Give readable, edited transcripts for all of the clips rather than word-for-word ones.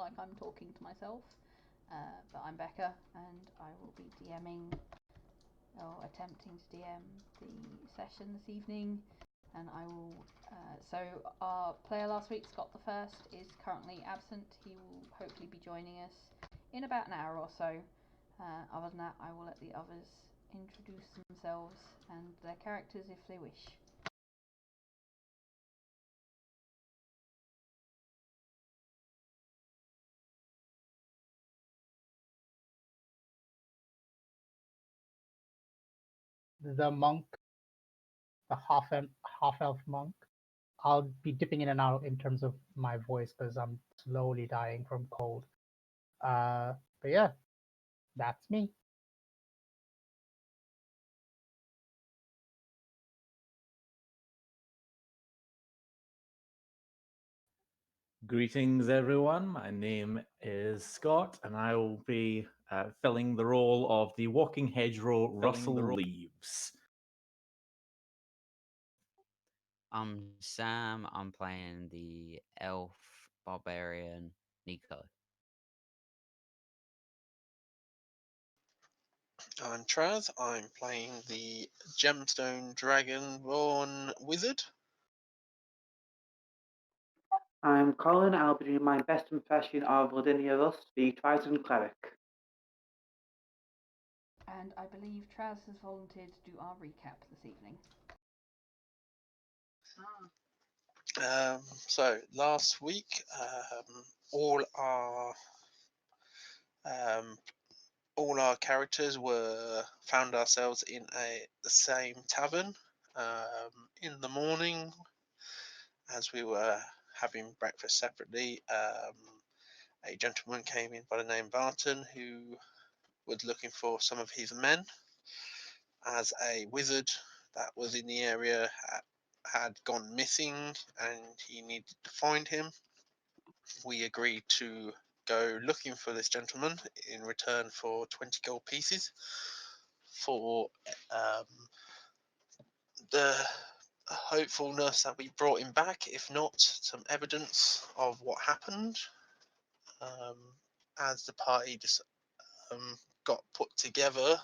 like I'm talking to myself. But I'm Becca, and I will be DMing or attempting to DM the session this evening. And I will. So our player last week, Scott the First, is currently absent. He will hopefully be joining us in about an hour or so. Other than that, I will let the others introduce themselves and their characters if they wish. The monk, the half elf monk. I'll be dipping in and out in terms of my voice because I'm slowly dying from cold. But yeah, that's me. Greetings, everyone. My name is Scott, and I will be filling the role of the walking hedgerow Russell Leaves. I'm Sam. I'm playing the elf barbarian Nico. I'm Traz. I'm playing the Gemstone Dragonborn Wizard. I'm Colin. I'll be doing my best impression of Lavinia Rust, the Triton Cleric. And I believe Traz has volunteered to do our recap this evening. So last week, all our characters found ourselves in the same tavern. In the morning, as we were having breakfast separately, a gentleman came in by the name Barton who was looking for some of his men, as a wizard that was in the area had gone missing and he needed to find him. We agreed to go looking for this gentleman in return for 20 gold pieces for the hopefulness that we brought him back, if not some evidence of what happened. As the party just got put together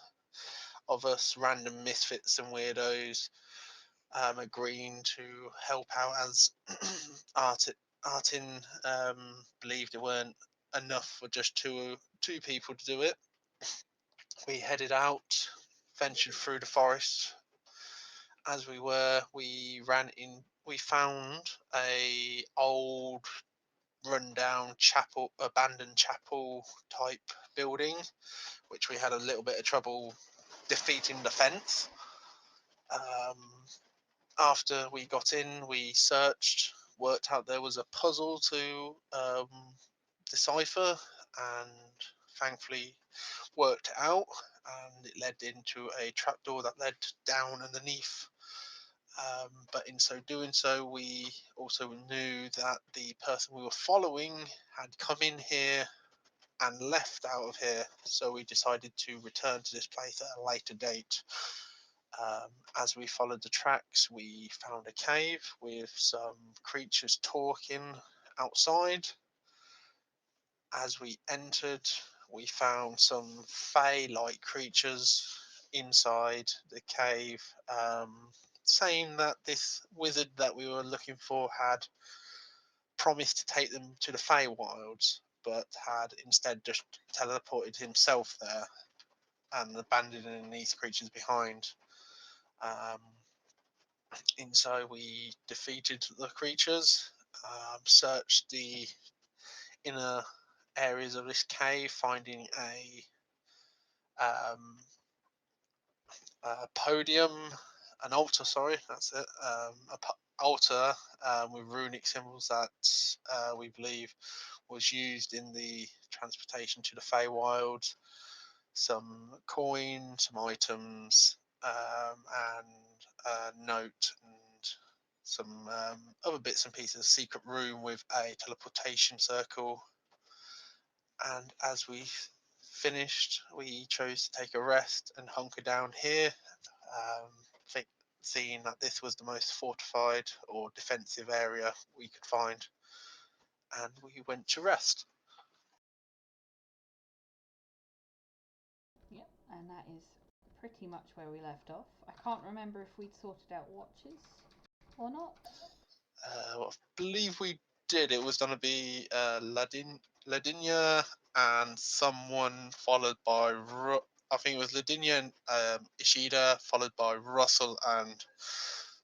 of us random misfits and weirdos, agreeing to help out, as Artin believed there weren't enough for just two people to do it. We headed out, ventured through the forest. As we found a old rundown chapel, abandoned chapel type building, which we had a little bit of trouble defeating the fence. After we got in, we searched, worked out there was a puzzle to decipher, and thankfully worked it out, and it led into a trapdoor that led down underneath. But in doing so, we also knew that the person we were following had come in here and left out of here, so we decided to return to this place at a later date. As we followed the tracks, we found a cave with some creatures talking outside. As we entered, we found some fey-like creatures inside the cave, saying that this wizard that we were looking for had promised to take them to the Feywilds, but had instead just teleported himself there and abandoning these creatures behind. So we defeated the creatures, searched the inner areas of this cave, finding um, a podium, an altar. Sorry, that's it. Altar with runic symbols that we believe was used in the transportation to the Feywild. Some coin, some items, and a note, and some other bits and pieces. A secret room with a teleportation circle. And as we finished, we chose to take a rest and hunker down here, seeing that this was the most fortified or defensive area we could find, and we went to rest. and that is pretty much where we left off. I can't remember if we'd sorted out watches or not. I believe we did. It was going to be Ladinia and someone followed by I think it was Ladinia and Ishida, followed by Russell and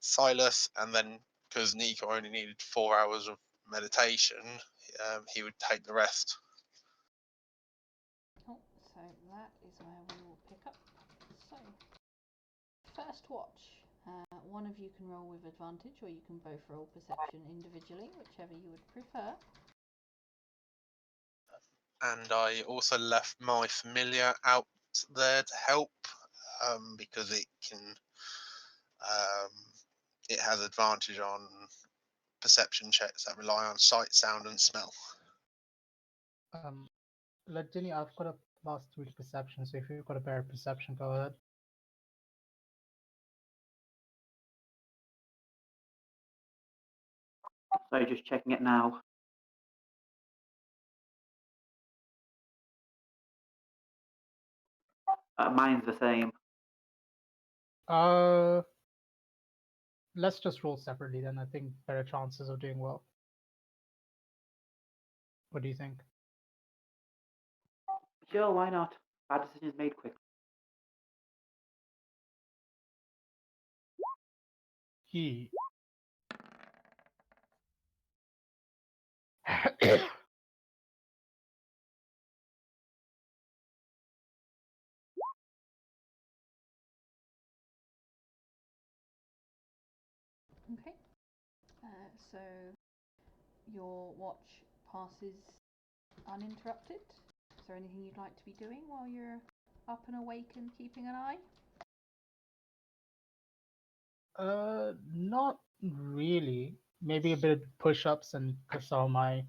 Silas, and then because Nico only needed 4 hours of meditation, he would take the rest. Oh, so that is where we will pick up. So, first watch. One of you can roll with advantage, or you can both roll perception individually, whichever you would prefer. And I also left my familiar out there to help, because it can it has advantage on perception checks that rely on sight, sound, and smell. Jenny, I've got a +3 to perception, so if you've got a better perception, go ahead. So just checking it now. Mine's the same. Let's just roll separately then. I think better chances of doing well. What do you think? Sure, why not? Bad decisions made quick. He. Okay. So your watch passes uninterrupted. Is there anything you'd like to be doing while you're up and awake and keeping an eye? Not really. Maybe a bit of push-ups and some of my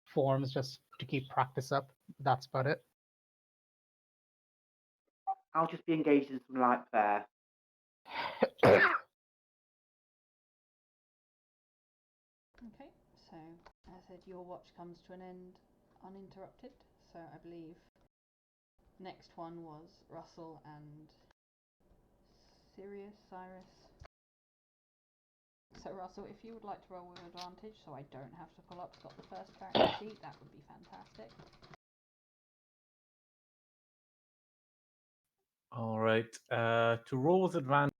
forms just to keep practice up. That's about it. I'll just be engaged in some light fare. Okay, so as I said, your watch comes to an end uninterrupted. So I believe next one was Russell and Cyrus. So Russell, if you would like to roll with advantage, so I don't have to pull up Scott the first character sheet, that would be fantastic. All right. To roll with advantage,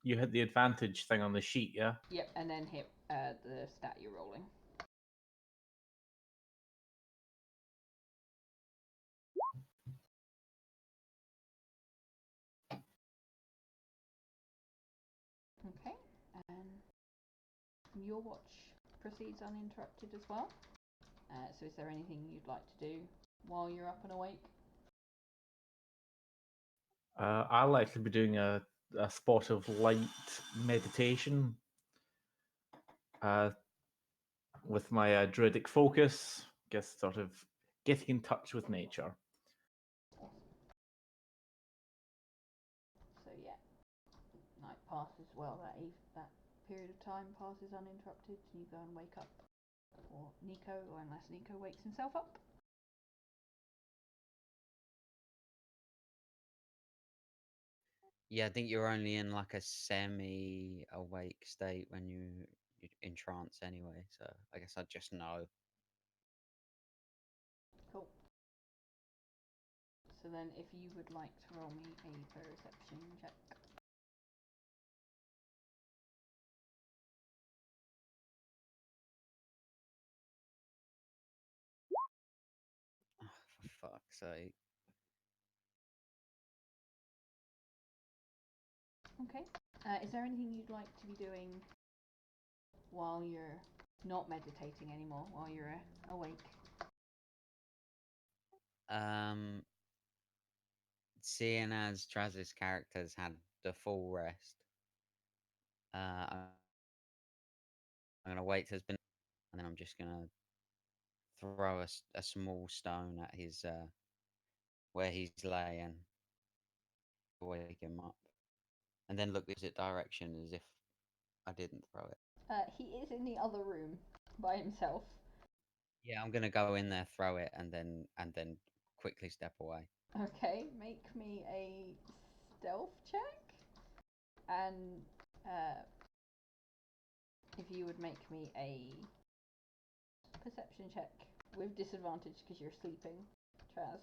you hit the advantage thing on the sheet, yeah? Yep, and then hit the stat you're rolling. Okay, and your watch proceeds uninterrupted as well. So is there anything you'd like to do while you're up and awake? I'll actually be doing a spot of light meditation with my druidic focus. Guess sort of getting in touch with nature. So yeah, night passes well. That period of time passes uninterrupted. You go and wake up, or Nico, or unless Nico wakes himself up. Yeah, I think you're only in like a semi-awake state when you're in trance anyway. So I guess I just know. Cool. So then, if you would like to roll me a perception check. Oh, for fuck's sake. Okay. Is there anything you'd like to be doing while you're not meditating anymore, while you're awake? Seeing as Traz's characters had the full rest, I'm gonna wait till it's been, and then I'm just gonna throw a small stone at his where he's laying, wake him up, and then look the opposite direction as if I didn't throw it. He is in the other room by himself. Yeah, I'm gonna go in there, throw it, and then quickly step away. Okay, make me a stealth check, and if you would make me a perception check with disadvantage because you're sleeping, Traz.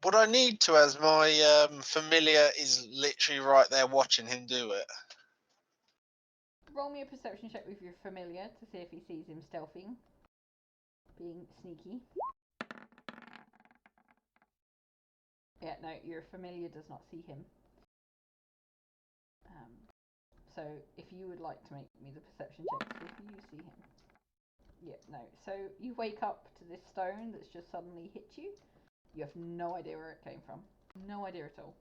Would I need to, as my familiar is literally right there watching him do it? Roll me a perception check with your familiar to see if he sees him stealthing, being sneaky. Yeah, no, your familiar does not see him. So if you would like to make me the perception check to see if you see him. Yeah, no. So you wake up to this stone that's just suddenly hit you. You have no idea where it came from. No idea at all.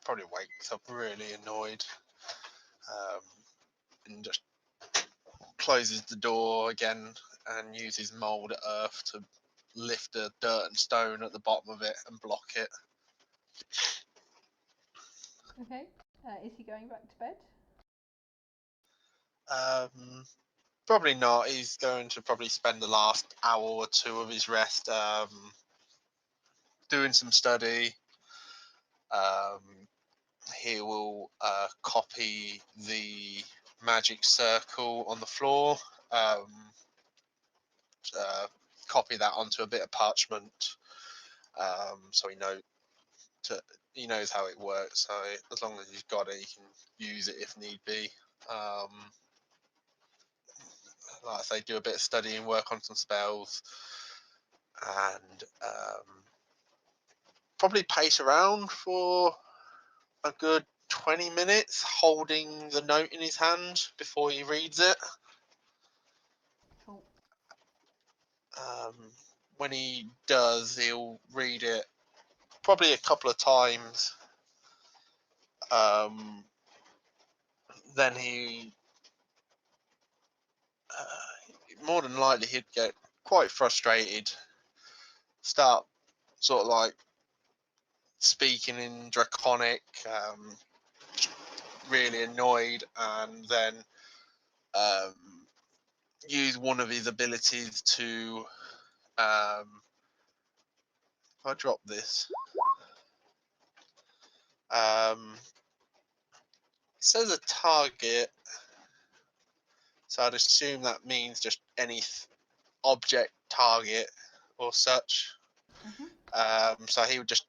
Probably wakes up really annoyed, and just closes the door again and uses mould earth to lift the dirt and stone at the bottom of it and block it. Okay. Is he going back to bed? Probably not. He's going to probably spend the last hour or two of his rest doing some study. He will copy the magic circle on the floor, copy that onto a bit of parchment, so he knows how it works. So as long as he's got it, he can use it if need be. Like I say, do a bit of studying, work on some spells, and probably pace around for a good 20 minutes, holding the note in his hand before he reads it. Cool. When he does, he'll read it probably a couple of times. Then more than likely, he'd get quite frustrated, start sort of like speaking in Draconic, really annoyed, and then use one of his abilities to. If I drop this, it says a target, so I'd assume that means just any object target or such. So he would just,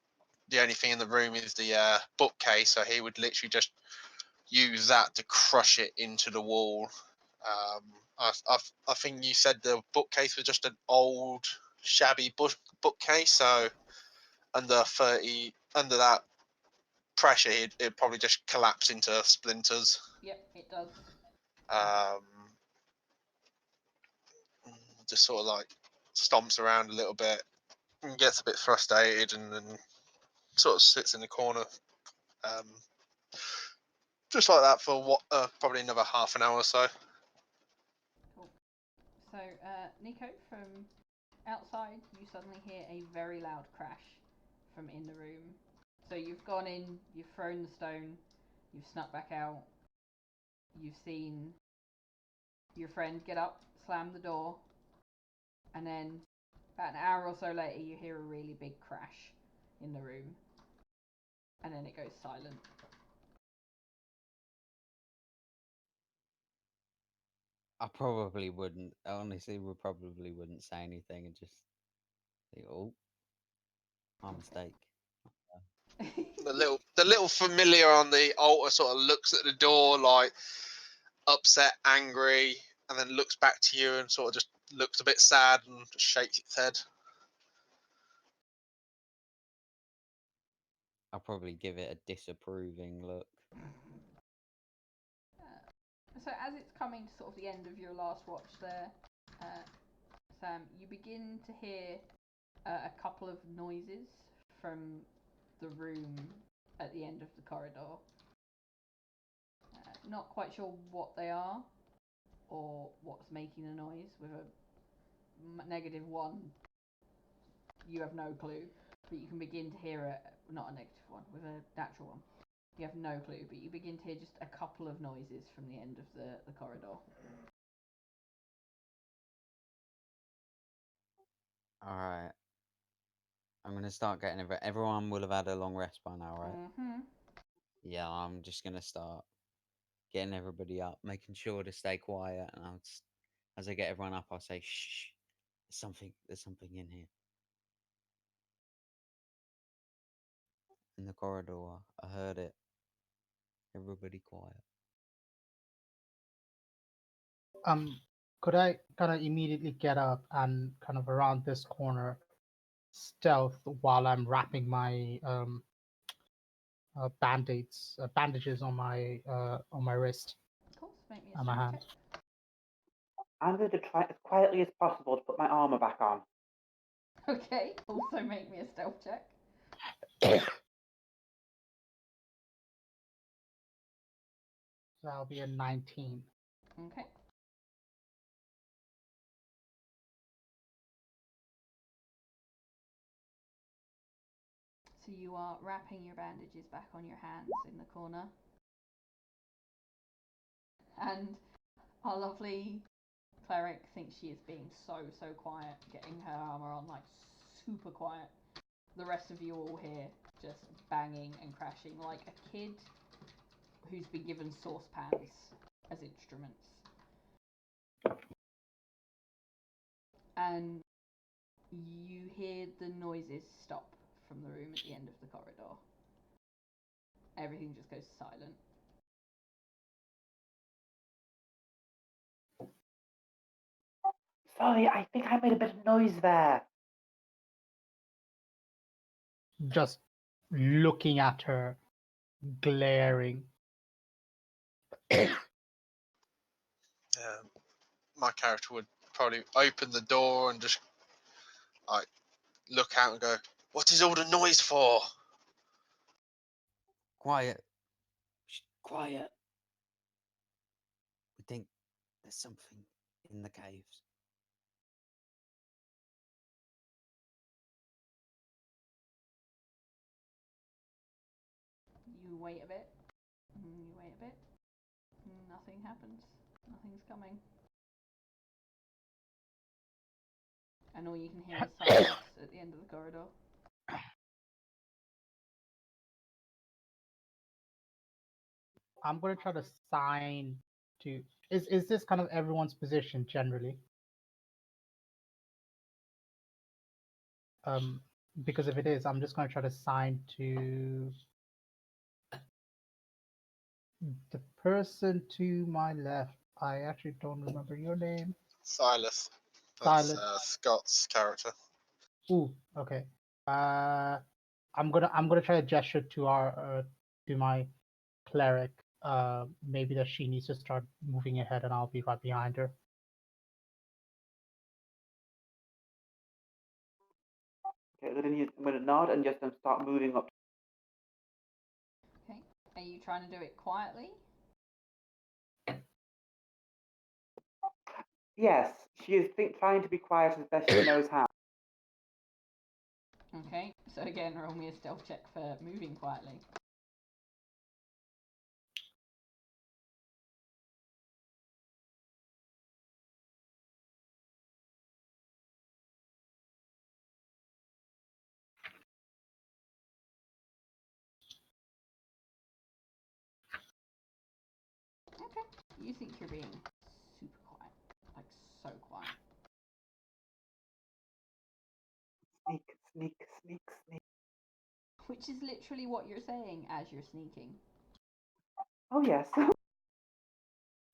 the only thing in the room is the bookcase, so he would literally just use that to crush it into the wall. I think you said the bookcase was just an old, shabby bookcase, so under that pressure, it'd probably just collapse into splinters. Yep, it does. Just sort of like stomps around a little bit and gets a bit frustrated, and then sort of sits in the corner, just like that for what probably another half an hour or so. Cool. So, Nico, from outside, you suddenly hear a very loud crash from in the room. So you've gone in, you've thrown the stone, you've snuck back out, you've seen your friend get up, slam the door, and then about an hour or so later, you hear a really big crash in the room, and then it goes silent. I probably wouldn't. Honestly, we probably wouldn't say anything and just think, "Oh, my mistake." The little familiar on the altar sort of looks at the door like upset, angry, and then looks back to you and sort of just looks a bit sad and just shakes its head. I'll probably give it a disapproving look. So as it's coming to sort of the end of your last watch there, Sam, you begin to hear a couple of noises from the room at the end of the corridor. Not quite sure what they are or what's making the noise. With a -1, you have no clue. but you can begin to hear not a negative one, with a natural one. You have no clue, but you begin to hear just a couple of noises from the end of the corridor. All right. I'm gonna start getting everyone will have had a long rest by now, right? Mm-hmm. Yeah, I'm just gonna start getting everybody up, making sure to stay quiet, and as I get everyone up, I'll say, "Shh, there's something in here, in the corridor. I heard it. Everybody quiet." Could I kind of immediately get up and kind of around this corner, stealth while I'm wrapping my bandages on my wrist Of course, make me a and my strength hand. check. I'm going to try as quietly as possible to put my armor back on. Okay, also make me a stealth check. So that'll be a 19. Okay. So you are wrapping your bandages back on your hands in the corner. And our lovely cleric thinks she is being so quiet, getting her armor on like super quiet. The rest of you all hear just banging and crashing like a kid who's been given saucepans as instruments. And you hear the noises stop from the room at the end of the corridor. Everything just goes silent. Sorry, I think I made a bit of noise there. Just looking at her, glaring. My character would probably open the door and just like look out and go, "What is all the noise for?" Quiet. Shh, quiet. We think there's something in the caves. You wait a bit. You wait a bit. Nothing happens. Nothing's coming. And all you can hear is silence at the end of the corridor. I'm gonna try to sign to. Is this kind of everyone's position generally? Because if it is, I'm just gonna try to sign to the person to my left. I actually don't remember your name. Silas. That's Silas. Scott's character. Ooh, okay. I'm gonna try to gesture to to my cleric. Maybe that she needs to start moving ahead, and I'll be right behind her. Okay, then I'm going to nod and just start moving up. Okay. Are you trying to do it quietly? Yes, she is trying to be quiet as best she knows how. Okay. So again, roll me a stealth check for moving quietly. Okay. You think you're being super quiet. Like so quiet. Sneak, sneak, sneak, sneak. Which is literally what you're saying as you're sneaking. Oh, yes.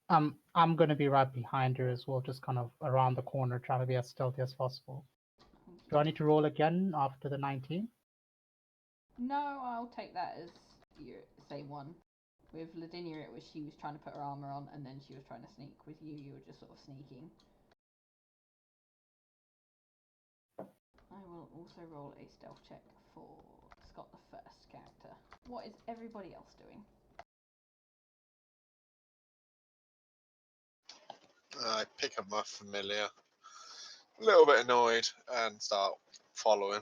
I'm gonna be right behind her as well, just kind of around the corner, trying to be as stealthy as possible. Do I need to roll again after the 19? No, I'll take that as your same one. With Lavinia, it was she was trying to put her armor on, and then she was trying to sneak. With you, you were just sort of sneaking. I will also roll a stealth check for Scott, the first character. What is everybody else doing? I pick up my familiar, a little bit annoyed, and start following.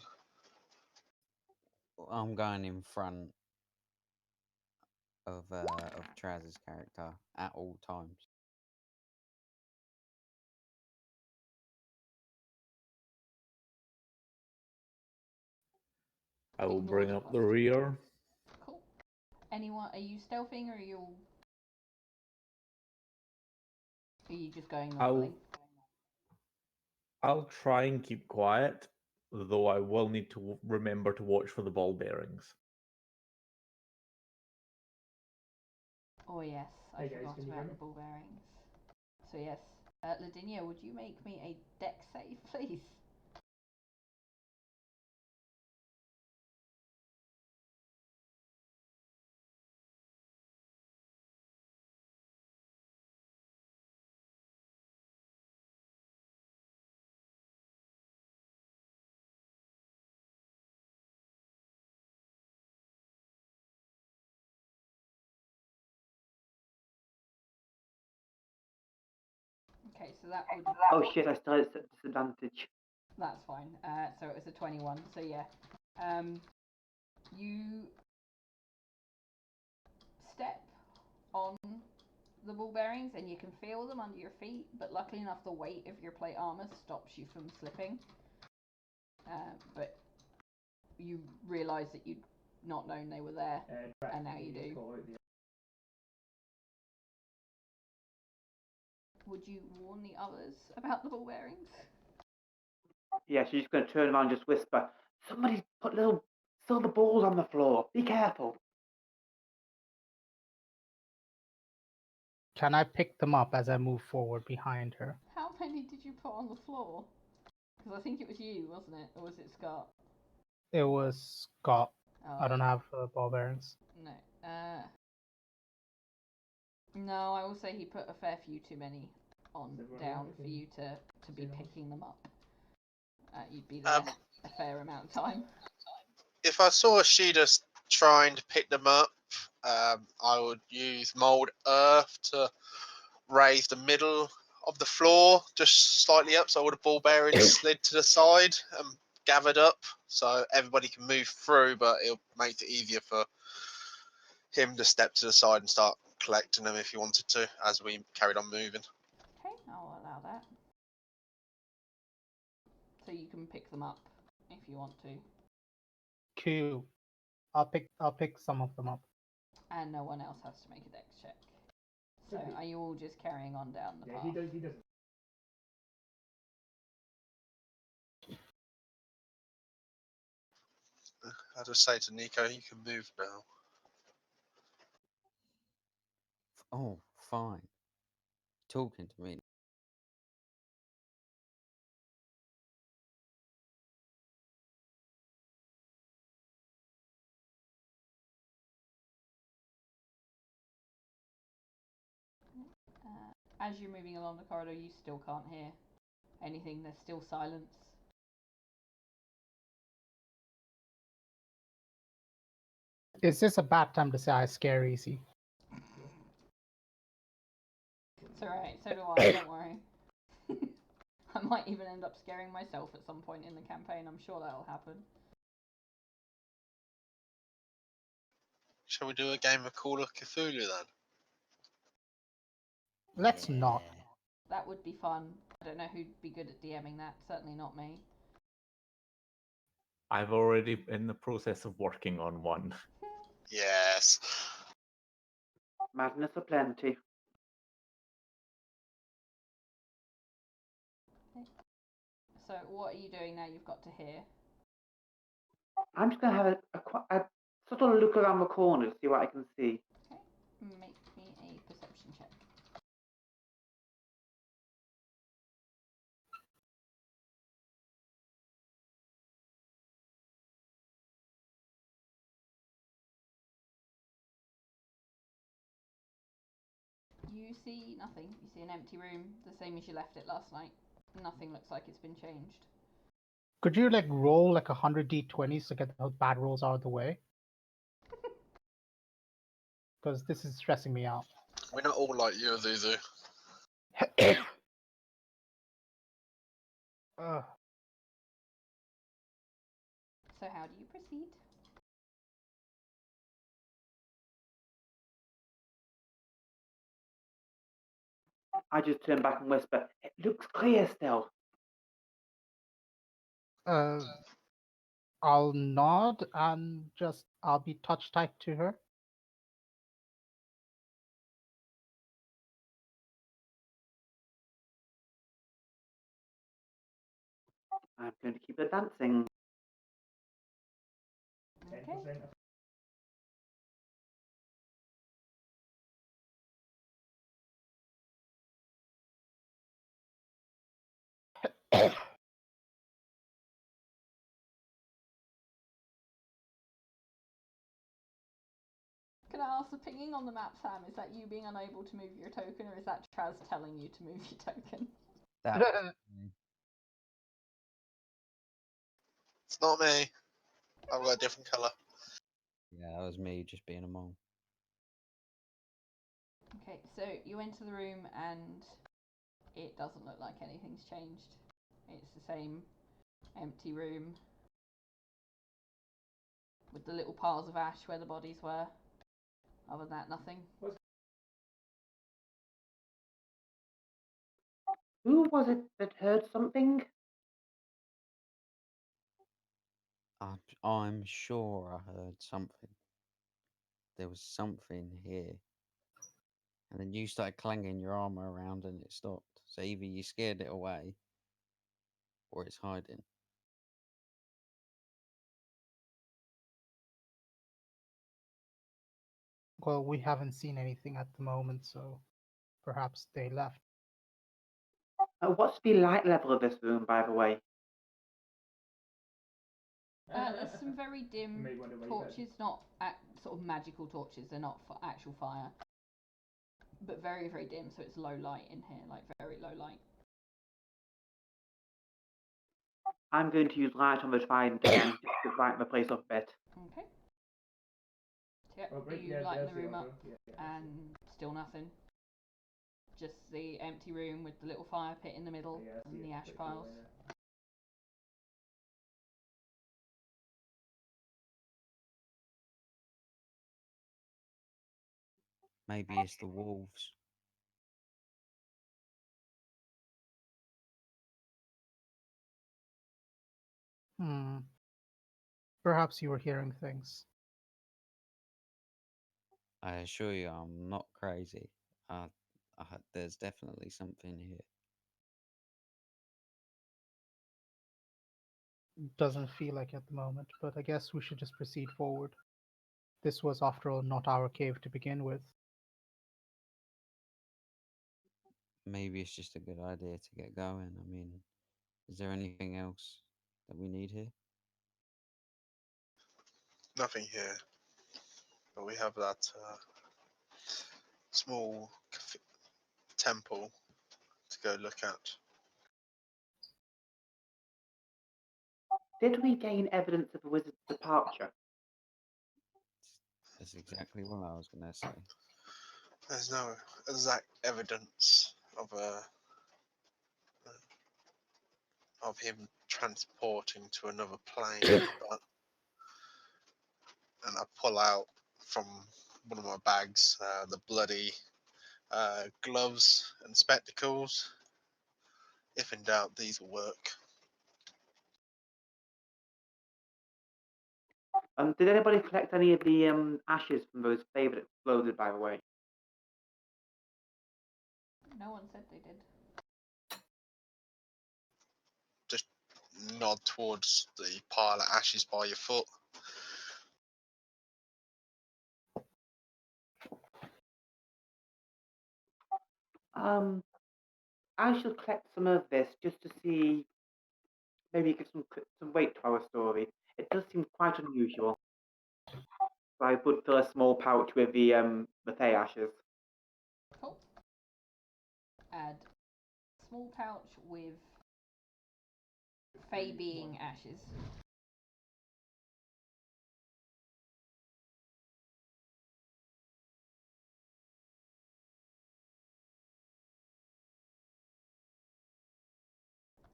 I'm going in front of Traz's character at all times. I will Ignore bring the up the plus. rear. Cool. Anyone? Are you stealthing or are you all? Are you just going normally? I'll try and keep quiet, though I will need to remember to watch for the ball bearings. Oh yes, I Hey guys, forgot can you hear about me? the ball bearings. So yes, Ladinia, would you make me a deck save, please? Okay, so that would. Oh shit, I still at disadvantage. That's fine. So it was a 21. So yeah, you step on the ball bearings and you can feel them under your feet, but luckily enough, the weight of your plate armor stops you from slipping. But you realise that you'd not known they were there, and now you do. Would you warn the others about the ball bearings? Yeah, she's just going to turn around and just whisper, "Somebody put little silver balls on the floor. Be careful." Can I pick them up as I move forward behind her? How many did you put on the floor? Because I think it was you, wasn't it? Or was it Scott? It was Scott. Oh, I don't have ball bearings. No. No, I will say he put a fair few too many on down for you to be picking them up. You'd be there a fair amount of time. If I saw Sheeta trying to pick them up, I would use mold earth to raise the middle of the floor just slightly up, so all the ball bearings slid to the side and gathered up, so everybody can move through. But it'll make it easier for him to step to the side and start collecting them if he wanted to, as we carried on moving. Okay, I'll allow that. So you can pick them up if you want to. Q. I'll pick some of them up. And no one else has to make a dex check. So are you all just carrying on down the path? He doesn't. I just say to Nico, you can move now. Oh, fine. Talking to me. As you're moving along the corridor, you still can't hear anything. There's still silence. Is this a bad time to say I scare easy? It's alright, so do I, don't worry. I might even end up scaring myself at some point in the campaign. I'm sure that'll happen. Shall we do a game of Call of Cthulhu then? Let's not. That would be fun. I don't know who'd be good at DMing that. Certainly not me. I've already in the process of working on one. Yes. Madness aplenty. So what are you doing now you've got to hear? I'm just going to have a sort of look around the corner to see what I can see. Okay, make me a perception check. You see nothing. You see an empty room, the same as you left it last night. Nothing looks like it's been changed. Could you roll 100 d20s to get those bad rolls out of the way? Because this is stressing me out. We're not all like you, Zuzu. Ugh. So how do you proceed? I just turn back and whisper, "It looks clear still." I'll nod and I'll be touch tight to her. I'm going to keep her dancing. Okay. Can I ask, the pinging on the map, Sam, is that you being unable to move your token, or is that Traz telling you to move your token? That was me. It's not me. I've got a different colour. Yeah, that was me just being a mole. Okay, so you enter the room and it doesn't look like anything's changed. It's the same empty room with the little piles of ash where the bodies were. Other than that, nothing. Who was it that heard something? I'm sure I heard something. There was something here. And then you started clanging your armor around and it stopped. So either you scared it away or it's hiding. Well, we haven't seen anything at the moment, so perhaps they left. What's the light level of this room, by the way? There's some very dim torches, not sort of magical torches, they're not for actual fire. But very, very dim, so it's low light in here, like very low light. I'm going to use light on the trident again, just to brighten the place up a bit. Okay. So you lighten the room up and still nothing. Just the empty room with the little fire pit in the middle and the ash piles. Maybe it's the wolves. Perhaps you were hearing things. I assure you, I'm not crazy. There's definitely something here. Doesn't feel like at the moment, but I guess we should just proceed forward. This was, after all, not our cave to begin with. Maybe it's just a good idea to get going. I mean, is there anything else that we need here? Nothing here. But we have that small temple to go look at. Did we gain evidence of the wizard's departure? That's exactly what I was going to say. There's no exact evidence of him transporting to another plane, but and I pull out from one of my bags the bloody gloves and spectacles. If in doubt, these will work. Did anybody collect any of the ashes from those favour that exploded, by the way? No one said they did. Just nod towards the pile of ashes by your foot. I should collect some of this just to see, maybe give some weight to our story. It does seem quite unusual. So I would fill a small pouch with the Fey ashes. Cool. Add small pouch with Fey being ashes.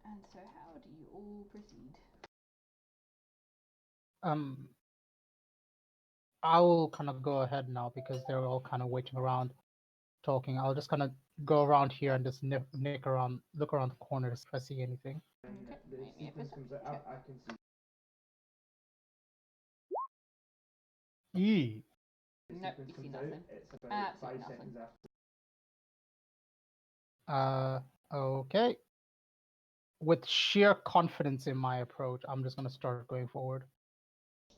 And so how do you all proceed? I will kind of go ahead now because they're all kind of waiting around. talking, I'll just kind of go around here and just look around the corners if I see anything. Okay, make me a perception check. Yee. Nope, you see nothing. Absolutely nothing. Okay. With sheer confidence in my approach, I'm just gonna start going forward.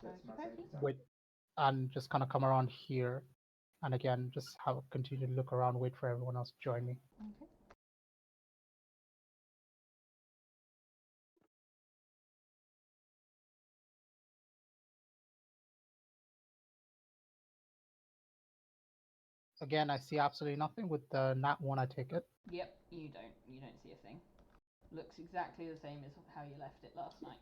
Okey-dokey. Wait, and just kind of come around here, and again, just continue to look around, wait for everyone else to join me. Okay. Again, I see absolutely nothing. With the nat one, I take it. Yep, you don't see a thing. Looks exactly the same as how you left it last night.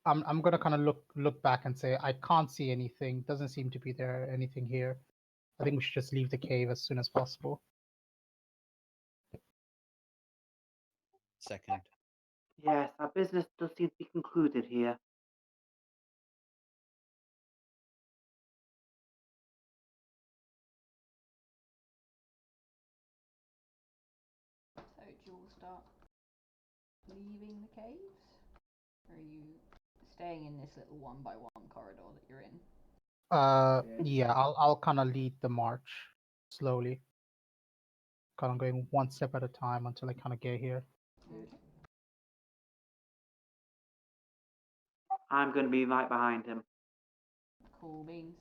I'm gonna kind of look back and say I can't see anything. Doesn't seem to be there anything here. I think we should just leave the cave as soon as possible. Second. Yes, our business does seem to be concluded here. So do you all start leaving the caves? Or are you staying in this little one by one corridor that you're in? Yeah, I'll kind of lead the march slowly. Kind of going one step at a time until I kind of get here. Okay. I'm going to be right behind him. Cool beans.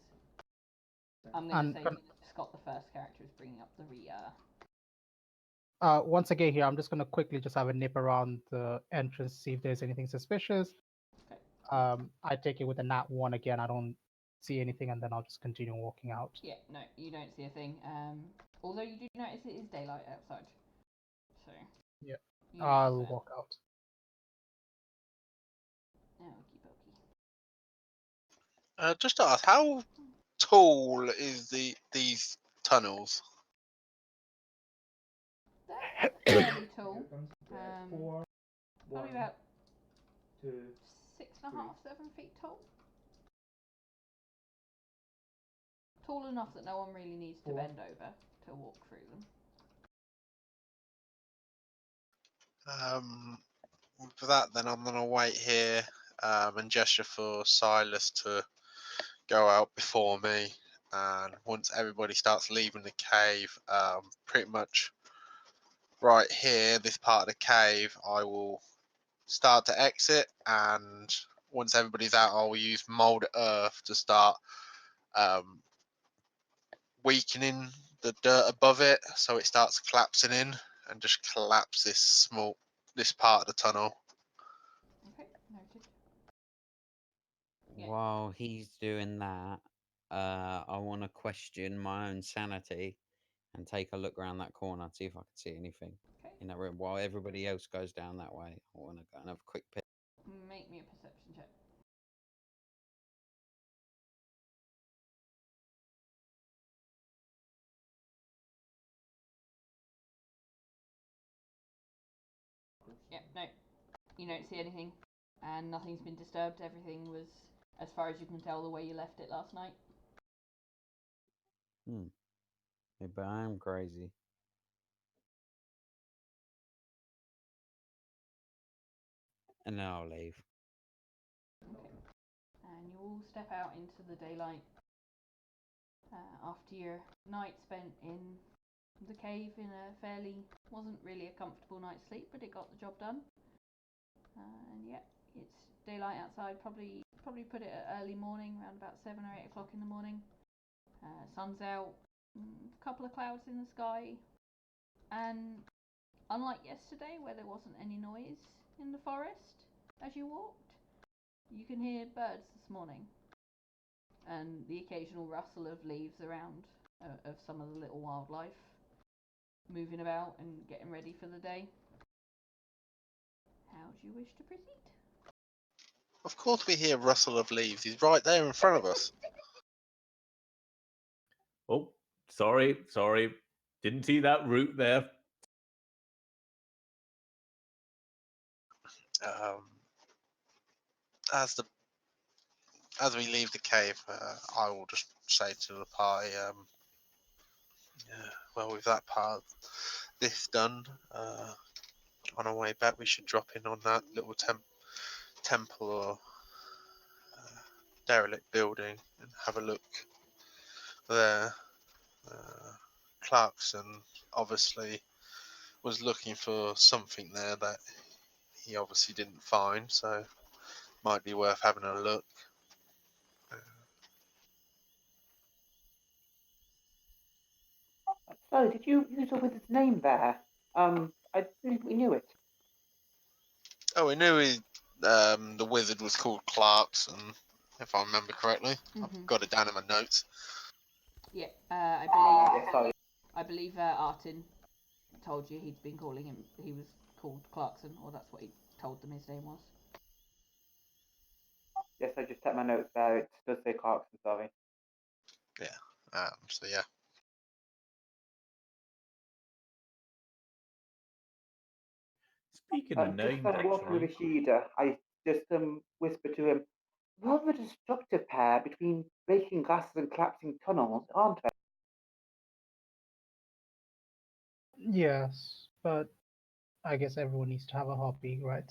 I'm going And to say Scott, the first character, is bringing up the rear. Once I get here, I'm just gonna quickly just have a nip around the entrance, see if there's anything suspicious. Okay. I take it with a nat one again. I don't see anything, and then I'll just continue walking out. Yeah, no, you don't see a thing. Although you do notice it is daylight outside. So. Yeah. You I'll notice it. walk out. Okie dokie. Just to ask, how tall is these tunnels? They're fairly tall. Probably about 6.5, 7 feet tall. Tall enough that no one really needs to bend over to walk through them. For that, then I'm gonna wait here and gesture for Silas to go out before me. And once everybody starts leaving the cave, pretty much right here, this part of the cave, I will start to exit. And once everybody's out, I will use mold earth to start weakening the dirt above it, so it starts collapsing in and just collapse this part of the tunnel. Okay, noted. Yeah. While he's doing that, I want to question my own sanity and take a look around that corner, see if I can see anything Okay. in that room. While everybody else goes down that way, I want to go and have a quick pick. Make me a perception check. Yeah, no. You don't see anything. And nothing's been disturbed. Everything was, as far as you can tell, the way you left it last night. Maybe I am crazy. And then I'll leave. Okay. And you all step out into the daylight after your night spent in the cave in a wasn't really a comfortable night's sleep, but it got the job done. And yeah, it's daylight outside. Probably put it at early morning, around about 7 or 8 o'clock in the morning. Sun's out, a couple of clouds in the sky, and unlike yesterday where there wasn't any noise in the forest as you walked, you can hear birds this morning, and the occasional rustle of leaves around of some of the little wildlife moving about and getting ready for the day. How do you wish to proceed? Of course, we hear rustle of leaves. He's right there in front of us. Oh, sorry. Didn't see that route there. as we leave the cave, I will just say to the party, well, with that part this done, on our way back, we should drop in on that little temple or derelict building and have a look there. Clarkson obviously was looking for something there that he obviously didn't find, so might be worth having a look. So, did you use a wizard's name there? I didn't think we knew it. Oh, we knew the wizard was called Clarkson, if I remember correctly. I've got it down in my notes. Yeah, I believe. Yeah, sorry. I believe Artin told you he'd been calling him. He was called Clarkson, or that's what he told them his name was. Yes, I just checked my notes there. It does say Clarkson, sorry. Yeah. So yeah. Speaking of names, Just walking with actually, Ishida, I just whispered to him, rather a destructive pair between breaking glasses and collapsing tunnels, aren't they? Yes, but I guess everyone needs to have a hobby, right?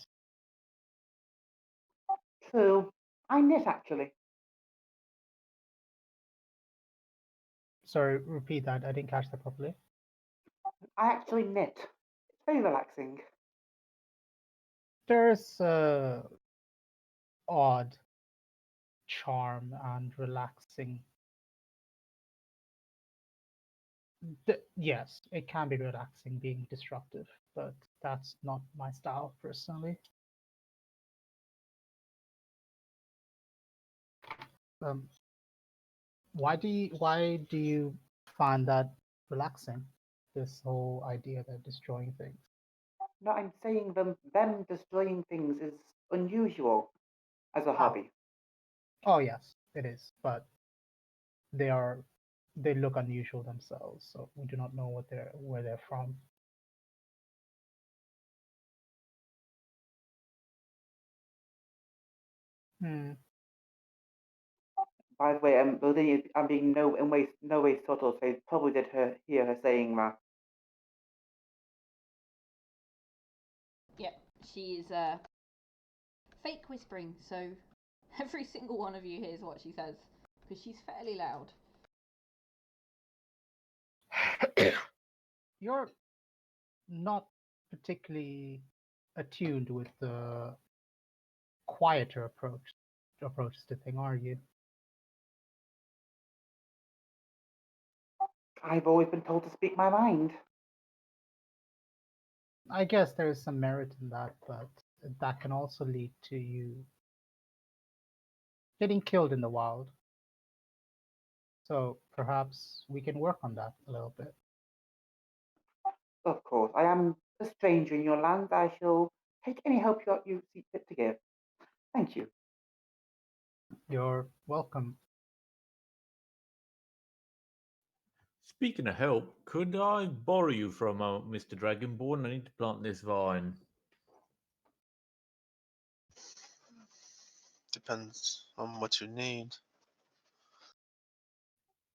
True. I knit, actually. Sorry, repeat that. I didn't catch that properly. I actually knit. It's very relaxing. There's odd charm and relaxing. Yes, it can be relaxing being destructive, but that's not my style personally. Um, why do you find that relaxing? This whole idea that destroying things. No, I'm saying them destroying things is unusual as a hobby. Oh yes, it is, but they are they look unusual themselves, so we do not know where they're from. Hmm. By the way, I'm being no way subtle, so I probably did hear her saying that. Yep, she is fake whispering, so every single one of you hears what she says because she's fairly loud. You're not particularly attuned with the quieter approach to thing, are you? I've always been told to speak my mind. I guess there is some merit in that, but that can also lead to you getting killed in the wild. So perhaps we can work on that a little bit. Of course, I am a stranger in your lands. I shall take any help you see fit to give. Thank you. You're welcome. speaking of help, could I borrow you for a moment, Mr. Dragonborn? I need to plant this vine. Depends on what you need.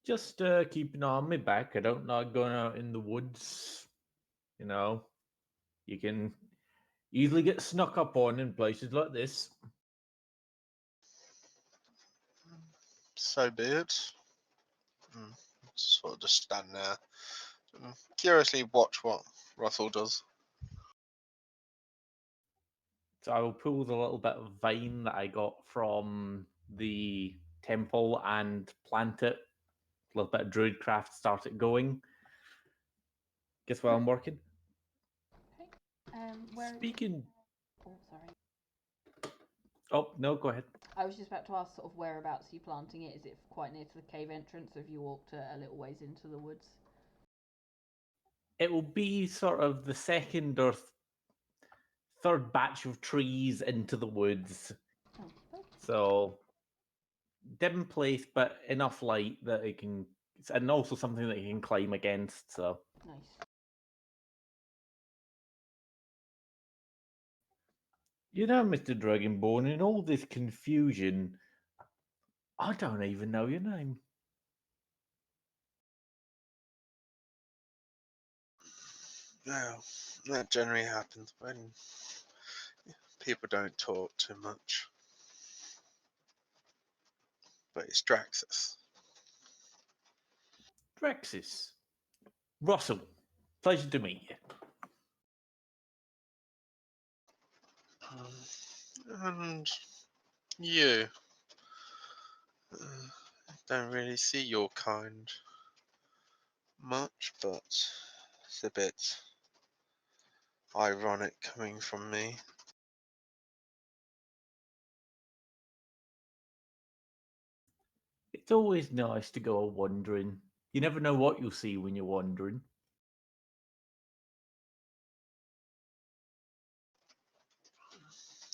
Just keep an eye on my back. I don't like going out in the woods. You know, you can easily get snuck up on in places like this. So be it. Sort of just stand there. Curiously watch what Russell does. So I will pull the little bit of vine that I got from the temple and plant it. A little bit of druidcraft, start it going. Guess where I'm working? Okay. Where? Speaking. Oh, sorry. Oh, no, go ahead. I was just about to ask, sort of whereabouts are you planting it? Is it quite near to the cave entrance, or have you walked a little ways into the woods? It will be sort of the second or third batch of trees into the woods. Oh, okay. So dim place, but enough light that it can, and also something that you can climb against. So Nice. You know, Mr. Dragonborn, in all this confusion, I don't even know your name. Well, that generally happens when people don't talk too much. But it's Draxus. Drexis. Russell. Pleasure to meet you. And you. Don't really see your kind much, but it's a bit ironic coming from me. It's always nice to go wandering. You never know what you'll see when you're wandering.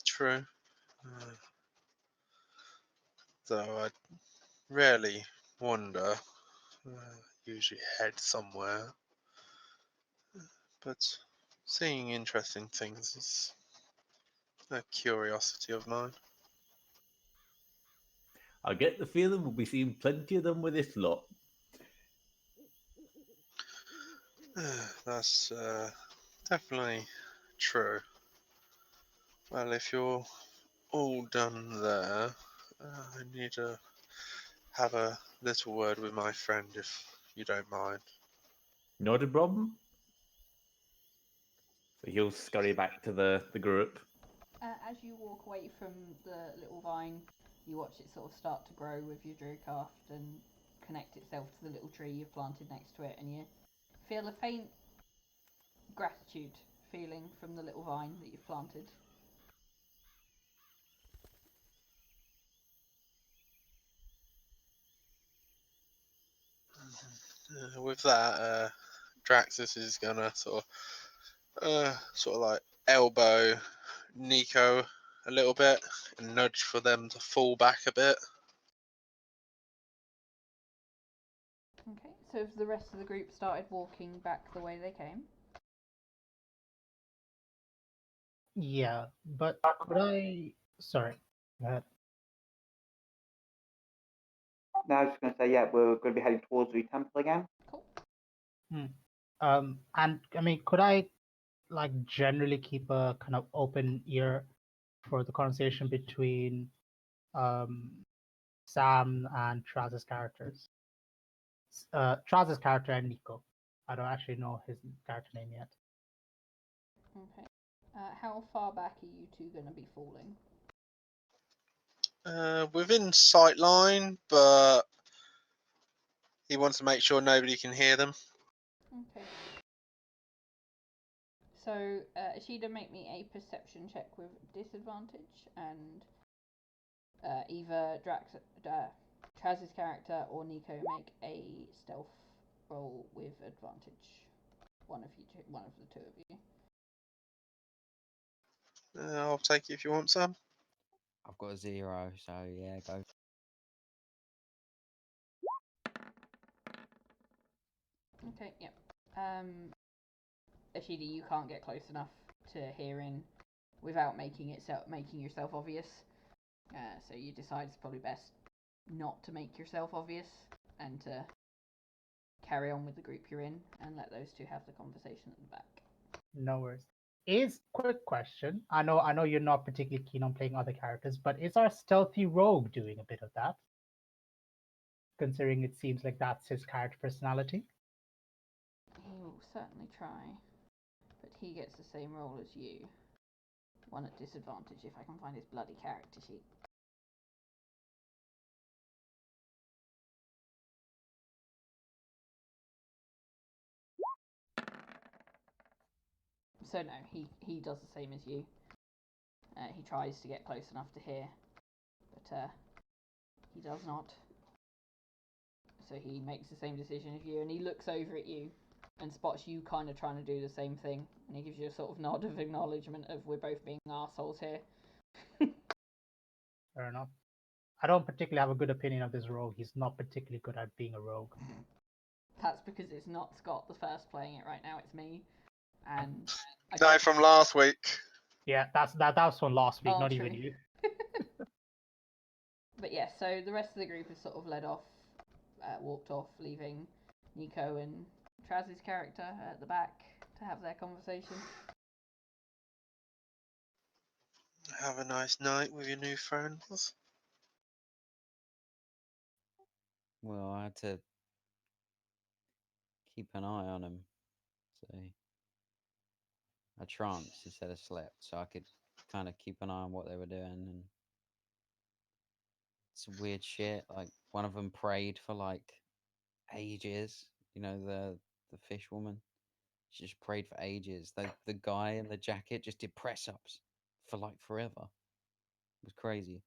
True. Though I rarely wander, usually head somewhere. But seeing interesting things is a curiosity of mine. I get the feeling we'll be seeing plenty of them with this lot. That's definitely true. Well, if you're all done there, I need to have a little word with my friend, if you don't mind. Not a problem. So he'll scurry back to the group. As you walk away from the little vine, you watch it sort of start to grow with your druidcraft and connect itself to the little tree you've planted next to it, and you feel a faint gratitude feeling from the little vine that you've planted. With that, Draxus is gonna sort of like elbow Nico a little bit and nudge for them to fall back a bit. Okay, so have the rest of the group started walking back the way they came? Yeah, but could I? Sorry. Go ahead. Now I was just going to say, yeah, we're going to be heading towards the temple again. Cool. And I mean, could I like generally keep a kind of open ear for the conversation between Sam and Traz's characters? Traz's character and Nico. I don't actually know his character name yet. Okay. How far back are you two going to be falling? Within sight line, but he wants to make sure nobody can hear them. Okay. So, Ashida, make me a perception check with disadvantage, and either Traz's character or Nico make a stealth roll with advantage. One of the two of you. I'll take it if you want some. I've got a 0, so yeah, go. Okay, yep. Ashida, you can't get close enough to hearing without making yourself obvious. So you decide it's probably best not to make yourself obvious and to carry on with the group you're in and let those two have the conversation at the back. No worries. Quick question. I know you're not particularly keen on playing other characters, but is our stealthy rogue doing a bit of that? Considering it seems like that's his character personality. He will certainly try, but he gets the same roll as you. One at disadvantage if I can find his bloody character sheet. So no, he does the same as you. He tries to get close enough to hear, but he does not. So he makes the same decision as you, and he looks over at you and spots you kind of trying to do the same thing, and he gives you a sort of nod of acknowledgement of we're both being arseholes here. Fair enough. I don't particularly have a good opinion of this rogue. He's not particularly good at being a rogue. That's because it's not Scott the first playing it right now, it's me. And Guy from last week. Yeah, that was from last week, Oh, not true. even you. But yes, so the rest of the group has sort of led off, walked off, leaving Nico and Traz's character at the back to have their conversation. Have a nice night with your new friends. Well, I had to keep an eye on him, so I tranced instead of slept, so I could kind of keep an eye on what they were doing. And it's weird shit. Like one of them prayed for like ages. You know, the fish woman. She just prayed for ages. The guy in the jacket just did press ups for like forever. It was crazy.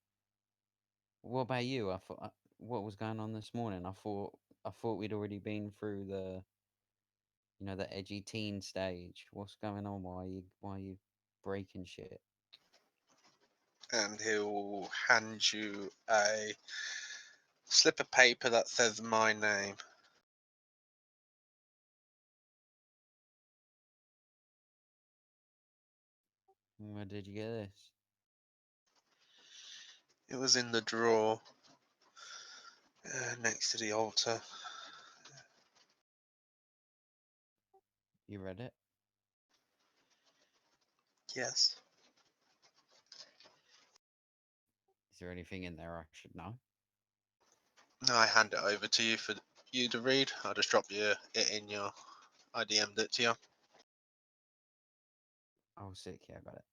What about you? I thought, what was going on this morning? I thought we'd already been through the edgy teen stage. What's going on? Why are you breaking shit? And he'll hand you a slip of paper that says my name. Where did you get this? It was in the drawer next to the altar. You read it? Yes. Is there anything in there I should know? No, I hand it over to you for you to read. I'll just drop it in your. I DM'd it to you. Oh, sick. Yeah, I got it.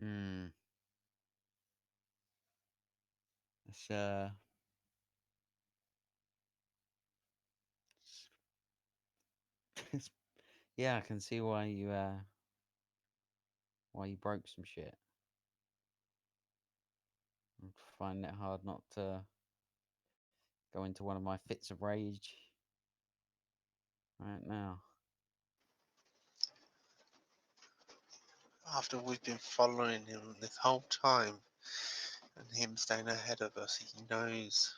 Hmm. It's yeah, I can see why you broke some shit. I'm finding it hard not to go into one of my fits of rage right now. After we've been following him this whole time, and him staying ahead of us, he knows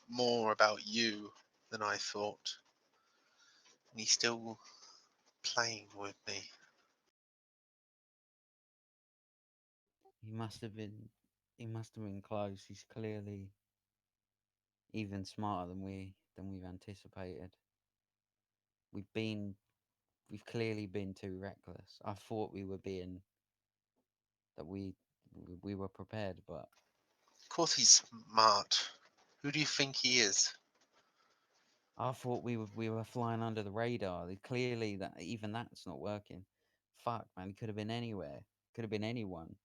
more about you than I thought. And he's still playing with me. He must have been he must have been close. He's clearly even smarter than we've anticipated. We've clearly been too reckless. I thought we were being that we were prepared, but Of course he's smart. Who do you think he is? I thought we were flying under the radar. Clearly that even that's not working. Fuck, man, he could have been anywhere. Could have been anyone.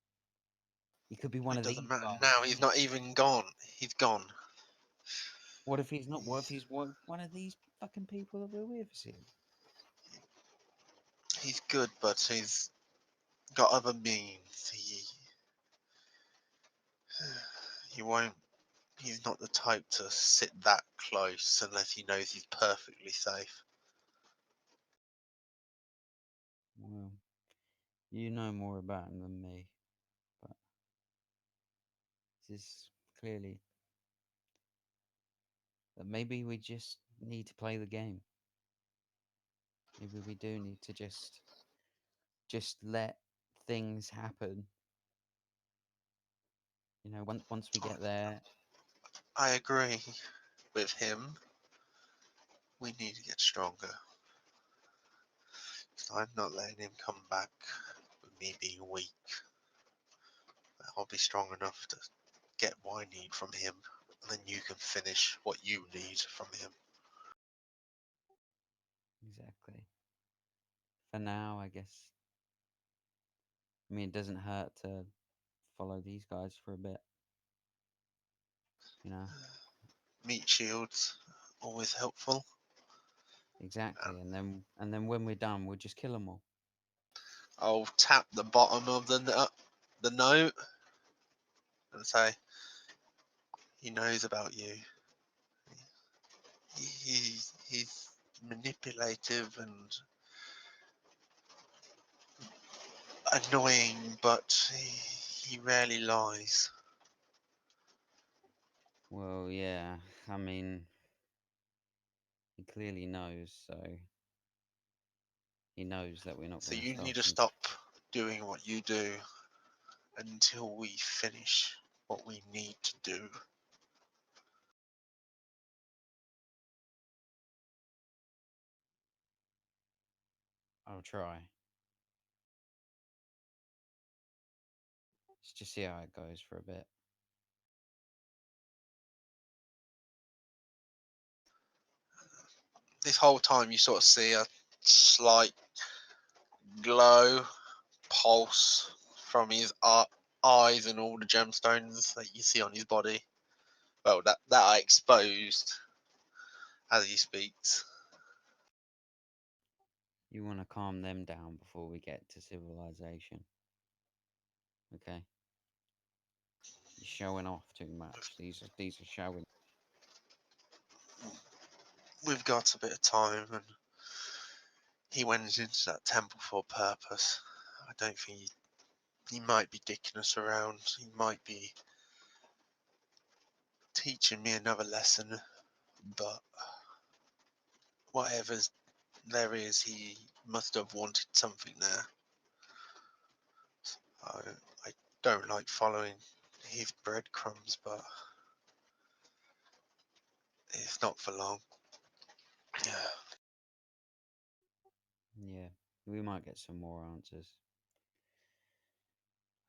He could be one It of doesn't these matter guys. now. He's not even gone. He's gone. What if he's not? What if he's one of these fucking people that we're with? See? He's good, but he's got other means. He won't. He's not the type to sit that close unless he knows he's perfectly safe. Well, you know more about him than me, but this is clearly that maybe we just need to play the game. Maybe we do need to just let things happen. You know, once we get there, I agree with him. We need to get stronger. I'm not letting him come back with me being weak. I'll be strong enough to get what I need from him, and then you can finish what you need from him. exactly. For now, I guess. I mean, it doesn't hurt to follow these guys for a bit. You know, Meat shields, always helpful. exactly. And then when we're done, we'll just kill them all. I'll tap the bottom of the note and say, he knows about you. he's manipulative and annoying, but he rarely lies. Well, yeah. I mean, he clearly knows, so he knows that we're not So going to you stop need to him. stop doing what you do until we finish what we need to do. I'll try. Let's just see how it goes for a bit. This whole time you sort of see a slight glow pulse from his eyes and all the gemstones that you see on his body. Well, that are exposed as he speaks. You want to calm them down before we get to civilization. Okay? You're showing off too much. These are showing. We've got a bit of time, and he went into that temple for a purpose. I don't think he might be dicking us around. He might be teaching me another lesson, but whatever there is, he must have wanted something there. I don't like following his breadcrumbs, but it's not for long. Yeah. Yeah, we might get some more answers.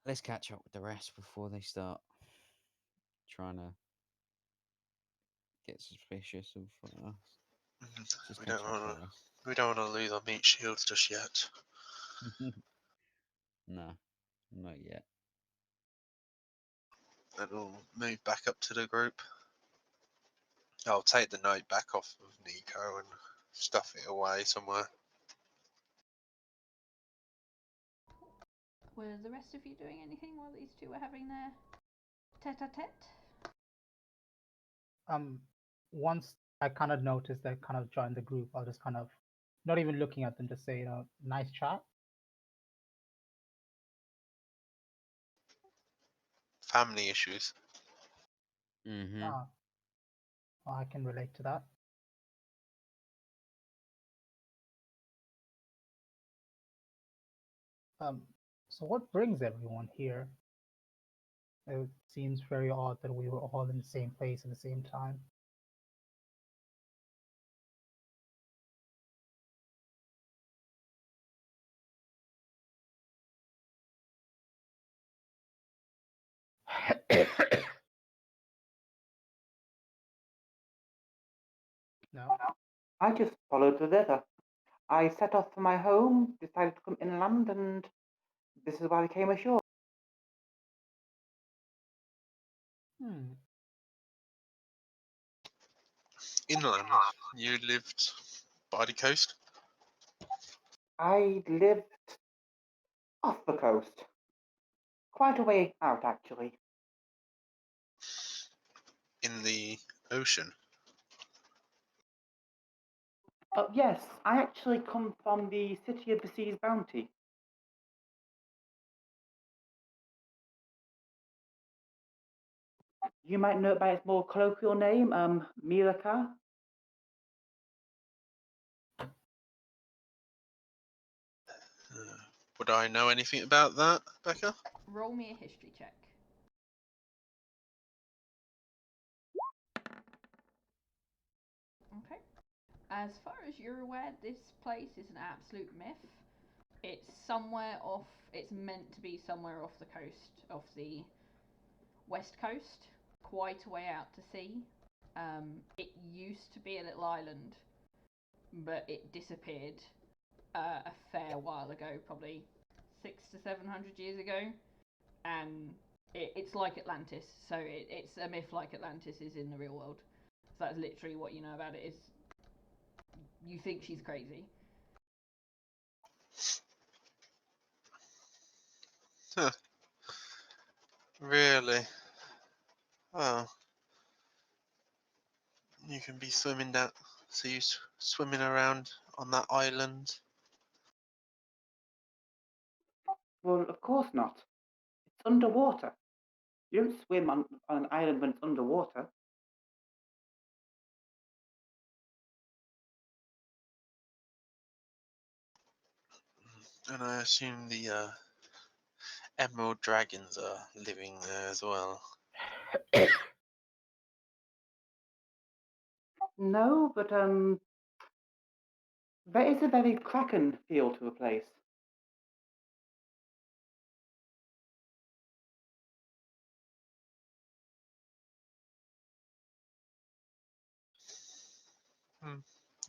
Let's catch up with the rest before they start trying to get suspicious of us. Just We catch don't up want with to. us. We don't want to lose our meat shields just yet. No, not yet. And we'll move back up to the group. I'll take the note back off of Nico and stuff it away somewhere. Were the rest of you doing anything while these two were having their tete-a-tete? Once I kind of noticed they kind of joined the group, I'll just kind of not even looking at them, just say, nice chat. Family issues. Mm-hmm. I can relate to that. So what brings everyone here? It seems very odd that we were all in the same place at the same time. No? I just followed the river. I set off for my home, decided to come inland, and this is why I came ashore. Inland. You lived by the coast? I lived off the coast. Quite a way out, actually. In the ocean? Yes, I actually come from the city of the sea's bounty. You might know it by its more colloquial name, Miraka. Would I know anything about that, Becca? Roll me a history check. Okay. As far as you're aware, this place is an absolute myth. It's somewhere off. It's meant to be somewhere off the coast, off the west coast, quite a way out to sea. It used to be a little island, but it disappeared a fair while ago, probably 600 to 700 years ago, and it's like Atlantis. So it's a myth like Atlantis is in the real world. So that's literally what you know about it. Is you think she's crazy. Huh. Really? Oh. you can be swimming down. So you swimming around on that island. Well, of course not. It's underwater. You don't swim on an island when it's underwater. And I assume the emerald dragons are living there as well. No, but there is a very kraken feel to the place.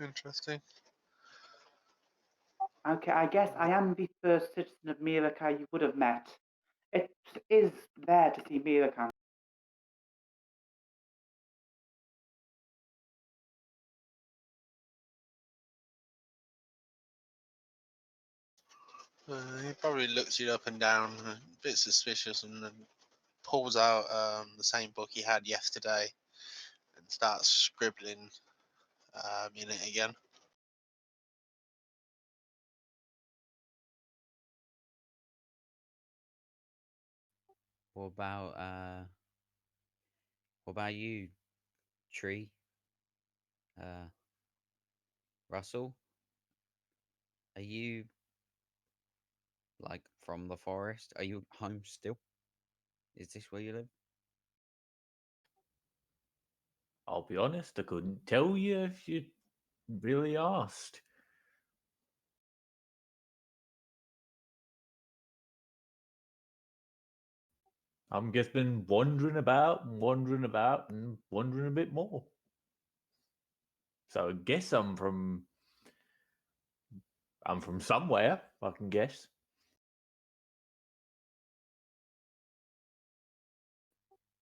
Interesting. Okay, I guess I am the first citizen of Miraka you would have met. It is there to see Mirakan. He probably looks you up and down, a bit suspicious, and then pulls out the same book he had yesterday and starts scribbling in it again. What about you, Tree? Russell? Are you like from the forest? Are you home still? Is this where you live? I'll be honest, I couldn't tell you if you really asked. I'm just been wandering about and wandering about and wondering a bit more. So I guess I'm from somewhere, I can guess.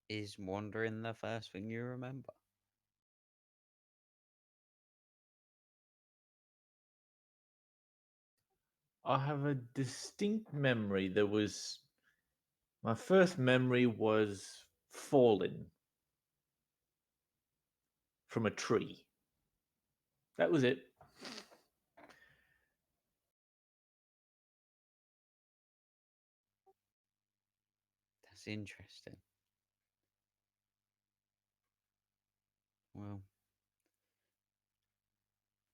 Is wandering the first thing you remember? I have a distinct memory. My first memory was falling from a tree. That was it. That's interesting. Well,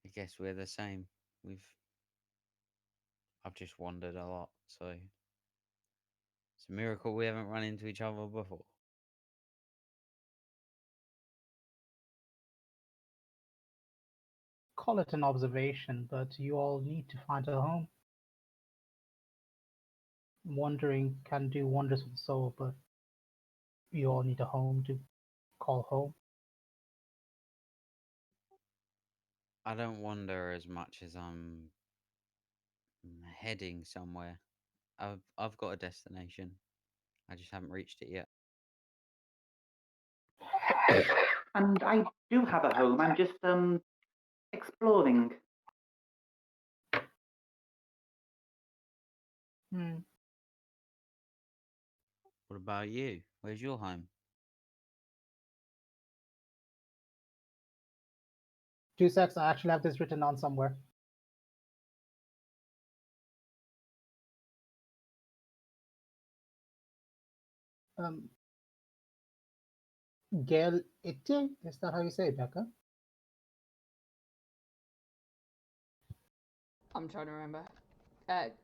I guess we're the same. I've just wandered a lot, so it's a miracle we haven't run into each other before. Call it an observation, but you all need to find a home. Wandering can do wonders with the soul, but you all need a home to call home. I don't wander as much as I'm heading somewhere. I've got a destination. I just haven't reached it yet. And I do have a home. I'm just exploring. What about you? Where's your home? 2 secs, I actually have this written down somewhere. Gail Ite, is that how you say it, Becca? I'm trying to remember.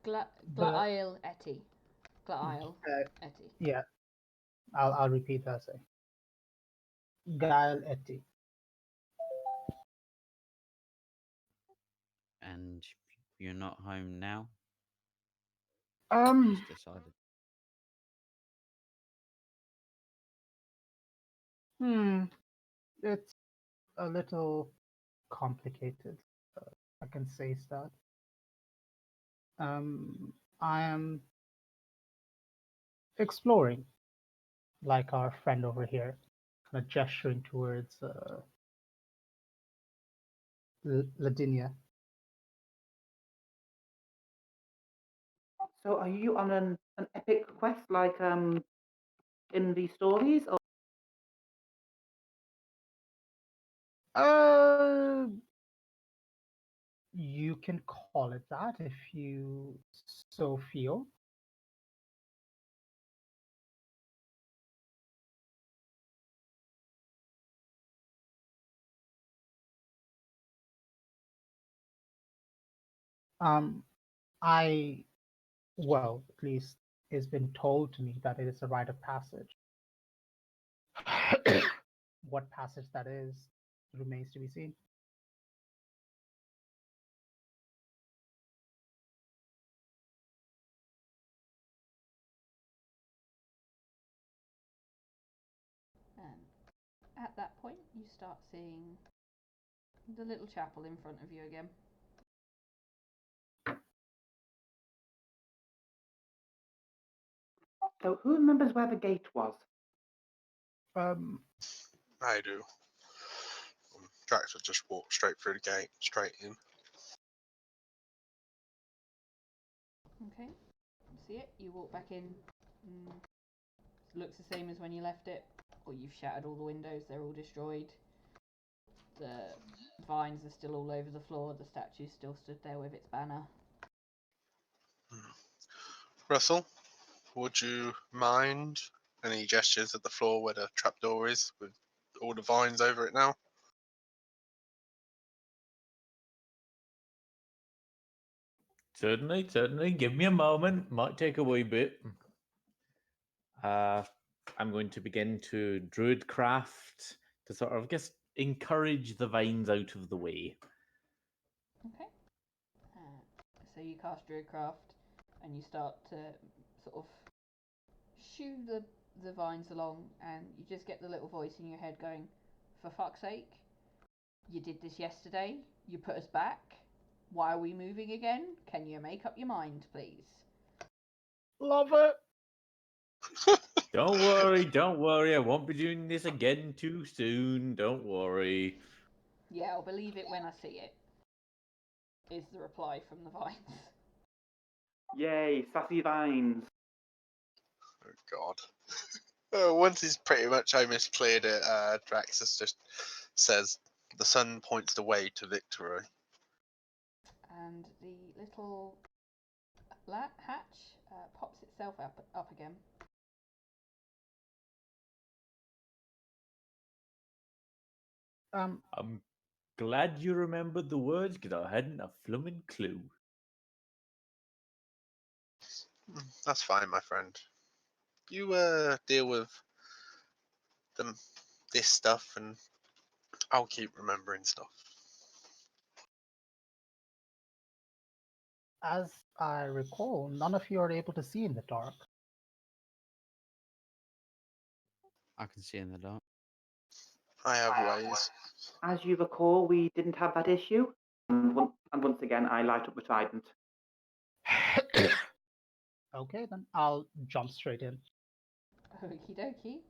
Gla'ail Eti. Gla'ail Eti. Yeah, I'll repeat that. Say, Gail Eti. And you're not home now? Um, Just decided. it's a little complicated. I can say that. I am exploring, like our friend over here, kind of gesturing towards Ladinia. So are you on an epic quest like in the stories? Or You can call it that if you so feel. I, well, at least it's been told to me that it is a rite of passage. What passage that is remains to be seen. And at that point, you start seeing the little chapel in front of you again. So who remembers where the gate was? I do. Drax would just walk straight through the gate, straight in. Okay, see it? You walk back in. Looks the same as when you left it, or you've shattered all the windows. They're all destroyed. The vines are still all over the floor. The statue's still stood there with its banner. Russell, would you mind any gestures at the floor where the trapdoor is, with all the vines over it now? Certainly. Give me a moment. Might take a wee bit. I'm going to begin to druidcraft to sort of, I guess, encourage the vines out of the way. Okay. So you cast Druidcraft, and you start to sort of shoo the vines along, and you just get the little voice in your head going, "For fuck's sake, you did this yesterday. You put us back. Why are we moving again? Can you make up your mind, please?" Love it. Don't worry. I won't be doing this again too soon. Don't worry. "Yeah, I'll believe it when I see it," is the reply from the vines. Yay, sassy vines. Oh God. Once he's pretty much almost cleared it, Draxus just says, "The sun points the way to victory." And the little hatch pops itself up again. I'm glad you remembered the words because I hadn't a flummin' clue. That's fine, my friend. You deal with this stuff, and I'll keep remembering stuff. As I recall, none of you are able to see in the dark. I can see in the dark. I have ways. As you recall, we didn't have that issue. And once again, I light up the trident. Okay, then I'll jump straight in. Okie dokie.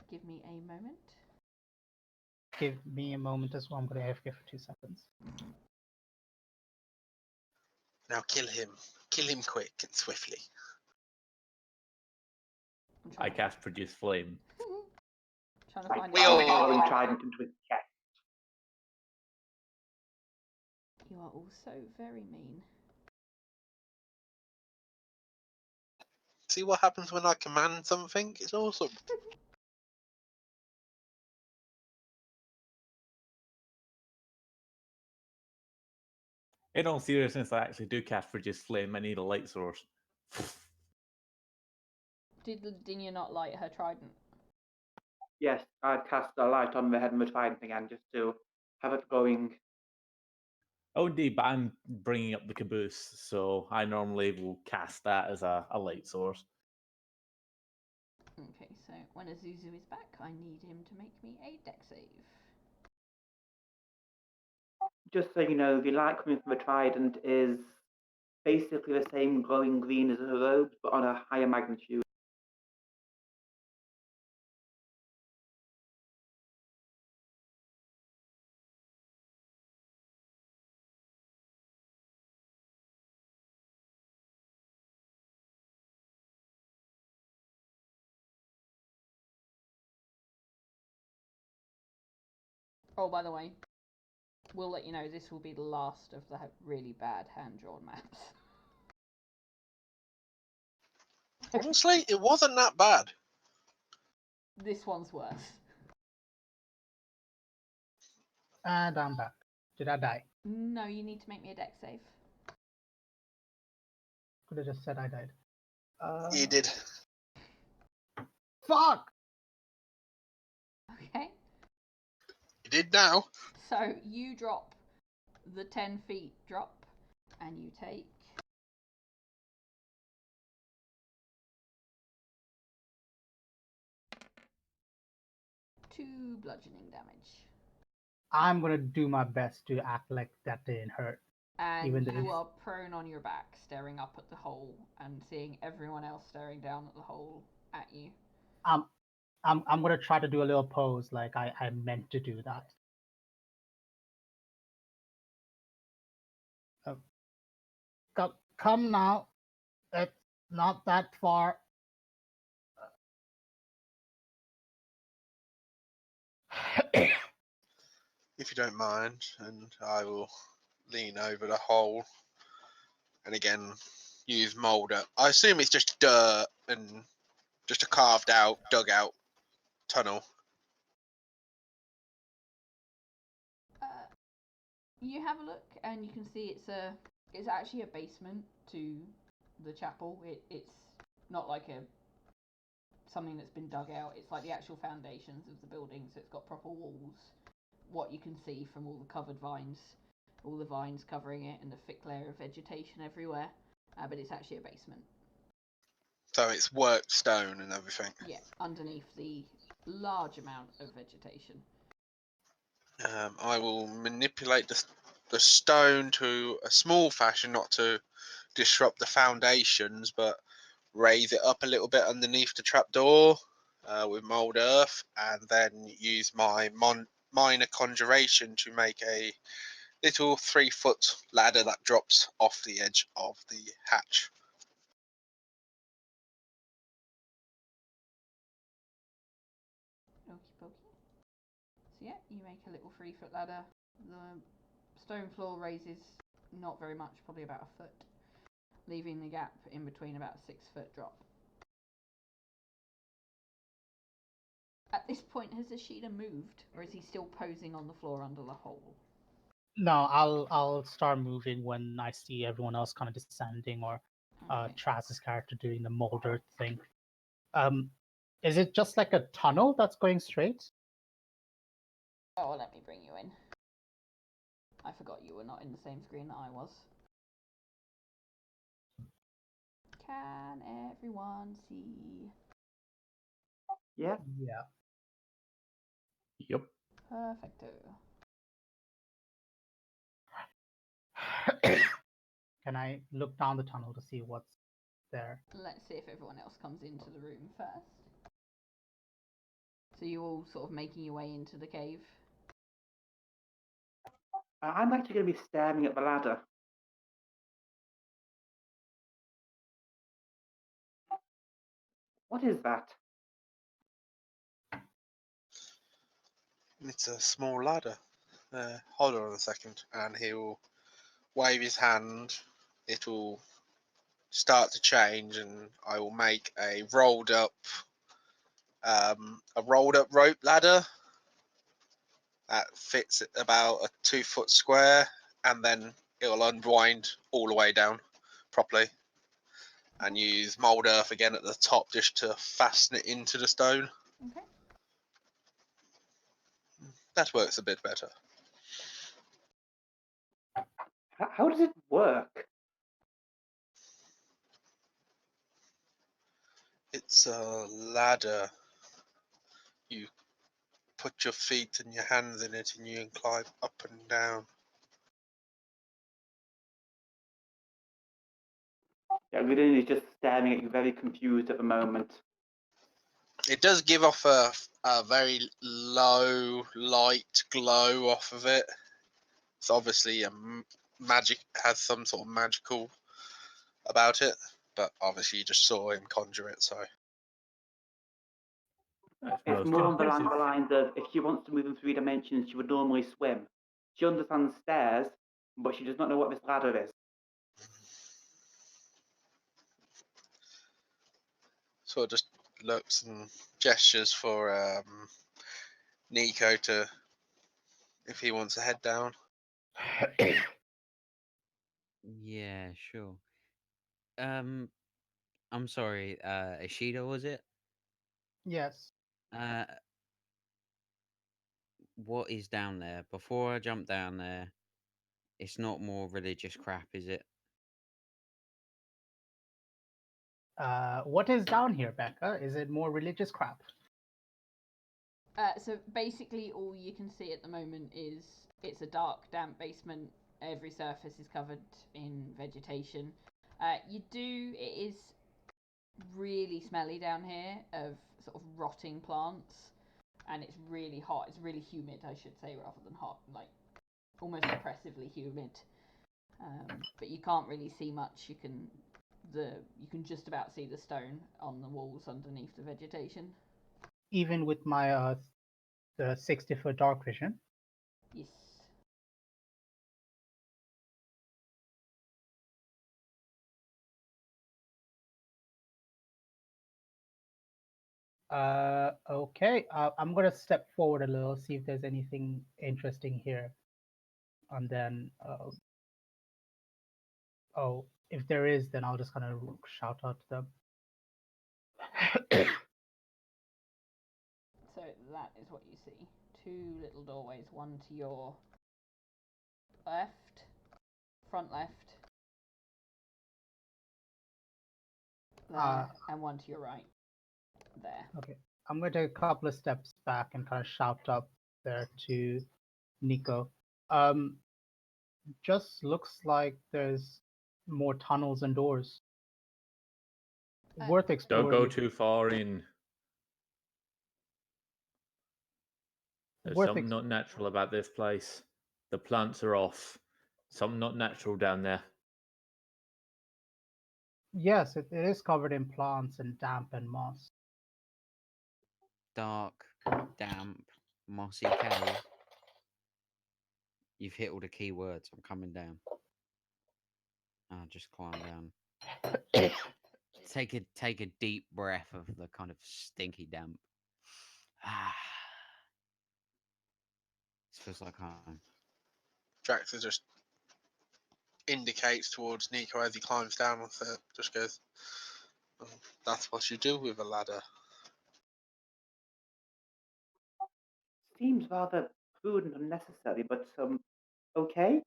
Give me a moment. Give me a moment as well. I'm going to AFK for 2 seconds. Now kill him. Kill him quick and swiftly. I cast Produce Flame. Trying to find We it. all- Throwing trident into his chest. You are all so very mean. See what happens when I command something? It's awesome. In all seriousness, I actually do cast Produce Flame. I need a light source. Did you not light her trident? Yes, I'd cast a light on the head of the trident again just to have it going. Oh, indeed, but I'm bringing up the caboose, so I normally will cast that as a light source. Okay, so when Azuzu is back, I need him to make me a deck save. Just so you know, the light coming from the trident is basically the same glowing green as her robes, but on a higher magnitude. Oh, by the way, we'll let you know this will be the last of the really bad hand-drawn maps. Honestly, it wasn't that bad. This one's worse. And I'm back. Did I die? No, you need to make me a deck save. Could have just said I died. You did. Fuck! Okay. You did now. So you drop the 10 feet drop, and you take 2 bludgeoning damage. I'm gonna do my best to act like that didn't hurt. And Even though you it's- are prone on your back, staring up at the hole and seeing everyone else staring down at the hole at you. I'm gonna try to do a little pose like I meant to do that. Come now. It's not that far. If you don't mind, and I will lean over the hole and again use moulder. I assume it's just dirt and just a carved out, dug out tunnel. You have a look, and you can see it's actually a basement to the chapel. It's not like something that's been dug out. It's like the actual foundations of the building, so it's got proper walls. What you can see from all the covered vines, all the vines covering it, and the thick layer of vegetation everywhere. But it's actually a basement. So it's worked stone and everything. Yeah, underneath the large amount of vegetation. I will manipulate the stone to a small fashion, not to disrupt the foundations, but raise it up a little bit underneath the trapdoor with mould earth, and then use my minor conjuration to make a little 3-foot ladder that drops off the edge of the hatch. Okie dokie. So yeah, you make a little 3-foot ladder. The stone floor raises not very much, probably about a foot, leaving the gap in between about a 6-foot drop. At this point, has Ashida moved, or is he still posing on the floor under the hole? No, I'll start moving when I see everyone else kind of descending, or Okay. Traz's character doing the molder thing. Is it just like a tunnel that's going straight? Oh, well, let me bring you in. I forgot you were not in the same screen that I was. Can everyone see? Yeah. Yeah. Yep. Perfecto. Can I look down the tunnel to see what's there? Let's see if everyone else comes into the room first. So you're all sort of making your way into the cave? I'm actually going to be staring at the ladder. What is that? It's a small ladder. Hold on a second, and he'll wave his hand. It'll start to change, and I will make a rolled up rope ladder that fits about a 2-foot square, and then it'll unwind all the way down properly, and use mould earth again at the top just to fasten it into the stone. Okay. That works a bit better. How does it work? It's a ladder. You put your feet and your hands in it, and you can climb up and down. Yeah, Gudin is just staring at you, very confused at the moment. It does give off a very low light glow off of it. It's obviously magic, has some sort of magical about it, but obviously you just saw him conjure it, so That's It's most more on the impressive. lines of if she wants to move in 3 dimensions, she would normally swim. She understands stairs, but she does not know what this ladder is. Sort of just looks and gestures for Nico to, if he wants to head down. Yeah, sure. I'm sorry, Ishida, was it? Yes. Uh, what is down there? Before I jump down there, it's not more religious crap, is it? What is down here, Becca? Is it more religious crap? So basically, all you can see at the moment is it's a dark, damp basement. Every surface is covered in vegetation. It is really smelly down here of sort of rotting plants, and it's really hot. It's really humid, I should say, rather than hot, like almost oppressively humid. But you can't really see much. You can just about see the stone on the walls underneath the vegetation. Even with my the 60-foot dark vision. Yes. Okay. I'm gonna step forward a little, see if there's anything interesting here, and then oh, if there is, then I'll just kind of shout out to them. So that is what you see. Two little doorways, one to your left, front left, there, and one to your right, there. Okay. I'm gonna take a couple of steps back and kind of shout up there to Nico. Just looks like there's more tunnels and doors. Worth Don't exploring. go too far in. There's Worth something not natural about this place. The plants are off. Something not natural down there. Yes, it is covered in plants and damp and moss. Dark, damp, mossy cave. You've hit all the key words. I'm coming down. I'll just climb down. Take a deep breath of the kind of stinky damp. Ah, this feels like home. Draxler just indicates towards Nico as he climbs down with it. Just goes, "Oh, that's what you do with a ladder." Seems rather crude and unnecessary, but okay.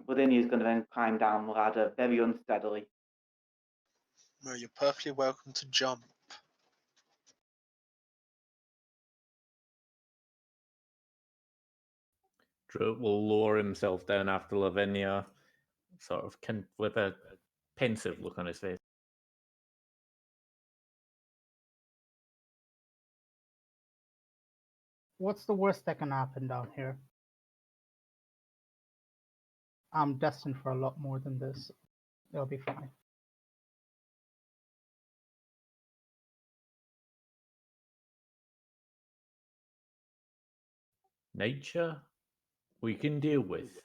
Within is going to then climb down the ladder very unsteadily. Well, you're perfectly welcome to jump. Drew will lower himself down after Lavinia, sort of with a pensive look on his face. What's the worst that can happen down here? I'm destined for a lot more than this. It'll be fine. Nature, we can deal with.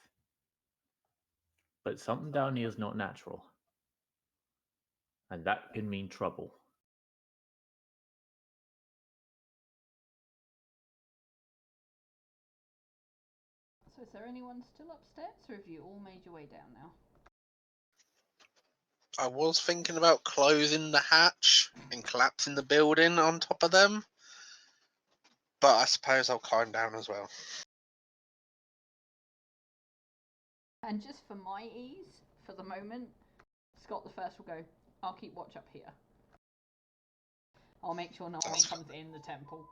But something down here is not natural. And that can mean trouble. So is there anyone still upstairs, or have you all made your way down now? I was thinking about closing the hatch and collapsing the building on top of them, but I suppose I'll climb down as well. And just for my ease, for the moment, Scott the First will go, I'll keep watch up here. I'll make sure no one comes in the temple.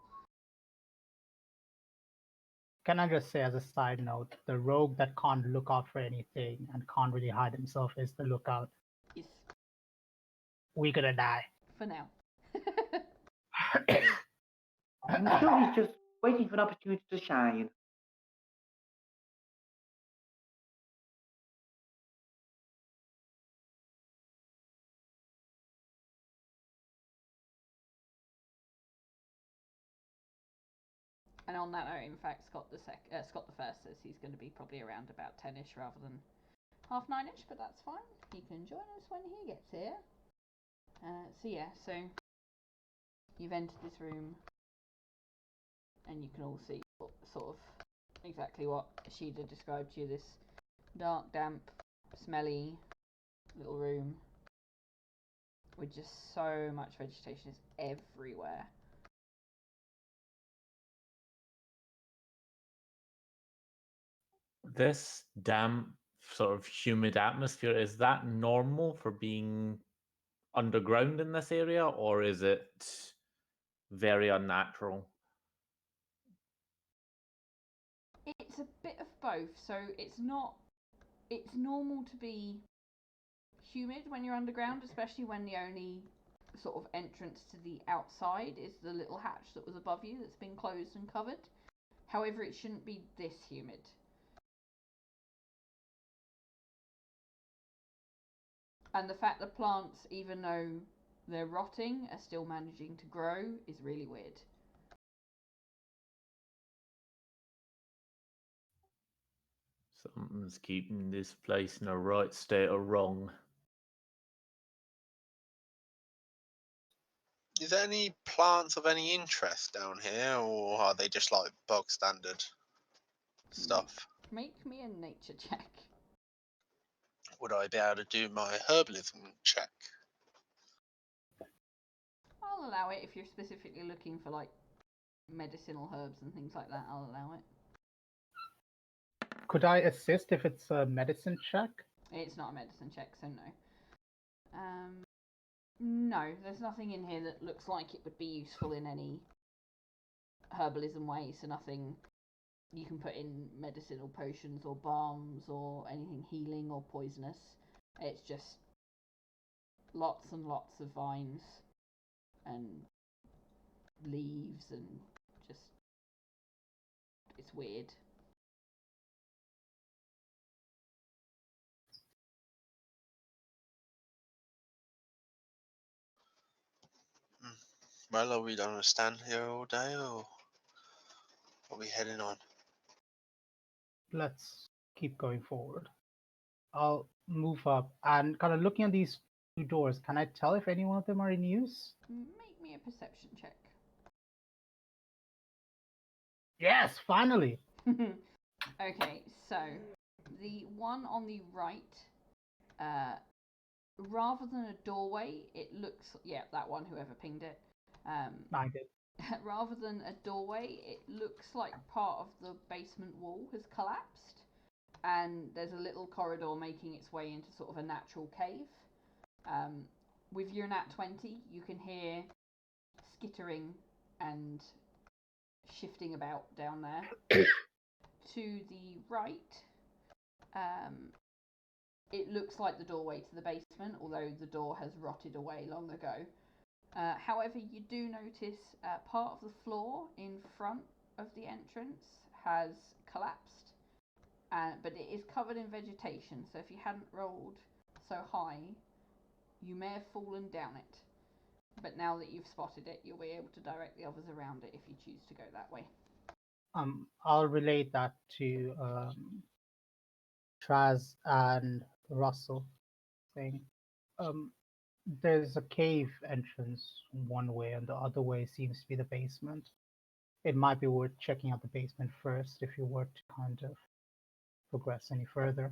Can I just say as a side note, the rogue that can't look out for anything and can't really hide himself is the lookout. Yes. We're gonna die. For now. I'm sure he's just waiting for an opportunity to shine. And on that note, in fact, Scott the first says he's going to be probably around about 10ish rather than 9ish, but that's fine. He can join us when he gets here. So you've entered this room, and you can all see sort of exactly what Ashida described to you. This dark, damp, smelly little room with just so much vegetation is everywhere. This damp, sort of humid atmosphere, is that normal for being underground in this area, or is it very unnatural? It's a bit of both. So it's normal to be humid when you're underground, especially when the only sort of entrance to the outside is the little hatch that was above you that's been closed and covered. However, it shouldn't be this humid. And the fact that plants, even though they're rotting, are still managing to grow is really weird. Something's keeping this place in a right state of wrong. Is there any plants of any interest down here, or are they just like bog standard stuff? Make me a nature check. Would I be able to do my herbalism check? I'll allow it if you're specifically looking for like medicinal herbs and things like that. I'll allow it. Could I assist if it's a medicine check? It's not a medicine check, so no. No, there's nothing in here that looks like it would be useful in any herbalism way, so nothing you can put in medicinal potions or balms or anything healing or poisonous. It's just lots and lots of vines and leaves and just it's weird. Well, are we going to stand here all day, or are we heading on? Let's keep going forward. I'll move up and kind of looking at these two doors. Can I tell if any one of them are in use? Make me a perception check. Yes, finally. Okay, so the one on the right, rather than a doorway, it looks that one, whoever pinged it. I did. Rather than a doorway, it looks like part of the basement wall has collapsed, and there's a little corridor making its way into sort of a natural cave. With your nat 20, you can hear skittering and shifting about down there. To the right, it looks like the doorway to the basement, although the door has rotted away long ago. However, you do notice part of the floor in front of the entrance has collapsed, but it is covered in vegetation, so if you hadn't rolled so high, you may have fallen down it. But now that you've spotted it, you'll be able to direct the others around it if you choose to go that way. I'll relate that to Traz and Russell, saying, there's a cave entrance one way, and the other way seems to be the basement. It might be worth checking out the basement first if you were to kind of progress any further.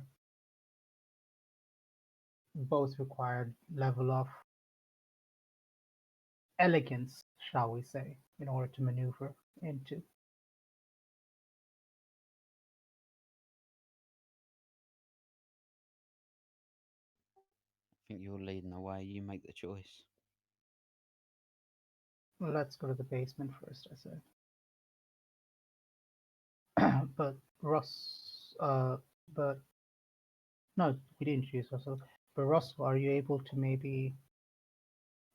Both required level of elegance, shall we say, in order to maneuver into. I think you're leading the way. You make the choice. Let's go to the basement first, I said. But but no, we didn't choose Russell. But Russell, are you able to maybe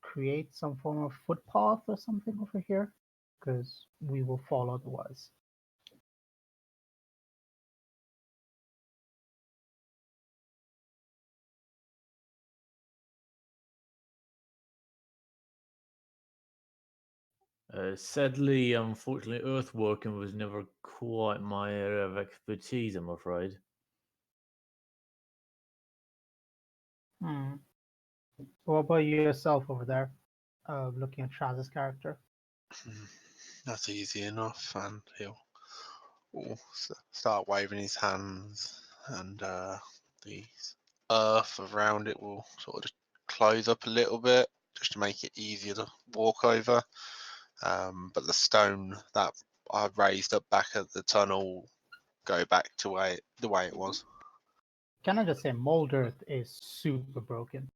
create some form of footpath or something over here? Because we will fall otherwise. Sadly, unfortunately, earthworking was never quite my area of expertise, I'm afraid. What about yourself over there? Looking at Shaz's character. That's easy enough, and he'll start waving his hands, and the earth around it will sort of close up a little bit, just to make it easier to walk over. But the stone that I raised up back at the tunnel go back to the way it was. Can I just say, Mold Earth is super broken.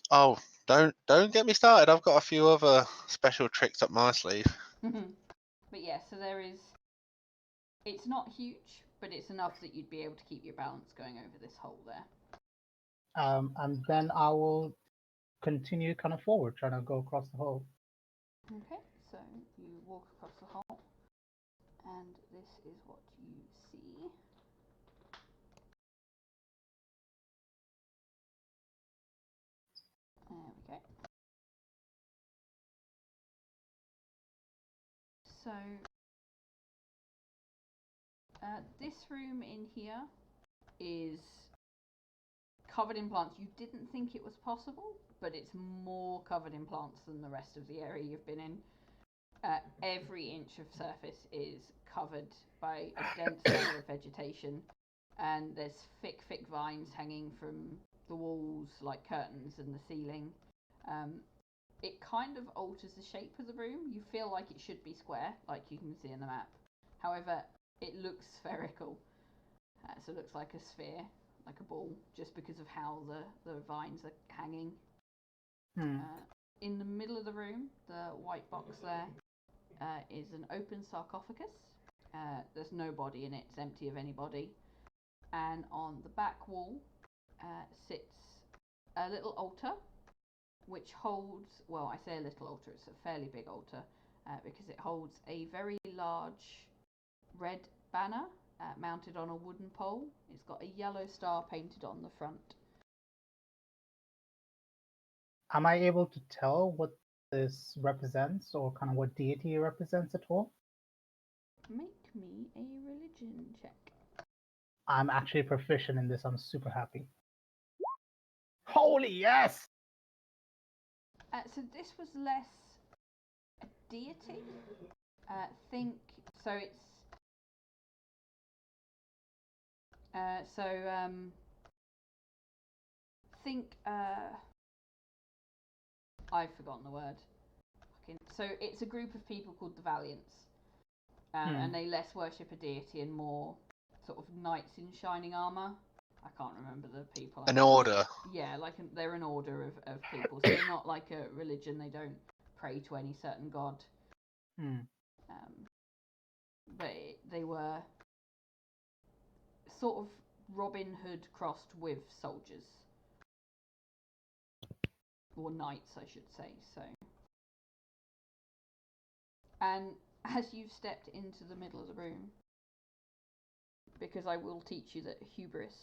Oh, don't get me started. I've got a few other special tricks up my sleeve. But yeah, so there is. It's not huge, but it's enough that you'd be able to keep your balance going over this hole there. And then I will continue kind of forward, trying to go across the hole. Okay, so you walk across the hole, and this is what you see. There we go. So, this room in here is covered in plants. You didn't think it was possible, but it's more covered in plants than the rest of the area you've been in. Every inch of surface is covered by a dense layer of vegetation, and there's thick vines hanging from the walls like curtains and the ceiling. It kind of alters the shape of the room. You feel like it should be square, like you can see in the map. However, it looks spherical. So it looks like a sphere, like a ball, just because of how the vines are hanging. In the middle of the room, the white box there, is an open sarcophagus. There's no body in it, it's empty of any body. And on the back wall sits a little altar, which holds, well, I say a little altar, it's a fairly big altar, because it holds a very large red banner mounted on a wooden pole. It's got a yellow star painted on the front. Am I able to tell what this represents, or kind of what deity it represents at all? Make me a religion check. I'm actually proficient in this. I'm super happy. Holy yes! So this was less a deity. Think so. It's think. I've forgotten the word. So it's a group of people called the Valiants, and they less worship a deity and more sort of knights in shining armor. I can't remember the people. An order. Yeah, like they're an order of people. So they're not like a religion. They don't pray to any certain god. But they were sort of Robin Hood crossed with soldiers. Or knights, I should say. So, and as you've stepped into the middle of the room, because I will teach you that hubris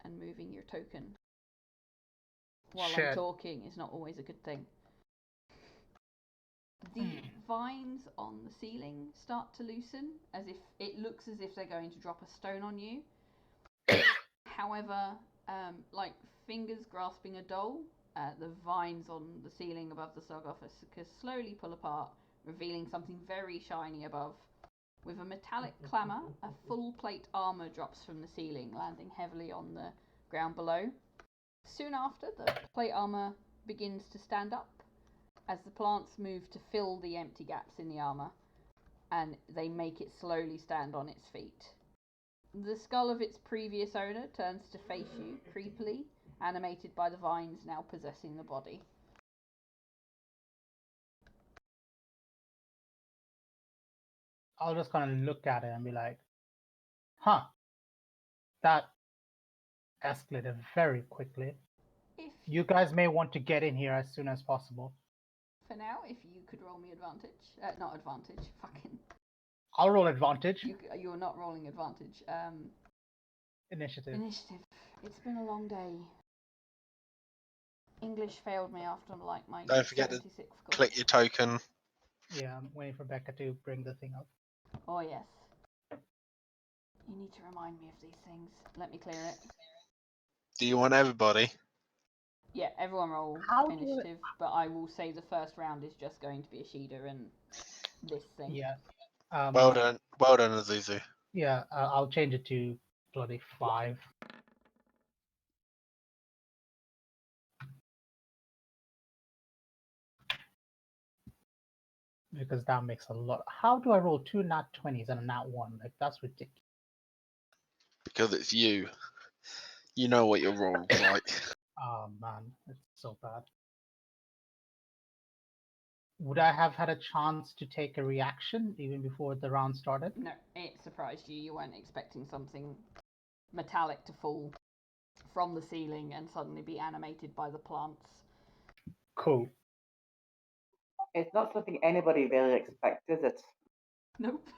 and moving your token while I'm talking is not always a good thing. The vines on the ceiling start to loosen, as if it looks as if they're going to drop a stone on you. However, like fingers grasping a doll, the vines on the ceiling above the sarcophagus slowly pull apart, revealing something very shiny above. With a metallic clamour, a full plate armour drops from the ceiling, landing heavily on the ground below. Soon after, the plate armour begins to stand up as the plants move to fill the empty gaps in the armour, and they make it slowly stand on its feet. The skull of its previous owner turns to face you, creepily, animated by the vines now possessing the body. I'll just kind of look at it and be like, huh, that escalated very quickly. You guys may want to get in here as soon as possible. For now, if you could roll me advantage. Not advantage, fucking... I'll roll advantage. You're not rolling advantage. Initiative. It's been a long day. English failed me after like my Don't forget to 76th click your token. Yeah, I'm waiting for Becca to bring the thing up. Oh yes. You need to remind me of these things. Let me clear it. Do you want everybody? Yeah, everyone roll How do I- initiative, but I will say the first round is just going to be Ashida and this thing. Yeah. Well done, Azuzu. Yeah, I'll change it to bloody 5. Because that makes a lot. How do I roll 2 nat 20s and a nat 1? Like, that's ridiculous. Because it's you. You know what your roll's like. Oh man, it's so bad. Would I have had a chance to take a reaction even before the round started? No, it surprised you. You weren't expecting something metallic to fall from the ceiling and suddenly be animated by the plants. Cool. It's not something anybody really expects, is it? Nope.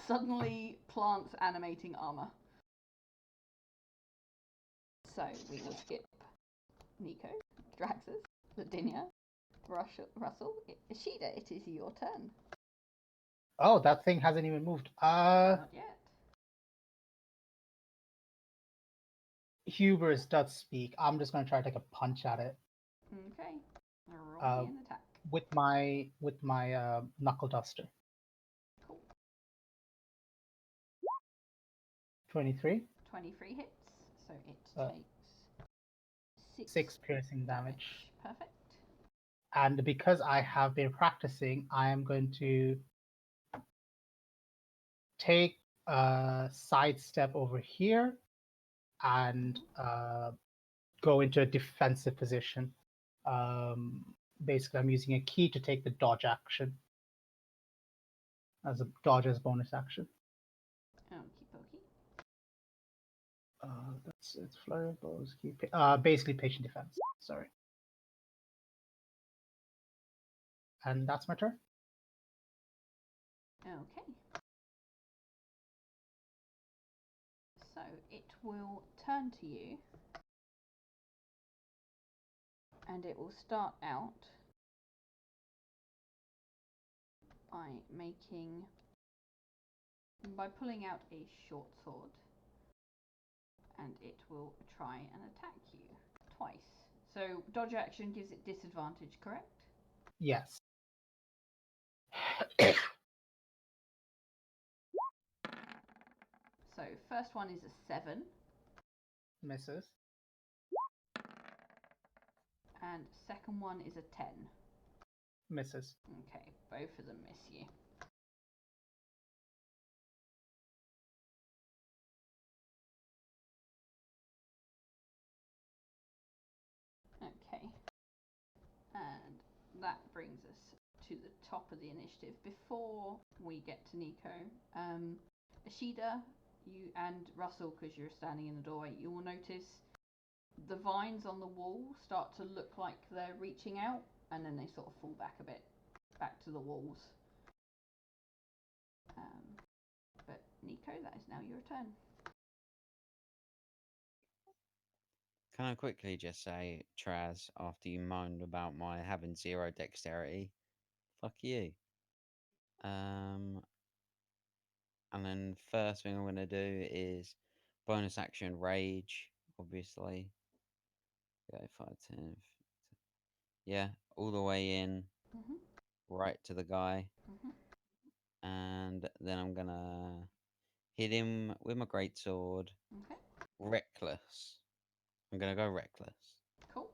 Suddenly, plants animating armor. So we will skip Nico, Draxus, Ladinia, Russell, Ishida. It is your turn. Oh, that thing hasn't even moved. Not yet. Hubris does speak. I'm just gonna try to take a punch at it Okay. Roll me an attack. with my knuckle duster. Cool. 23. 23 hits, so it takes 6 piercing damage. Perfect. And because I have been practicing, I am going to take a side step over here and go into a defensive position. Basically, I'm using a key to take the dodge action as a dodge as bonus action. Okie pokey. It's flurry of blows. Basically, patient defense. Sorry. And that's my turn. Okay. So it will turn to you, and it will start out by pulling out a short sword, and it will try and attack you twice. So dodge action gives it disadvantage, correct? Yes. So first one is a 7. Misses. And second one is a 10. Misses. Okay, both of them miss you. Okay. And that brings us to the top of the initiative. Before we get to Nico, Ashida, you and Russell, because you're standing in the doorway, you will notice the vines on the wall start to look like they're reaching out, and then they sort of fall back a bit, back to the walls. But Nico, that is now your turn. Can I quickly just say, Traz, after you moaned about my having 0 dexterity, fuck you. And then first thing I'm gonna do is bonus action rage, obviously. Go 5, 10. Yeah, all the way in, right to the guy. And then I'm gonna hit him with my greatsword. Okay. Reckless. I'm gonna go reckless. Cool.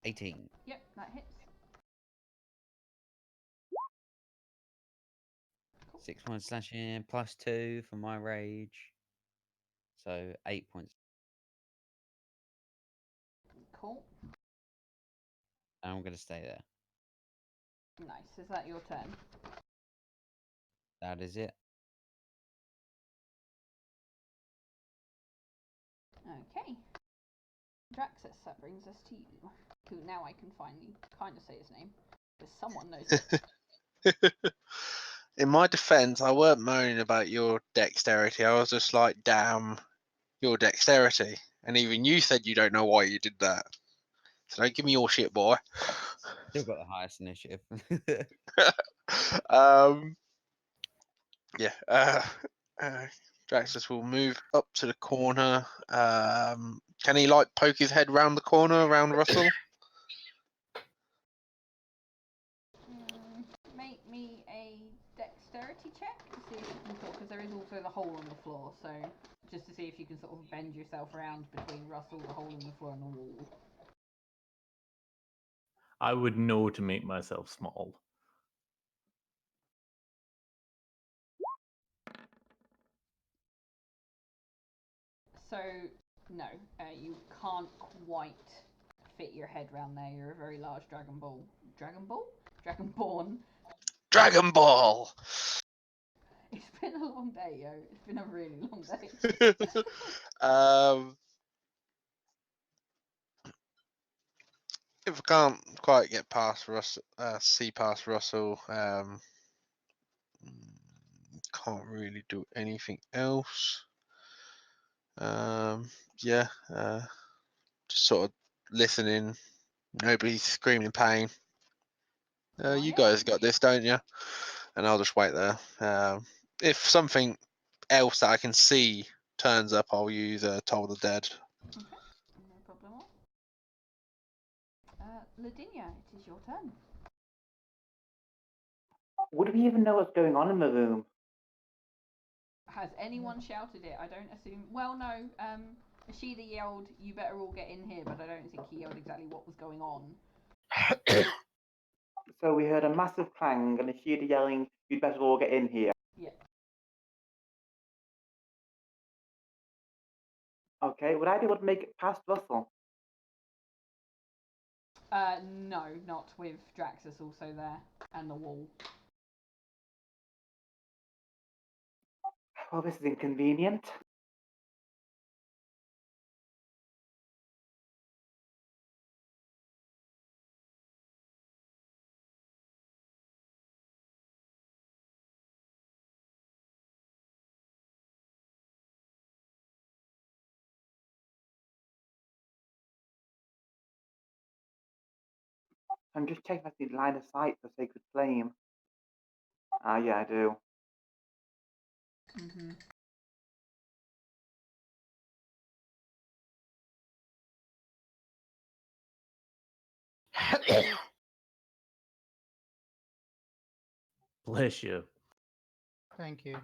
18. Yep, that hits. Cool. 6 points slashing, +2 for my rage. So 8 points. Cool. And I'm gonna stay there. Nice. Is that your turn? That is it. Okay. Draxus, that brings us to you. Who now I can finally kind of say his name, because someone knows it. In my defense, I weren't moaning about your dexterity. I was just like, damn, your dexterity. And even you said you don't know why you did that. So don't give me your shit, boy. Still got the highest initiative. Yeah. Draxus will move up to the corner. Can he like poke his head round the corner around Russell? Make me a dexterity check to see if you can sort, because there is also the hole on the floor, so just to see if you can sort of bend yourself around between Russell, the hole in the floor, and the wall. I would know to make myself small. So, no, you can't quite fit your head round there. You're a very large Dragon Ball. Dragon Ball? Dragonborn. Dragon Ball! It's been a long day, yo. It's been a really long day. If I can't quite get past Russell, see past Russell, can't really do anything else. Yeah, just sort of listening. Nobody's screaming in pain. You guys got this, don't you? And I'll just wait there. If something else that I can see turns up, I'll use Toll the Dead. Okay, no problem. Ladinia, it is your turn. Would we even know what's going on in the room? Has anyone shouted it? I don't assume. Well, no. Ashida yelled, "You better all get in here," but I don't think he yelled exactly what was going on. So we heard a massive clang and Ishida yelling, "You'd better all get in here." Yeah. Okay, would I be able to make it past Russell? No, not with Draxus also there and the wall. Well, this is inconvenient. I'm just checking if I see line of sight for Sacred Flame. Yeah, I do. Mm-hmm. Bless you. Thank you.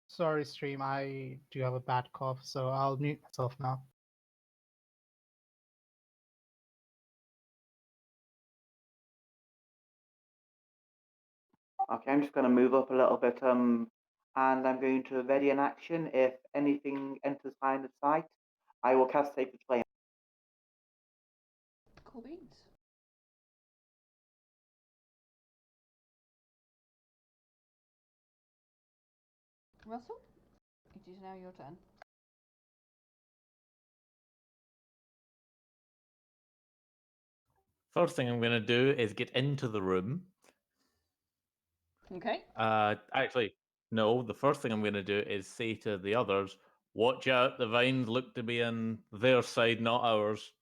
Sorry, stream. I do have a bad cough, so I'll mute myself now. Okay, I'm just going to move up a little bit, and I'm going to ready an action. If anything enters line of sight, I will cast Sacred Flame. Cool beans. Russell, it is now your turn. First thing I'm going to do is get into the room. Okay. Actually, no. The first thing I'm going to do is say to the others, "Watch out! The vines look to be on their side, not ours."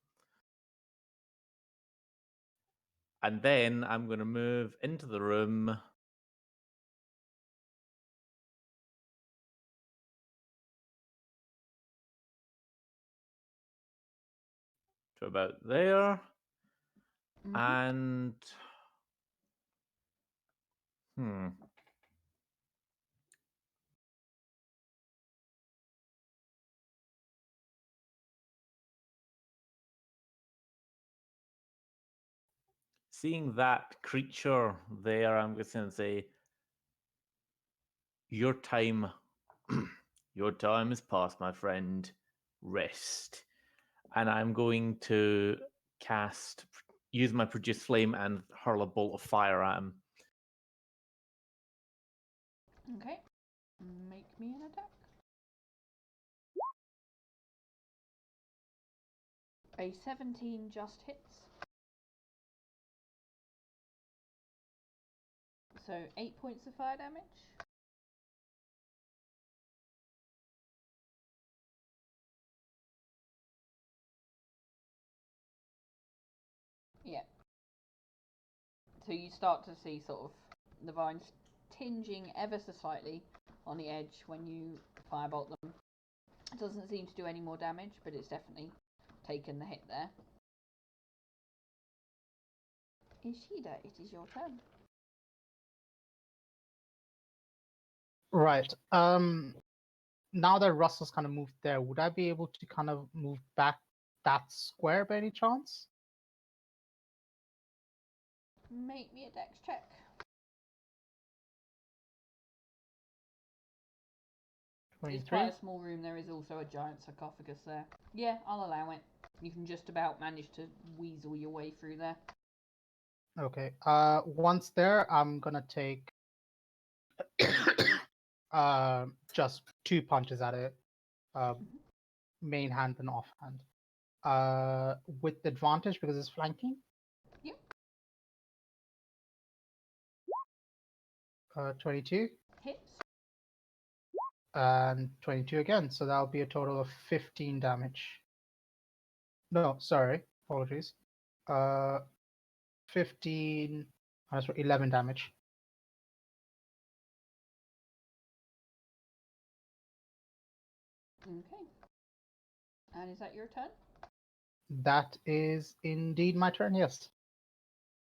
And then I'm going to move into the room. To about there. Mm-hmm. And seeing that creature there, I'm just going to say, your time is past, my friend. Rest. And I'm going to use my produce flame and hurl a bolt of fire at him. Okay. Make me an attack. A 17 just hits. So 8 points of fire damage. Yeah. So you start to see sort of the vines tinging ever so slightly on the edge when you firebolt them. It doesn't seem to do any more damage, but it's definitely taken the hit there. Ishida, it is your turn. Right. Now that Russell's kind of moved there, would I be able to kind of move back that square by any chance? Make me a dex check. It's 23. quite a small room. There is also a giant sarcophagus there. Yeah, I'll allow it. You can just about manage to weasel your way through there. Okay. Once there, I'm gonna take just 2 punches at it, main hand and offhand. With advantage because it's flanking. Yep. 22 Hits. and 22 again, so that'll be a total of 15 damage. No, sorry, apologies. 15, 11 damage. Okay. And is that your turn? That is indeed my turn, yes.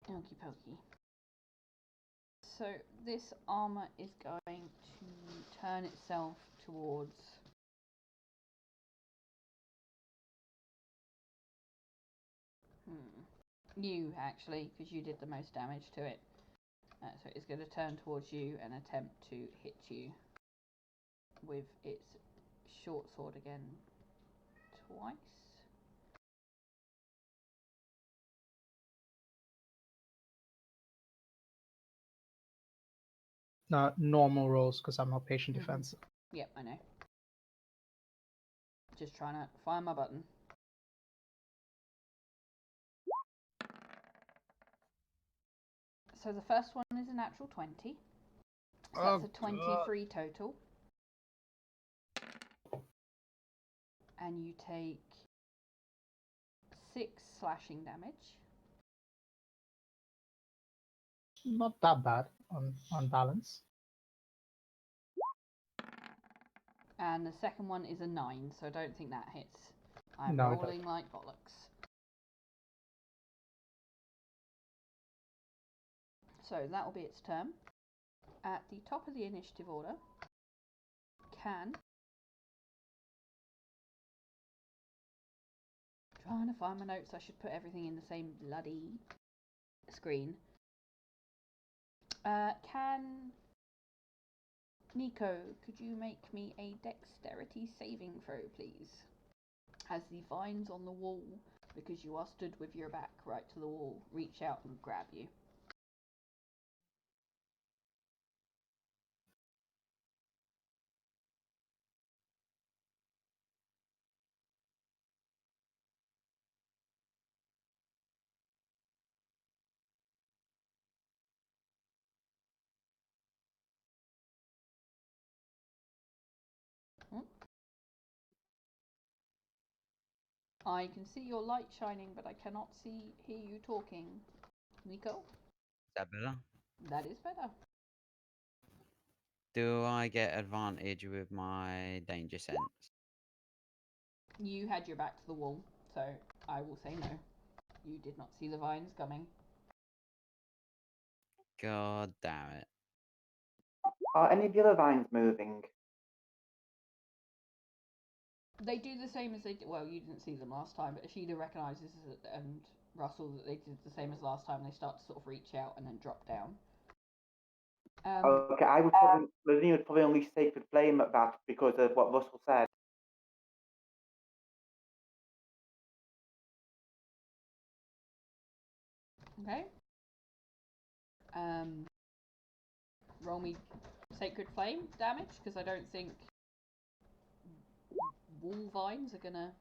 Okie pokey. So this armor is going to turn itself towards you, actually, because you did the most damage to it. So it's going to turn towards you and attempt to hit you with its short sword again twice. Normal rolls because I'm not patient defensive. Yep, I know. Just trying to find my button. So the first one is a natural 20. So that's a 23 total. And you take 6 slashing damage. Not that bad on balance. And the second one is a 9, so I don't think that hits. I'm No, it rolling like bollocks. So that will be its turn. At the top of the initiative order, trying to find my notes. I should put everything in the same bloody screen. Can Nico, could you make me a dexterity saving throw, please? As the vines on the wall, because you are stood with your back right to the wall, reach out and grab you. I can see your light shining, but I cannot hear you talking. Nico? Is that better? That is better. Do I get advantage with my danger sense? You had your back to the wall, so I will say no. You did not see the vines coming. God damn it. Are any of the other vines moving? They do the same as they did. Well, you didn't see them last time, but Ashida recognises and Russell that they did the same as last time. They start to sort of reach out and then drop down. Okay, I would probably unleash Sacred Flame at that because of what Russell said. Okay. Roll me Sacred Flame damage, because I don't think wall vines are gonna.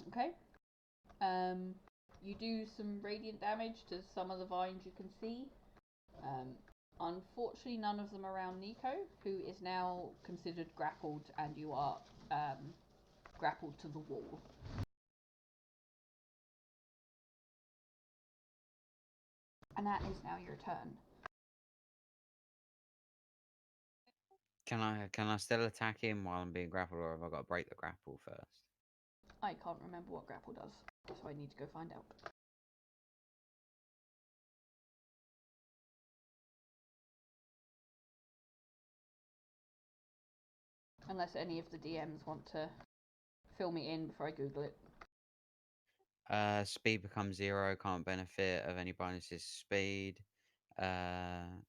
Okay. You do some radiant damage to some of the vines you can see. Unfortunately, none of them around Nico, who is now considered grappled, and you are grappled to the wall. And that is now your turn. Can I still attack him while I'm being grappled, or have I got to break the grapple first? I can't remember what grapple does, so I need to go find out. Unless any of the DMs want to fill me in before I Google it. Speed becomes 0, can't benefit of any bonuses speed. Ends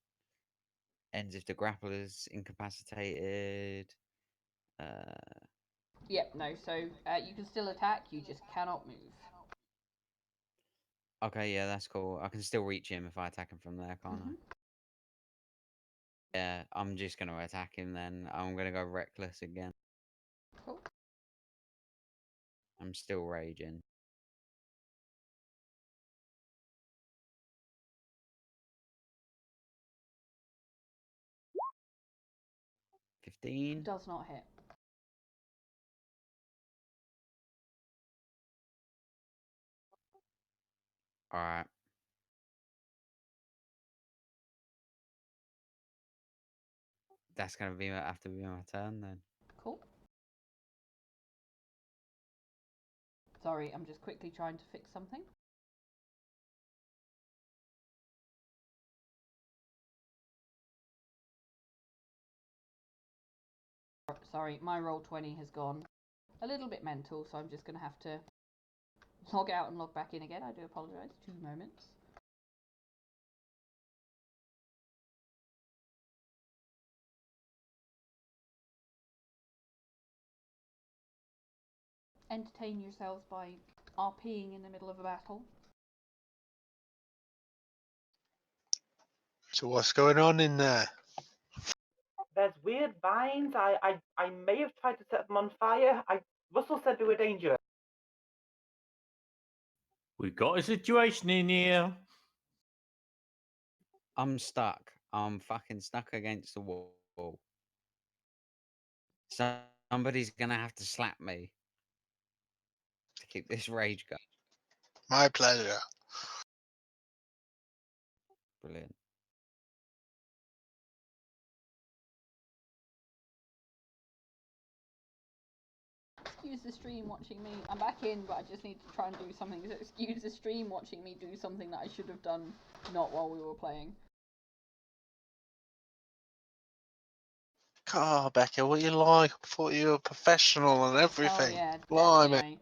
if the grapple is incapacitated. Yep, no, so you can still attack, you just cannot move. Okay, yeah, that's cool. I can still reach him if I attack him from there, can't I? Yeah, I'm just going to attack him then. I'm going to go reckless again. Cool. I'm still raging. $15. Does not hit. Alright. That's going to have to be my turn then. Cool. Sorry, I'm just quickly trying to fix something. Sorry, my roll20 has gone a little bit mental, so I'm just going to have to log out and log back in again. I do apologise. 2 moments. Entertain yourselves by RPing in the middle of a battle. So what's going on in there? There's weird vines. I may have tried to set them on fire. Russell said they were dangerous. We've got a situation in here. I'm stuck. I'm fucking stuck against the wall. Somebody's going to have to slap me to keep this rage going. My pleasure. Brilliant. Excuse the stream watching me. I'm back in, but I just need to try and do something. So excuse the stream watching me do something that I should have done not while we were playing. Oh, Becca, what you like? I thought you were professional and Oh everything. yeah, Blimey. definitely.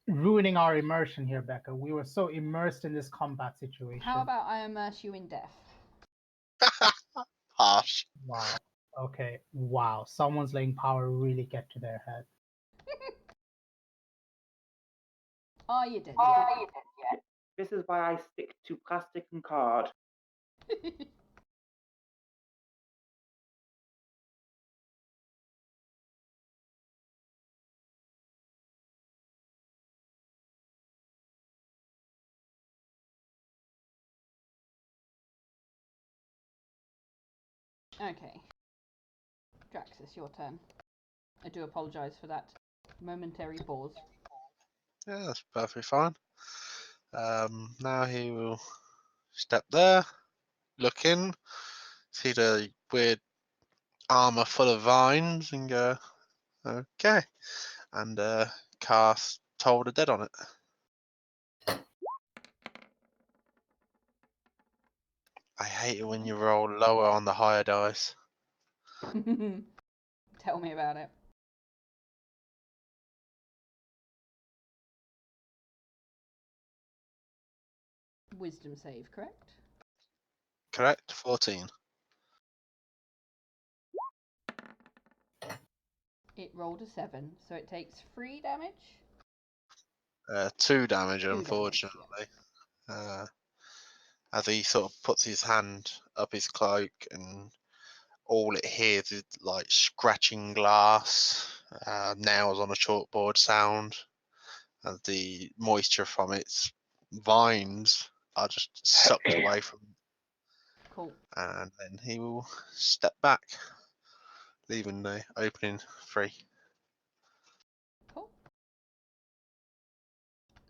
Ruining our immersion here, Becca. We were so immersed in this combat situation. How about I immerse you in death? Harsh. Wow. Okay. Wow. Someone's letting power really get to their head. Are you dead yet? This is why I stick to plastic and card. Okay. Draxus, your turn. I do apologise for that momentary pause. Yeah, that's perfectly fine. Now he will step there, look in, see the weird armor full of vines, and go, okay, and cast Toll the Dead on it. I hate it when you roll lower on the higher dice. Tell me about it. Wisdom save, correct? Correct? 14. It rolled a 7, so it takes 3 damage. 2 damage, 2 damage, unfortunately. As he sort of puts his hand up his cloak, and all it hears is like scratching glass, nails on a chalkboard sound, as the moisture from its vines are just sucked away from him. Cool. And then he will step back, leaving the opening free. Cool.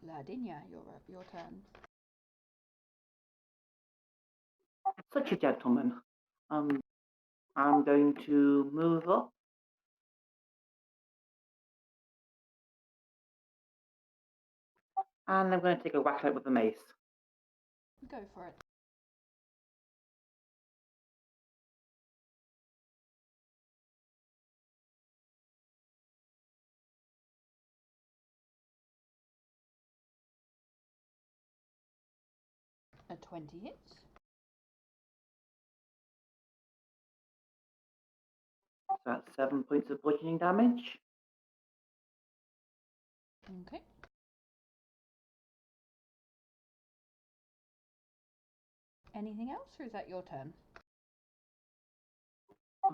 Ladinia, your turn. Such a gentleman. I'm going to move up. And I'm going to take a whack at it with the mace. Go for it. A 20 hits. So that's 7 points of bludgeoning damage. Okay. Anything else, or is that your turn?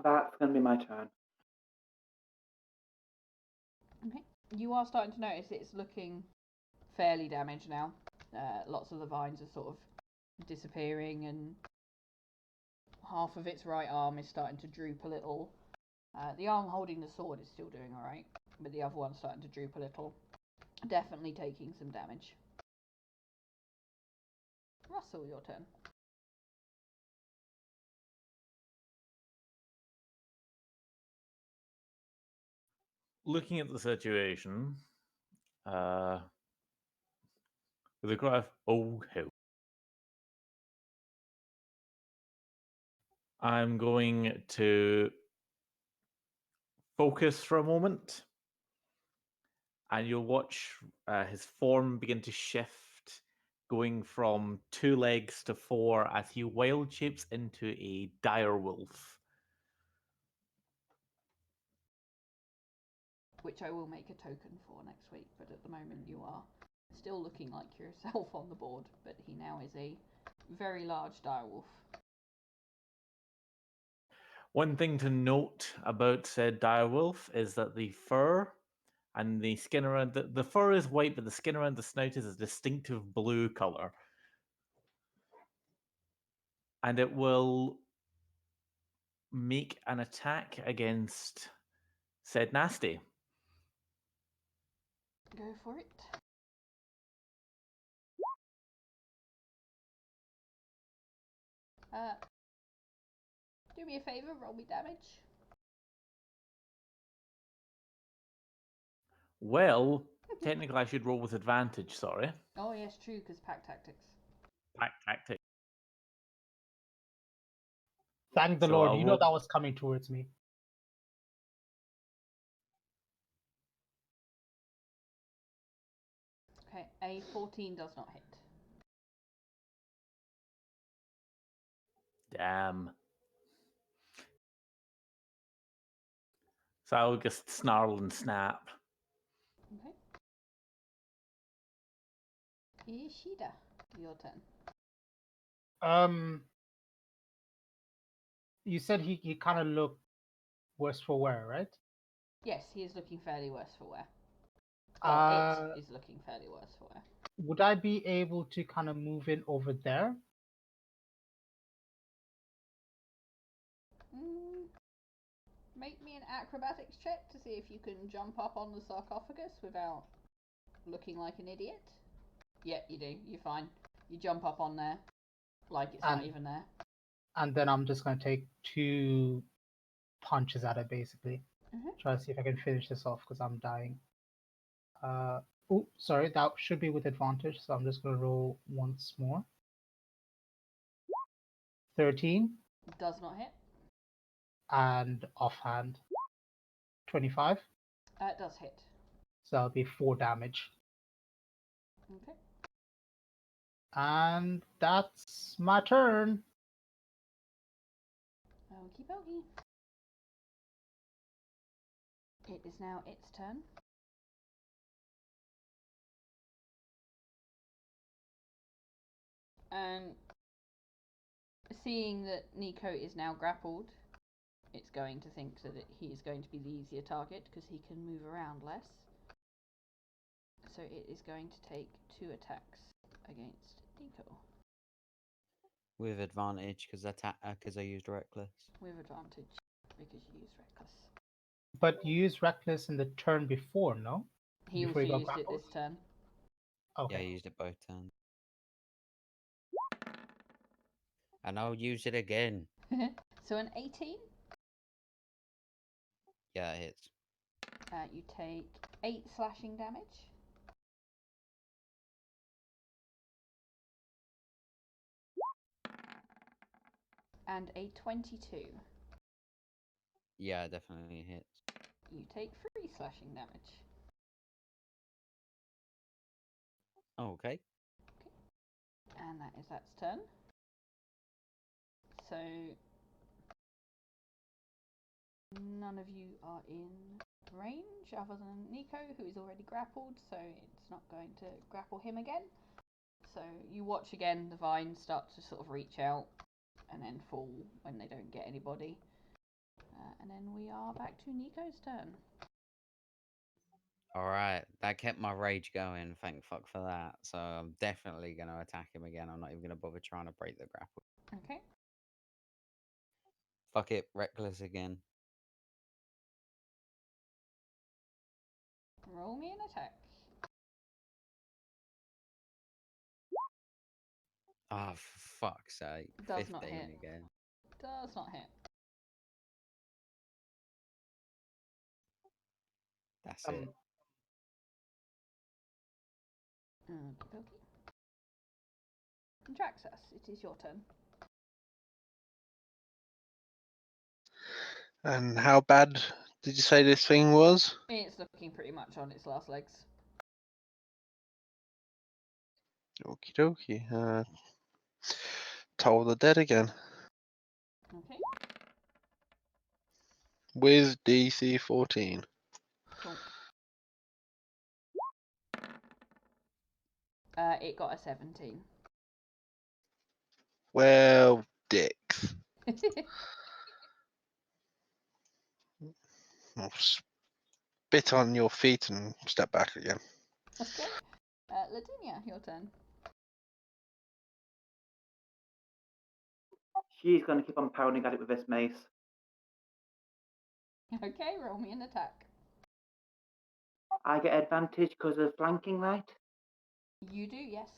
That's going to be my turn. Okay. You are starting to notice it's looking fairly damaged now. Lots of the vines are sort of disappearing, and half of its right arm is starting to droop a little. The arm holding the sword is still doing alright, but the other one's starting to droop a little. Definitely taking some damage. Russell, your turn. Looking at the situation, with a cry of "Oh help!" I'm going to focus for a moment, and you'll watch his form begin to shift, going from 2 legs to 4 as he wild shapes into a dire wolf. Which I will make a token for next week, but at the moment you are still looking like yourself on the board, but he now is a very large direwolf. One thing to note about said direwolf is that the fur and the skin around the fur is white, but the skin around the snout is a distinctive blue color. And it will make an attack against said Nasty. Go for it. Do me a favour, roll me damage. Well, technically I should roll with advantage, sorry. Oh yes, true, because pack tactics. Pack tactic. Thank the So Lord. I'll You know roll- that was coming towards me. Okay, a 14 does not hit. Damn. So I'll just snarl and snap. Okay. Ishida, your turn. You said he kind of looked worse for wear, right? Yes, he is looking fairly worse for wear. Well, it is looking fairly worse for wear. Would I be able to kind of move in over there? Make me an acrobatics check to see if you can jump up on the sarcophagus without looking like an idiot. Yeah, you do. You're fine. You jump up on there like it's not even there. And then I'm just going to take 2 punches at it, basically. Mhm. Try to see if I can finish this off because I'm dying. Oh, sorry, that should be with advantage, so I'm just going to roll once more. 13 Does not hit. and offhand 25. It does hit. So that'll be 4 damage. Okay. And that's my turn. Okie dokie. It is now its turn. And seeing that Nico is now grappled, it's going to think that he is going to be the easier target because he can move around less. So it is going to take 2 attacks against Nico. With advantage because I used reckless. With advantage because you used reckless. But you used reckless in the turn before, no? He Before also you got used it grappled? this turn. Okay. Yeah, I used it both turns. And I'll use it again. So an 18. Yeah, it hits. You take 8 slashing damage. And a 22. Yeah, it definitely hits. You take 3 slashing damage. Okay. And that is that's turn. So none of you are in range other than Nico, who is already grappled, so it's not going to grapple him again. So you watch again the vines start to sort of reach out and then fall when they don't get anybody. And then we are back to Nico's turn. Alright, that kept my rage going, thank fuck for that. So I'm definitely going to attack him again. I'm not even going to bother trying to break the grapple. Okay. Fuck it, reckless again. Roll me an attack. Oh, for fuck's sake. Does 15 not hit. again. Does not hit. That's it. Okay. Draxus, it is your turn. And how bad did you say this thing was? It's looking pretty much on its last legs. Okie dokie. Toll the Dead again. Okay. With DC 14. Cool. It got a 17. Well, dicks. I'll spit on your feet and step back again. Okay. Ladinia, your turn. She's going to keep on pounding at it with this mace. Okay, roll me an attack. I get advantage because of flanking, right? You do, yes.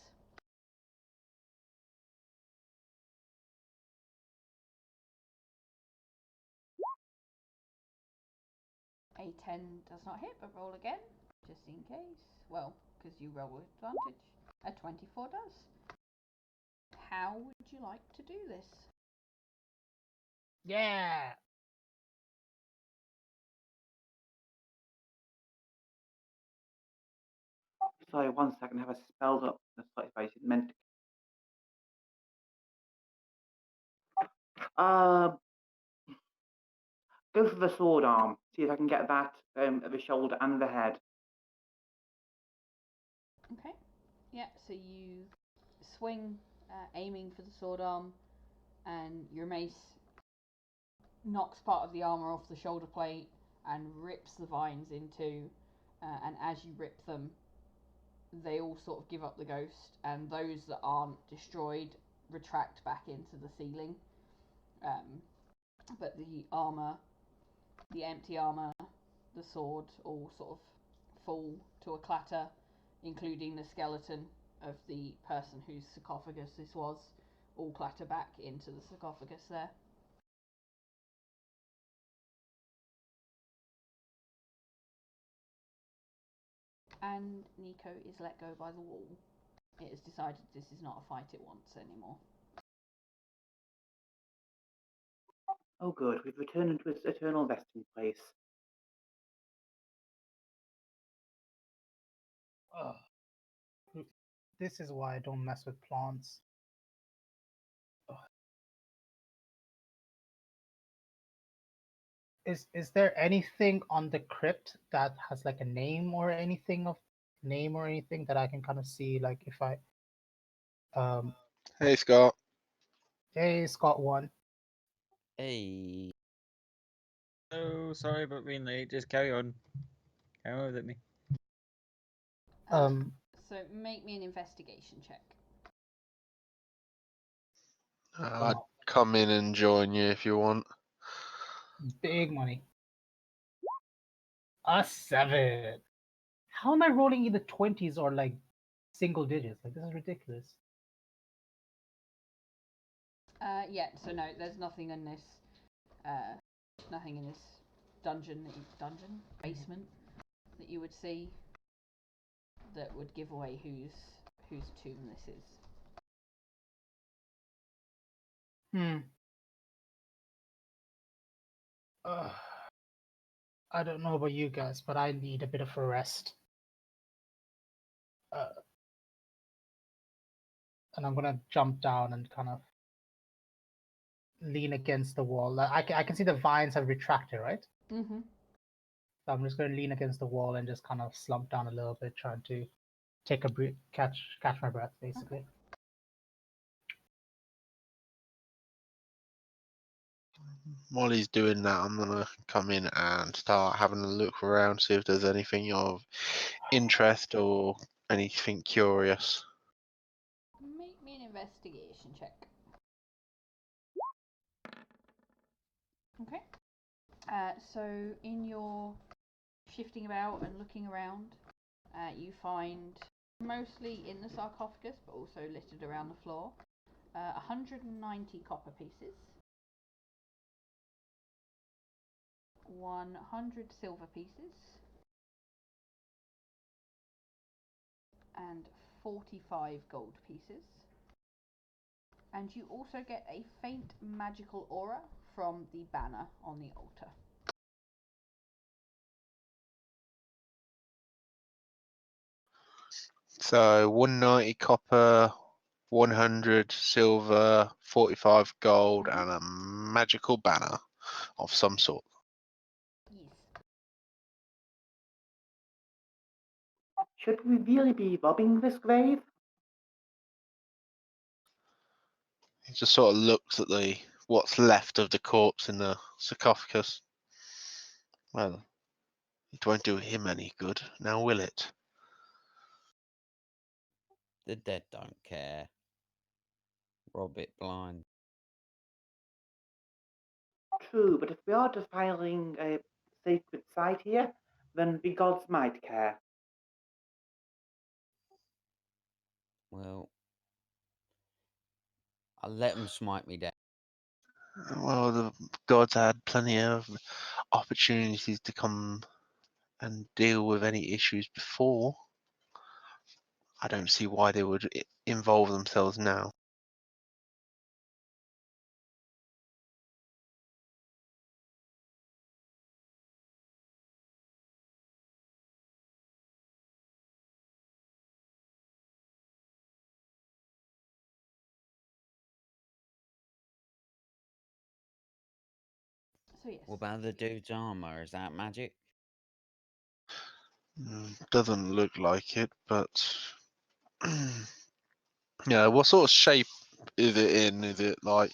A 10 does not hit, but roll again, just in case. Well, because you roll with advantage. A 24 does. How would you like to do this? Yeah. Sorry, 1 second, have I spelled up? That's like basically meant. Go for the sword arm. See if I can get that at the shoulder and the head. Okay. Yeah, so you swing, aiming for the sword arm, and your mace knocks part of the armor off the shoulder plate and rips the vines in two. And as you rip them, they all sort of give up the ghost, and those that aren't destroyed retract back into the ceiling. But the armor, the empty armor, the sword, all sort of fall to a clatter, including the skeleton of the person whose sarcophagus this was, all clatter back into the sarcophagus there. And Nico is let go by the wall. It has decided this is not a fight it wants anymore. Oh, good. We've returned into its eternal resting place. Ugh. This is why I don't mess with plants. Ugh. Is there anything on the crypt that has like a name or anything that I can kind of see, like if I Hey, Scott. hey, Scott one. Hey. Oh, sorry about being late. Just carry on. Carry on with me. So make me an investigation check. I'd come in and join you if you want. Big money. A 7. How am I rolling either 20s or like single digits? Like this is ridiculous. Yeah. So no, there's nothing in this. Nothing in this dungeon basement that you would see that would give away whose tomb this is. I don't know about you guys, but I need a bit of a rest. And I'm gonna jump down and kind of lean against the wall. I can see the vines have retracted, right? Mm-hmm. So I'm just gonna lean against the wall and just kind of slump down a little bit, trying to take a breath, catch my breath, basically. Okay. While he's doing that, I'm gonna come in and start having a look around, see if there's anything of interest or anything curious. Make me an investigation check. Okay. So in your shifting about and looking around, you find mostly in the sarcophagus, but also littered around the floor, 190 copper pieces, 100 silver pieces, and 45 gold pieces. And you also get a faint magical aura from the banner on the altar. So 190 copper, 100 silver, 45 gold, and a magical banner of some sort. Yes. Should we really be robbing this grave? He just sort of looks at the what's left of the corpse in the sarcophagus. Well, it won't do him any good, now will it? The dead don't care. Rob it blind. True, but if we are defiling a sacred site here, then the gods might care. Well, I'll let them smite me down. Well, the gods had plenty of opportunities to come and deal with any issues before. I don't see why they would involve themselves now. So yes. What about the dude's armor? Is that magic? Doesn't look like it, but yeah. What sort of shape is it in? Is it like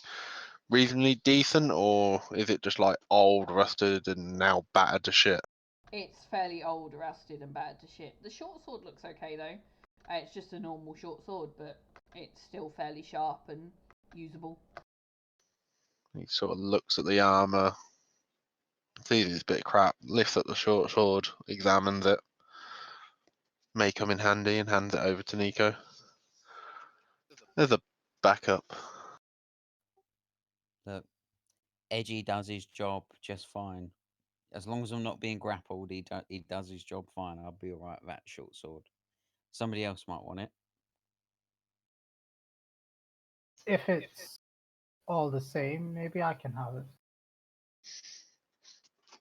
reasonably decent, or is it just like old, rusted, and now battered to shit? It's fairly old, rusted, and bad to shit. The short sword looks okay though. It's just a normal short sword, but it's still fairly sharp and usable. He sort of looks at the armor, sees it's a bit of crap, lifts up the short sword, examines it, may come in handy, and hands it over to Nico. There's a backup. Look, Edgy does his job just fine. As long as I'm not being grappled, he does his job fine. I'll be alright with that short sword. Somebody else might want it. If it's all the same, maybe I can have it.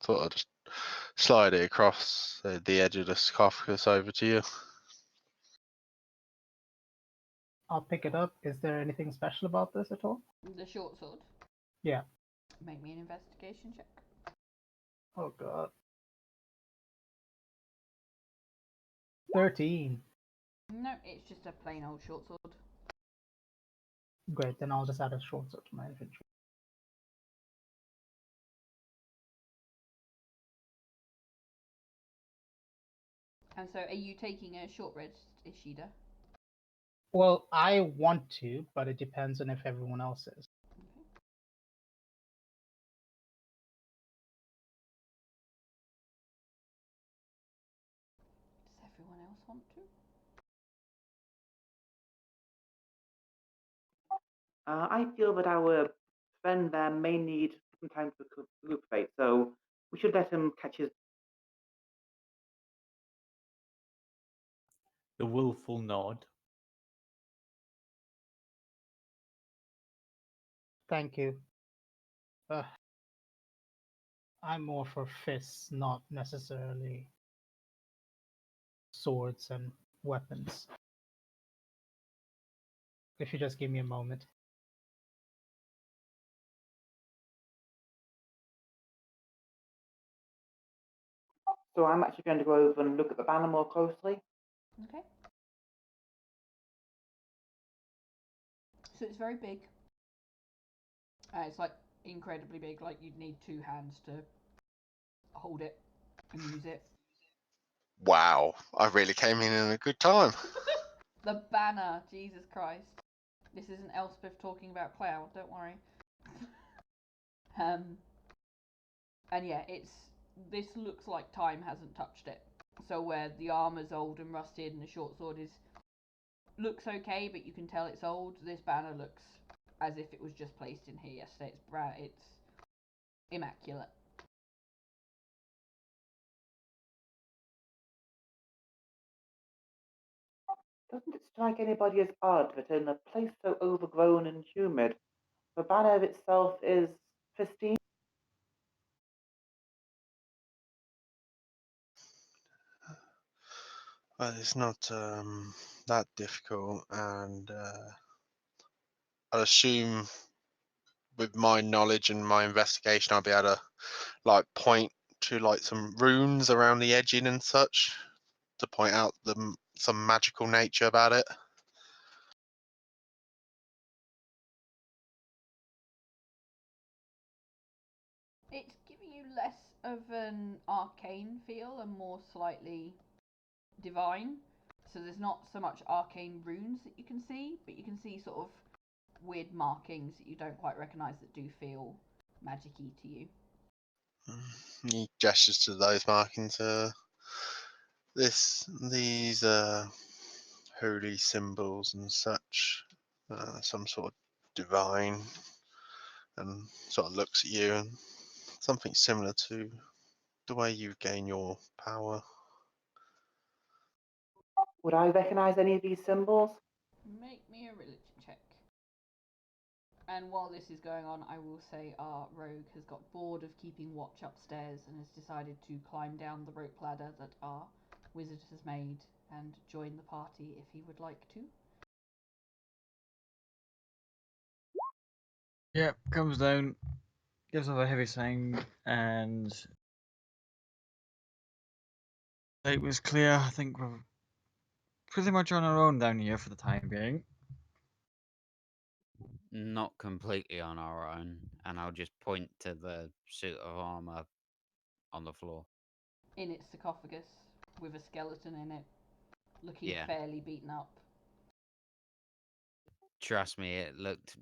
Sort of just slide it across the edge of the sarcophagus over to you. I'll pick it up. Is there anything special about this at all? The short sword. Yeah. Make me an investigation check. Oh god. 13. No, it's just a plain old short sword. Great, then I'll just add a short sword to my inventory. And so, are you taking a short rest, Ishida? Well, I want to, but it depends on if everyone else is. Okay. Does everyone else want to? I feel that our friend there may need some time to recuperate, so we should let him catch his. The wolf will nod. Thank you. I'm more for fists, not necessarily swords and weapons. If you just give me a moment. So I'm actually going to go over and look at the banner more closely. Okay. So it's very big. It's like incredibly big. Like you'd need two hands to hold it and use it. Wow, I really came in a good time. The banner, Jesus Christ. This isn't Elspeth talking about Cloud, don't worry. And yeah, this looks like time hasn't touched it. So where the armor's old and rusted and the short sword looks okay, but you can tell it's old, this banner looks as if it was just placed in here yesterday. It's immaculate. Doesn't it strike anybody as odd that in a place so overgrown and humid, the banner itself is pristine? Well, it's not that difficult, and I'd assume with my knowledge and my investigation, I'll be able to like point to like some runes around the edging and such to point out some magical nature about it. It's giving you less of an arcane feel and more slightly divine. So there's not so much arcane runes that you can see, but you can see sort of weird markings that you don't quite recognise that do feel magic-y to you. He gestures to those markings. These holy symbols and such, some sort of divine, and sort of looks at you and something similar to the way you gain your power. Would I recognize any of these symbols? Make me a religion check. And while this is going on, I will say our rogue has got bored of keeping watch upstairs and has decided to climb down the rope ladder that our wizard has made and join the party if he would like to. Yep, comes down, gives off a heavy sign, and it was clear. I think we're pretty much on our own down here for the time being. Not completely on our own, and I'll just point to the suit of armor on the floor. In its sarcophagus, with a skeleton in it, looking Yeah. fairly beaten up. Trust me, it looked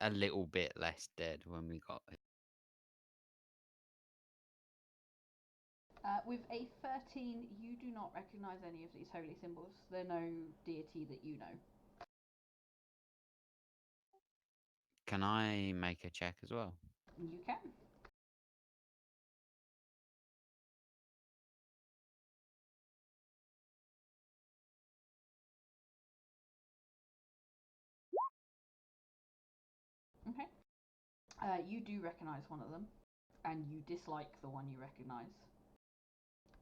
a little bit less dead when we got it. With a 13, you do not recognise any of these holy symbols. They're no deity that you know. Can I make a check as well? You can. Okay. You do recognise one of them, and you dislike the one you recognise.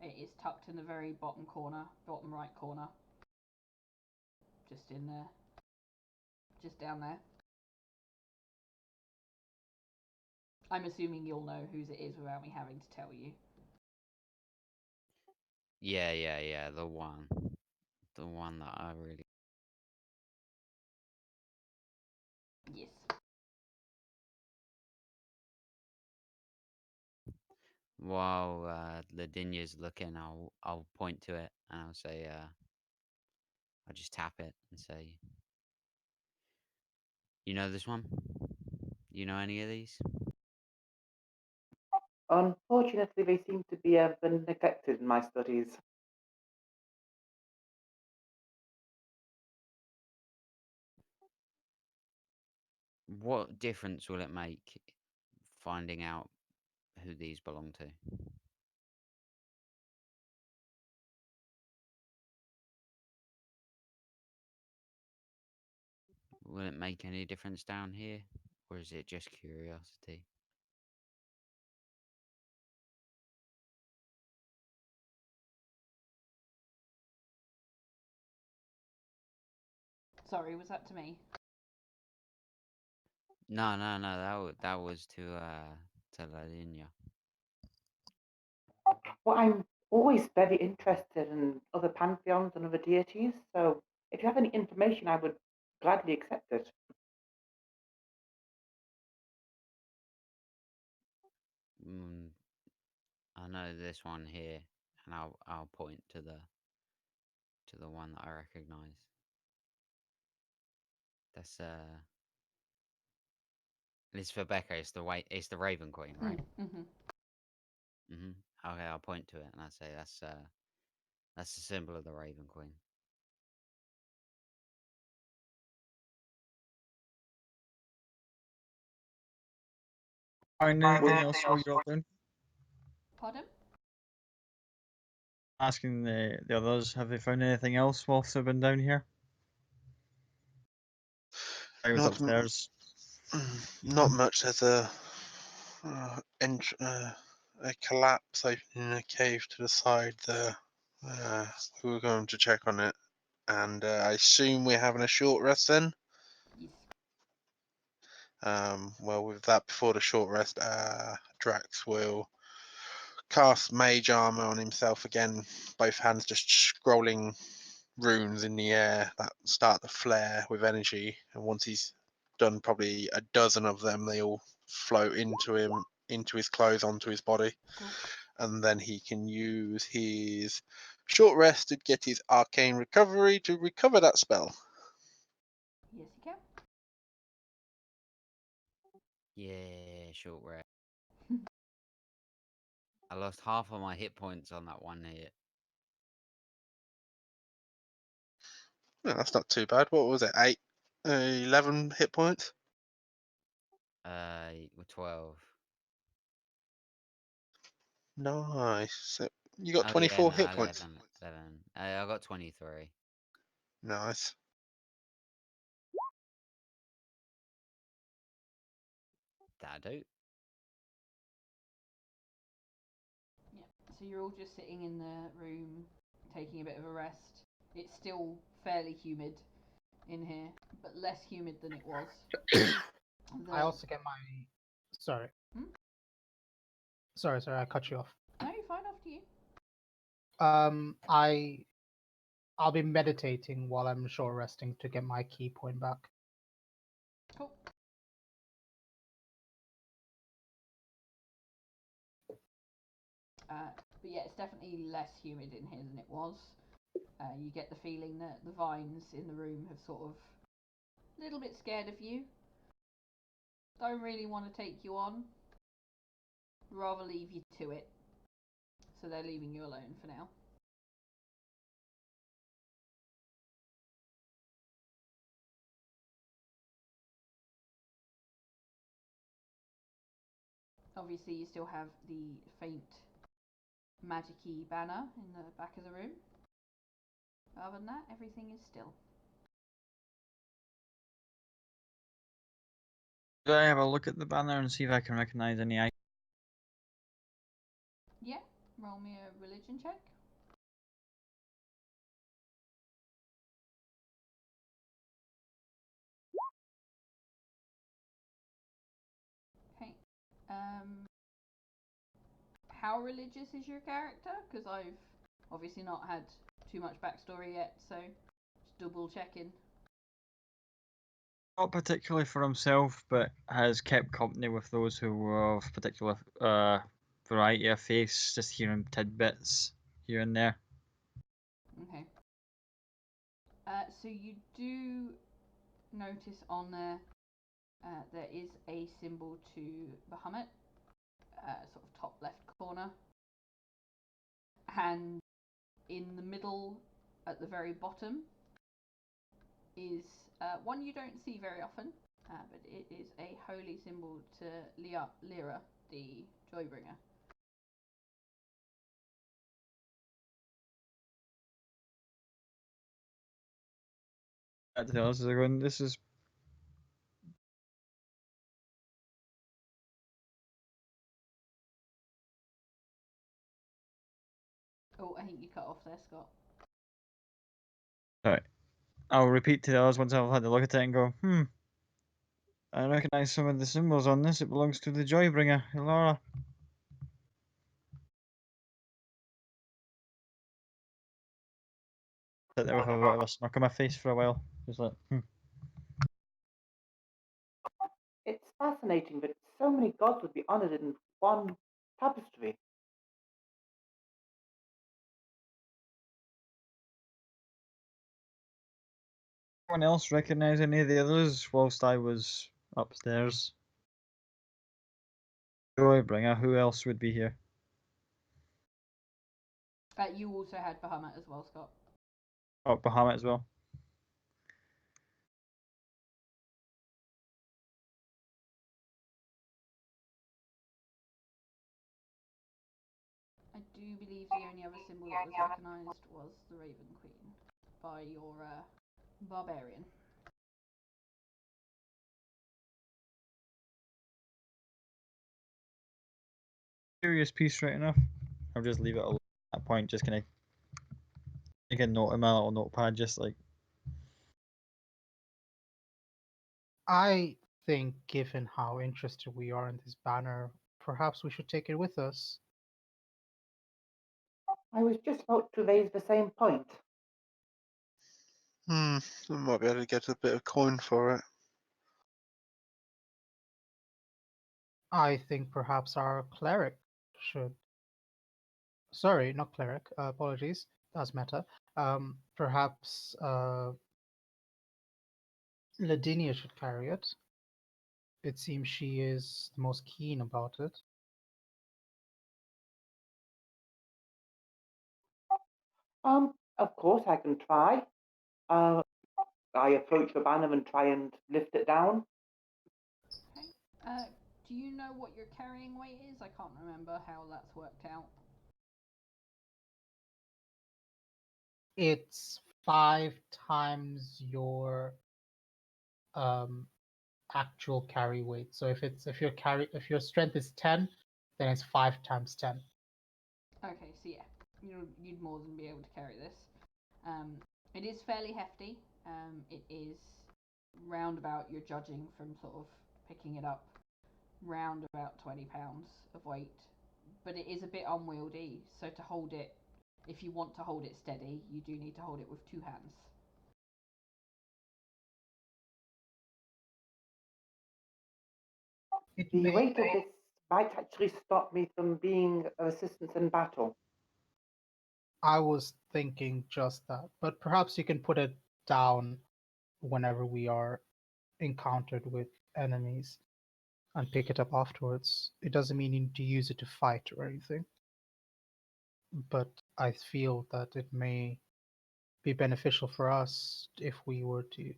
It is tucked in the very bottom corner, bottom right corner. Just in there. Just down there. I'm assuming you'll know whose it is without me having to tell you. Yeah, the one that I really. Yes. While Ladinia's looking, I'll point to it and I'll say, I'll just tap it and say, "You know this one? You know any of these?" Unfortunately, they seem to be been neglected in my studies. What difference will it make finding out who these belong to? Will it make any difference down here? Or is it just curiosity? Sorry, was that to me? No. That was to Lalinia. Well, I'm always very interested in other pantheons and other deities, so if you have any information, I would gladly accept it. I know this one here, and I'll point to the one that I recognise. That's it's for Becca. It's the Raven Queen, right? Mm-hmm. Okay, I'll point to it and I say that's the symbol of the Raven Queen. Find anything else while you're all down? Pardon? Asking the others, have they found anything else whilst they've been down here? I was Not, upstairs. not much. There's a collapse in a cave to the side there. We were going to check on it, and I assume we're having a short rest then. Yes. Well, with that, before the short rest, Drax will cast Mage Armor on himself again, both hands just scrolling runes in the air that start to flare with energy. And once he's done probably a dozen of them, they all float into him, into his clothes, onto his body. Cool. And then he can use his short rest to get his arcane recovery to recover that spell. Yes, you can. Yeah, short rest. I lost half of my hit points on that one hit. Yeah, that's not too bad. What was it? 11 hit points? 12. Nice. So you got Oh yeah, 24 no, hit points. 11. I got 23. Nice. That'll do. Yeah. So you're all just sitting in the room, taking a bit of a rest. It's still fairly humid in here, but less humid than it was. I also get my. Sorry. Hmm? Sorry, I cut you off. No, you're fine. After you. I'll be meditating while I'm short resting to get my key point back. Cool. But yeah, it's definitely less humid in here than it was. You get the feeling that the vines in the room have sort of a little bit scared of you. Don't really want to take you on. Rather leave you to it. So they're leaving you alone for now. Obviously, you still have the faint magic-y banner in the back of the room. Other than that, everything is still. Did I have a look at the banner and see if I can recognise any items? Yeah, roll me a religion check. Okay. How religious is your character? Because I've obviously not had too much backstory yet, so just double checking. Not particularly for himself, but has kept company with those who were of particular variety of faiths, just hearing tidbits here and there. Okay. So you do notice on there there is a symbol to Bahamut, sort of top left corner, and in the middle at the very bottom is one you don't see very often, but it is a holy symbol to Lyra, the Joybringer. Back to the others, they're going, this is. Oh, I think you cut off there, Scott. Sorry. I'll repeat to the others once I've had a look at it and go, I recognise some of the symbols on this. It belongs to the Joybringer, Laura. Sit there with a bit of a smirk on my face for a while. Just like, It's fascinating that so many gods would be honoured in one tapestry. Anyone else recognise any of the others whilst I was upstairs? Joybringer, who else would be here? You also had Bahamut as well, Scott. Oh, Bahamut as well. I do believe the only other symbol that was recognised was the Raven Queen by your barbarian. Curious piece, right enough. I'll just leave it at that point, just kind of make a note in my little notepad, just like. I think, given how interested we are in this banner, perhaps we should take it with us. I was just about to raise the same point. I might be able to get a bit of coin for it. I think perhaps our cleric should. Sorry, not cleric. Apologies. That's meta. Perhaps Ladinia should carry it. It seems she is the most keen about it. Of course I can try. I approach the banner and try and lift it down. Okay. Do you know what your carrying weight is? I can't remember how that's worked out. It's 5 times your actual carry weight. So if your strength is 10, then it's 5 times 10. Okay, so yeah, you'd more than be able to carry this. It is fairly hefty. It is round about, you're judging from sort of picking it up, round about 20 pounds of weight. But it is a bit unwieldy, so to hold it, if you want to hold it steady, you do need to hold it with 2 hands. The weight of this might actually stop me from being of assistance in battle. I was thinking just that, but perhaps you can put it down whenever we are encountered with enemies and pick it up afterwards. It doesn't mean you need to use it to fight or anything, but I feel that it may be beneficial for us if we were to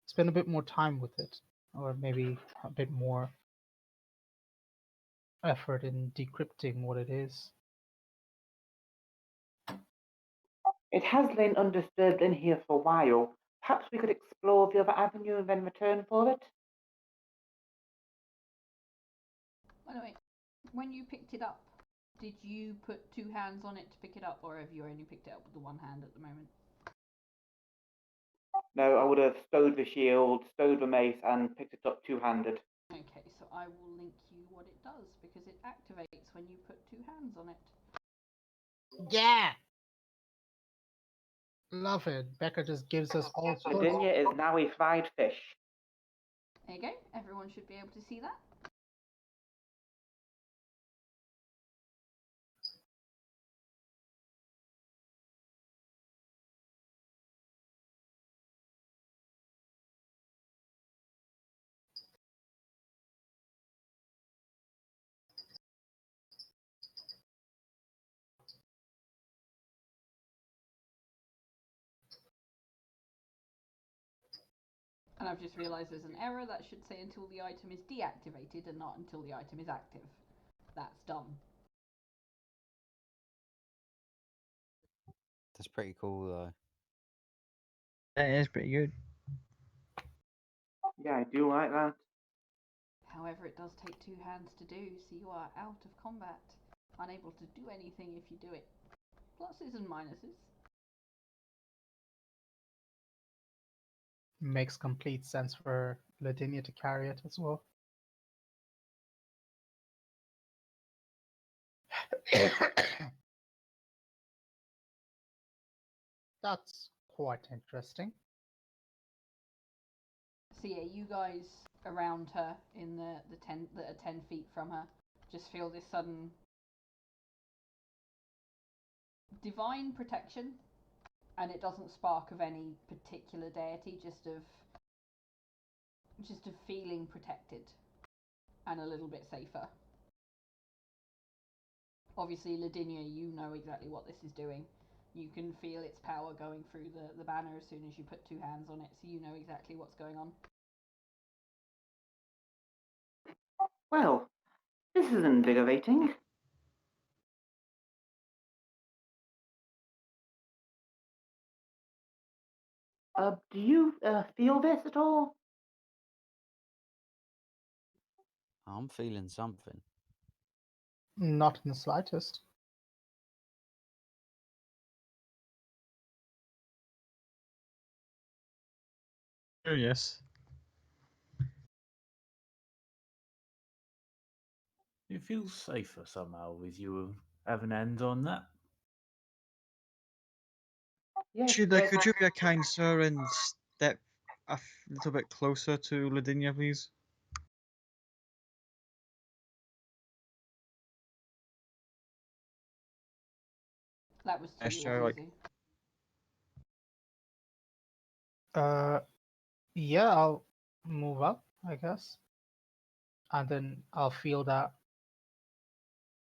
spend a bit more time with it, or maybe a bit more effort in decrypting what it is. It has lain undisturbed in here for a while. Perhaps we could explore the other avenue and then return for it? By the way, when you picked it up, did you put 2 hands on it to pick it up, or have you only picked it up with the 1 hand at the moment? No, I would have stowed the shield, stowed the mace, and picked it up two-handed. Okay, so I will link you what it does, because it activates when you put 2 hands on it. Yeah! Love it. Becca just gives us all sorts. Virginia is now a fried fish. There you go, everyone should be able to see that. And I've just realised there's an error that should say until the item is deactivated and not until the item is active. That's dumb. That's pretty cool though. That is pretty good. Yeah, I do like that. However, it does take 2 hands to do, so you are out of combat, unable to do anything if you do it. Pluses and minuses. Makes complete sense for Lavinia to carry it as well. That's quite interesting. So yeah, you guys around her in the 10 that are 10 feet from her just feel this sudden divine protection, and it doesn't spark of any particular deity, just of feeling protected and a little bit safer. Obviously, Lavinia, you know exactly what this is doing. You can feel its power going through the banner as soon as you put 2 hands on it, so you know exactly what's going on. Well, this is invigorating. Do you feel this at all? I'm feeling something. Not in the slightest. Oh yes. It feels safer somehow with you having hands on that. Yes, Could you be a kind sir and step a little bit closer to Lavinia, please? That was to you, Gesture, like- Azuzu. Yeah, I'll move up, I guess. And then I'll feel that.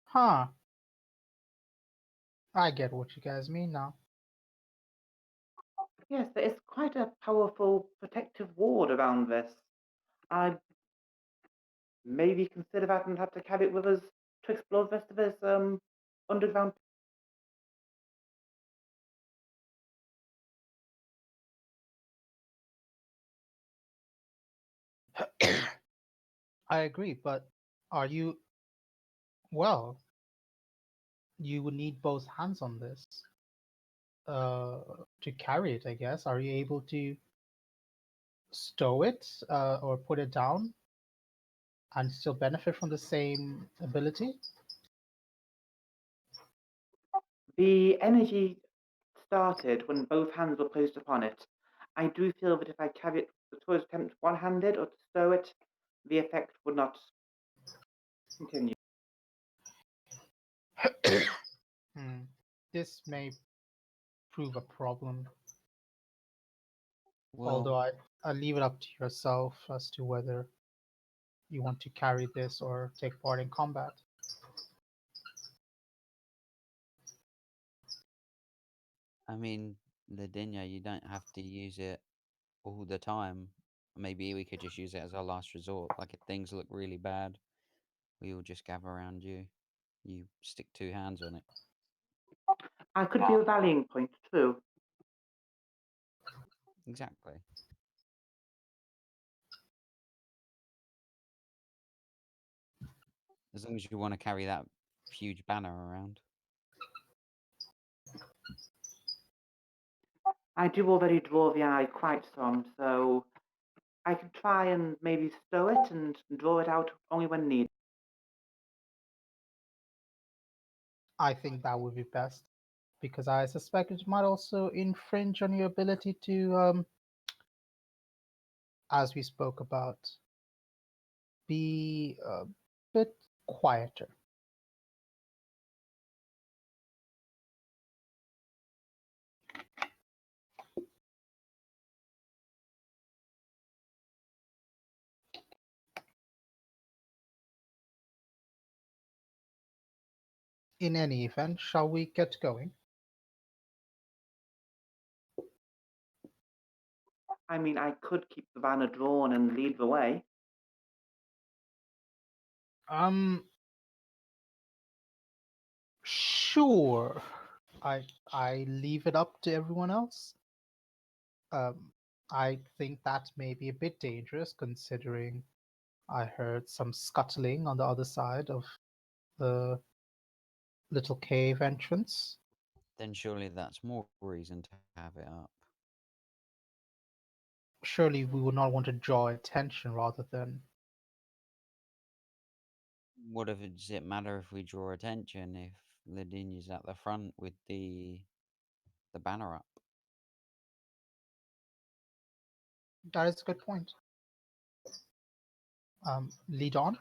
Huh. I get what you guys mean now. yes, there is quite a powerful protective ward around this. I'd maybe consider that and have to carry it with us to explore the rest of this underground. I agree, but are you. Well, you would need both hands on this to carry it, I guess. Are you able to stow it or put it down and still benefit from the same ability? The energy started when both hands were placed upon it. I do feel that if I carry it towards attempt one-handed or to stow it, the effect would not continue. This may prove a problem, Well, although I leave it up to yourself as to whether you want to carry this or take part in combat. I mean, Lavinia, you don't have to use it all the time. Maybe we could just use it as our last resort. Like if things look really bad, we all just gather around you. You stick 2 hands on it. I could be a rallying point too. Exactly. As long as you want to carry that huge banner around. I do already draw the eye quite some, so I could try and maybe stow it and draw it out only when needed. I think that would be best because I suspect it might also infringe on your ability to, as we spoke about, be a bit quieter. In any event, shall we get going? I mean, I could keep the banner drawn and lead the way. Sure. I leave it up to everyone else. I think that may be a bit dangerous considering I heard some scuttling on the other side of the little cave entrance. Then surely that's more reason to have it up. Surely we would not want to draw attention rather than. What if does it matter if we draw attention if Ladinia's at the front with the banner up? That is a good point. Lead on.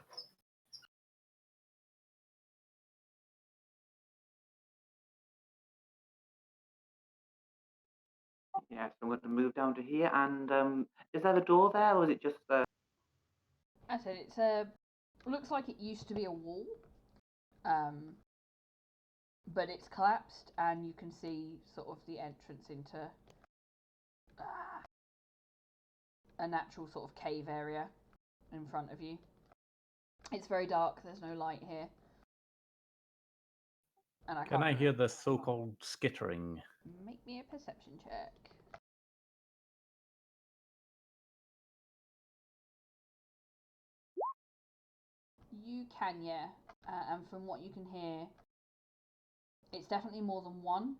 Yes, I'm going to move down to here. And is there a door there, or is it just? I said it's a. Looks like it used to be a wall, but it's collapsed, and you can see sort of the entrance into a natural sort of cave area in front of you. It's very dark. There's no light here, and I Can can't I hear the so-called skittering? Make me a perception check. You can, yeah. And from what you can hear, it's definitely more than one.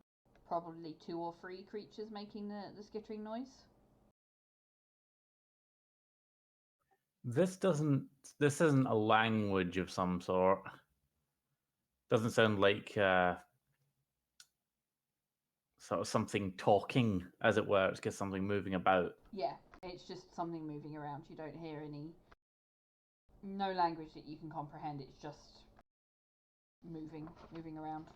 Probably 2 or 3 creatures making the skittering noise. This isn't a language of some sort. Doesn't sound like sort of something talking, as it were. It's just something moving about. Yeah, it's just something moving around. You don't hear no language that you can comprehend. It's just moving around.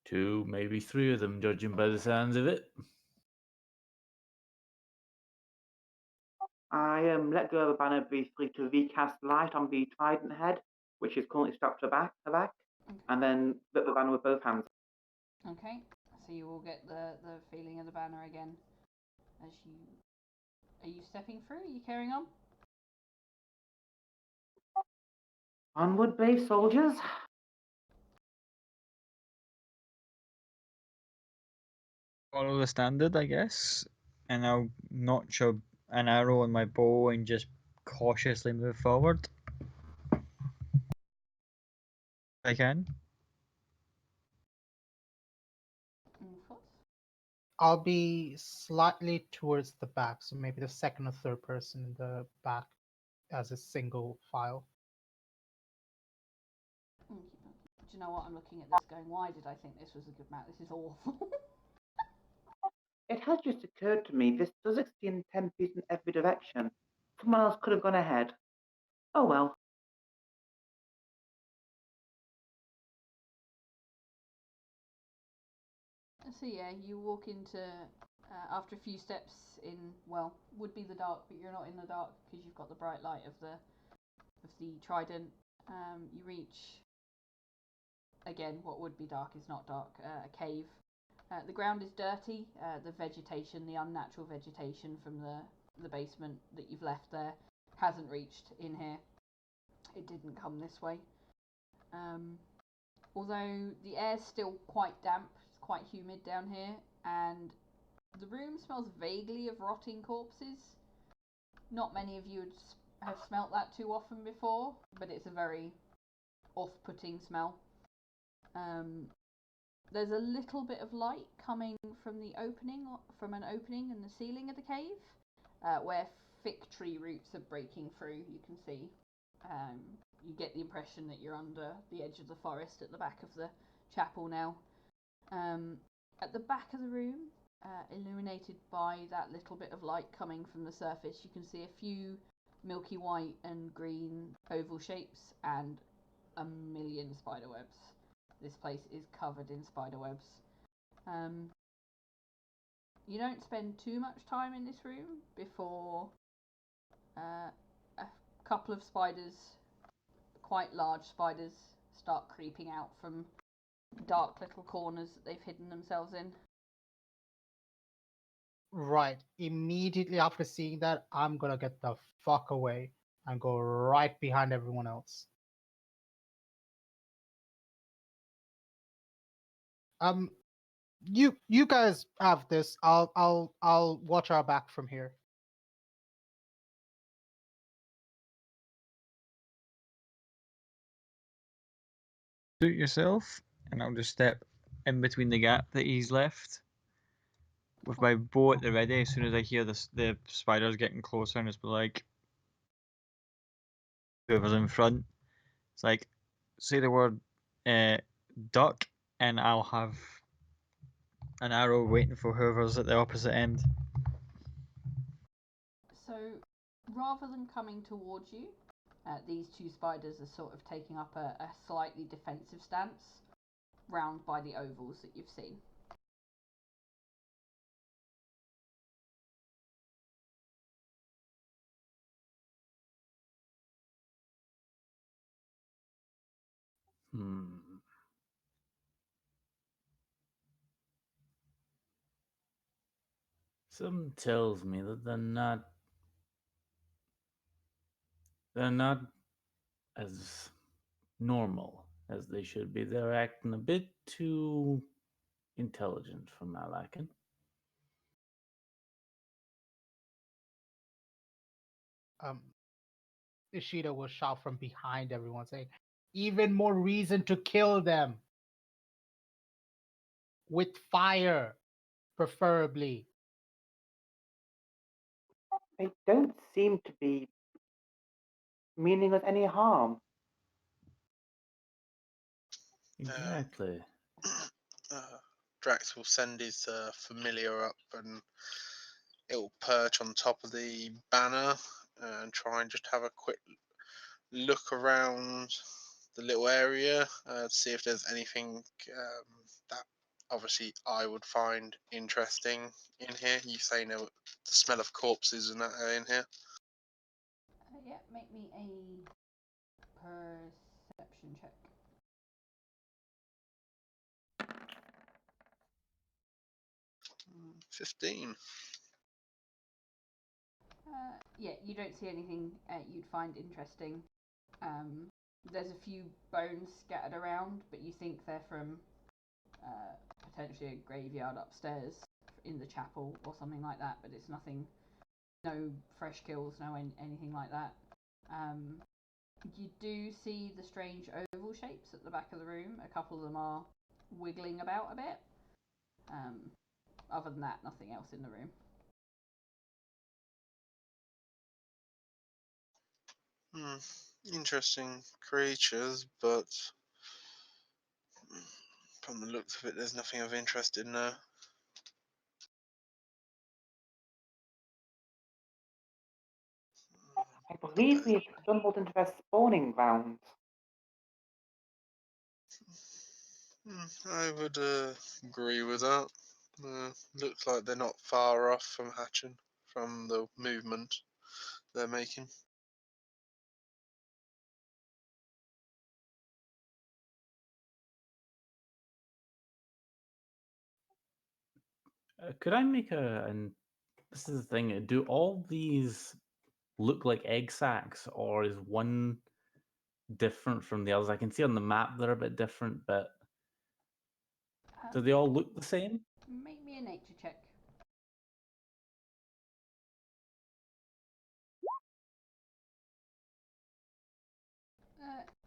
2, maybe 3 of them, judging by the sounds of it. I let go of the banner briefly to recast light on the trident head, which is currently strapped to back, Okay. and then flip the banner with both hands. Okay, so you will get the feeling of the banner again as you. Are you stepping through? Are you carrying on? Onward, brave soldiers. Follow the standard, I guess, and I'll notch an arrow on my bow and just cautiously move forward. If I can. I'll be slightly towards the back, so maybe the second or third person in the back as a single file. Do you know what? I'm looking at this going, why did I think this was a good map? This is awful. It has just occurred to me this does extend 10 feet in every direction. Someone else could have gone ahead. Oh well. So yeah, you walk into, after a few steps in, well, would be the dark, but you're not in the dark because you've got the bright light of the trident. You reach, again, what would be dark is not dark, a cave. The ground is dirty. The vegetation, the unnatural vegetation from the basement that you've left there, hasn't reached in here. It didn't come this way. Although the air's still quite damp, it's quite humid down here, and the room smells vaguely of rotting corpses. Not many of you have smelt that too often before, but it's a very off-putting smell. There's a little bit of light coming from an opening in the ceiling of the cave, where fig tree roots are breaking through. You can see. You get the impression that you're under the edge of the forest at the back of the chapel now. At the back of the room, illuminated by that little bit of light coming from the surface, you can see a few milky white and green oval shapes and a million spider webs. This place is covered in spider webs. You don't spend too much time in this room before a couple of spiders, quite large spiders, start creeping out from dark little corners that they've hidden themselves in. Right. Immediately after seeing that, I'm gonna get the fuck away and go right behind everyone else. Um, you guys have this. I'll watch our back from here. Suit yourself, and I'll just step in between the gap that he's left with my bow at the ready. As soon as I hear the spiders getting closer, and it's like whoever's in front, it's like say the word duck, and I'll have an arrow waiting for whoever's at the opposite end. So, rather than coming towards you, these two spiders are sort of taking up a slightly defensive stance round by the ovals that you've seen. Something tells me that they're not as normal as they should be. They're acting a bit too intelligent for my liking. Ishida will shout from behind everyone, saying, "Even more reason to kill them with fire, preferably." They don't seem to be meaning us any harm. Exactly. Drax will send his familiar up, and it will perch on top of the banner and try and just have a quick look around the little area, see if there's anything that obviously I would find interesting in here. You say no, the smell of corpses and that are in here. Yeah, make me a perception check. 15. Yeah, you don't see anything you'd find interesting. There's a few bones scattered around, but you think they're from potentially a graveyard upstairs in the chapel or something like that, but it's nothing, no fresh kills, no anything like that. You do see the strange oval shapes at the back of the room. A couple of them are wiggling about a bit. Other than that, nothing else in the room. Interesting creatures, but from the looks of it, there's nothing of interest in there. I believe we have stumbled into their spawning grounds. I would agree with that. Looks like they're not far off from hatching from the movement they're making. Could I make and this is the thing, do all these look like egg sacs, or is one different from the others? I can see on the map they're a bit different, but do they all look the same? Make me a nature check.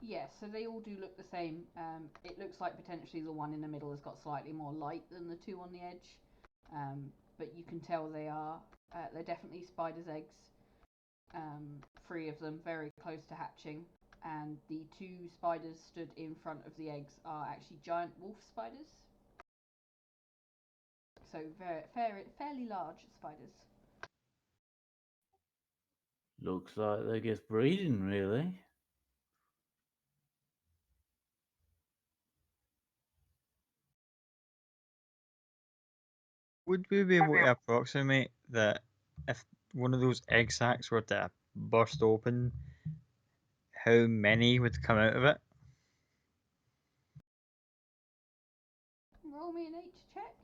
Yeah, so they all do look the same. It looks like potentially the one in the middle has got slightly more light than the two on the edge, but you can tell they're definitely spiders' eggs. 3 of them very close to hatching, and the 2 spiders stood in front of the eggs are actually giant wolf spiders. So fairly large spiders. Looks like they're just breeding, really. Would we be able to approximate that if one of those egg sacs were to burst open, how many would come out of it? Roll me a nature check.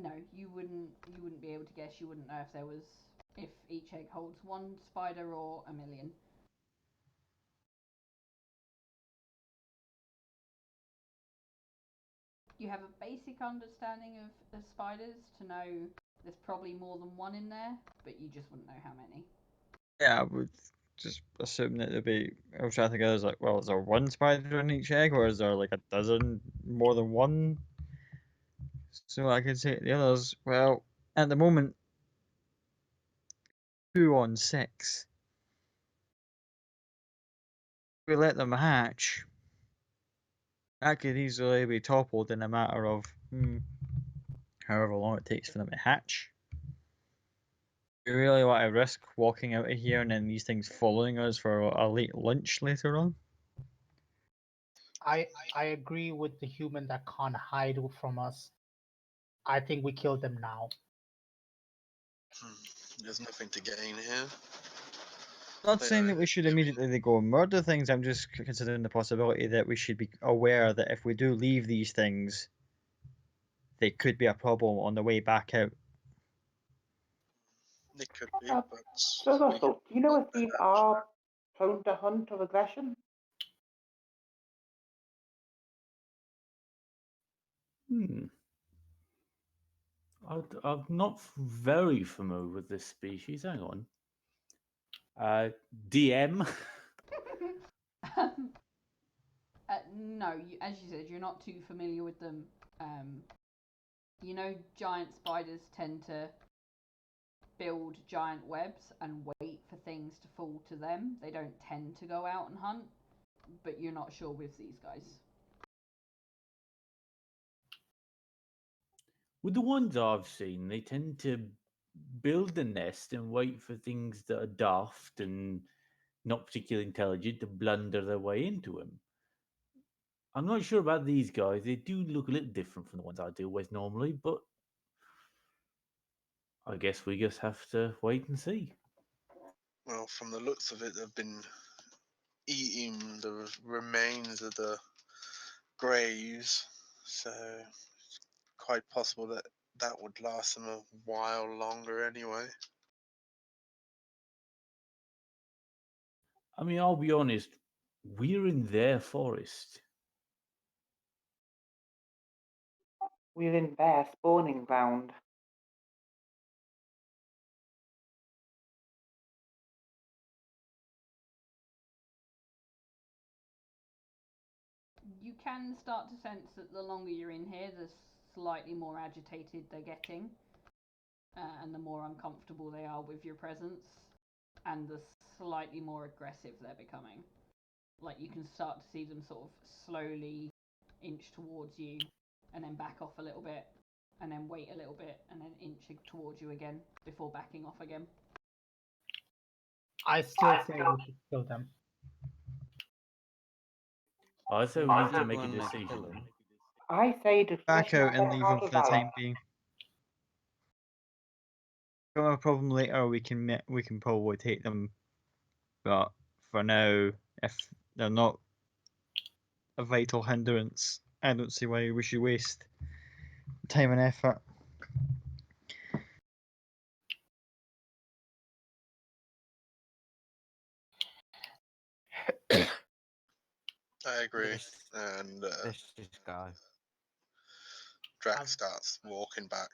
No, you wouldn't. You wouldn't be able to guess. You wouldn't know if each egg holds one spider or a million. You have a basic understanding of the spiders to know there's probably more than one in there, but you just wouldn't know how many. Yeah, I would just assume that there'd be. I was trying to think. I was like, well, is there one spider in each egg, or is there like a dozen, more than one? So I could say to the others, well, at the moment, 2 on 6. We let them hatch. That could easily be toppled in a matter of however long it takes for them to hatch. Do you really want to risk walking out of here and then these things following us for a late lunch later on? I agree with the human that can't hide from us. I think we kill them now. There's nothing to gain here. Not They saying are that we should in immediately go and murder things. I'm just considering the possibility that we should be aware that if we do leave these things, they could be a problem on the way back out. It could be, So but Russell, do you know if these are prone to hunt or aggression? I'm not very familiar with this species. Hang on. DM. No, as you said, you're not too familiar with them. You know, giant spiders tend to build giant webs and wait for things to fall to them. They don't tend to go out and hunt, but you're not sure with these guys. With the ones I've seen, they tend to build a nest and wait for things that are daft and not particularly intelligent to blunder their way into them. I'm not sure about these guys. They do look a little different from the ones I deal with normally, but I guess we just have to wait and see. well, from the looks of it, they've been eating the remains of the graves, so it's quite possible that that would last them a while longer anyway. I mean, I'll be honest, we're in their forest. We're in their spawning ground. You can start to sense that the longer you're in here, the slightly more agitated they're getting, and the more uncomfortable they are with your presence, and the slightly more aggressive they're becoming. Like you can start to see them sort of slowly inch towards you, and then back off a little bit, and then wait a little bit, and then inch towards you again before backing off again. I still say we should kill them. I say we need to make a decision. I say to Back flesh out and their leave them heart for of the valor. time being. If we have a problem later, we can probably take them, but for now, if they're not a vital hindrance, I don't see why we should waste time and effort. I agree. Let's, And let's just go. Drax starts walking back.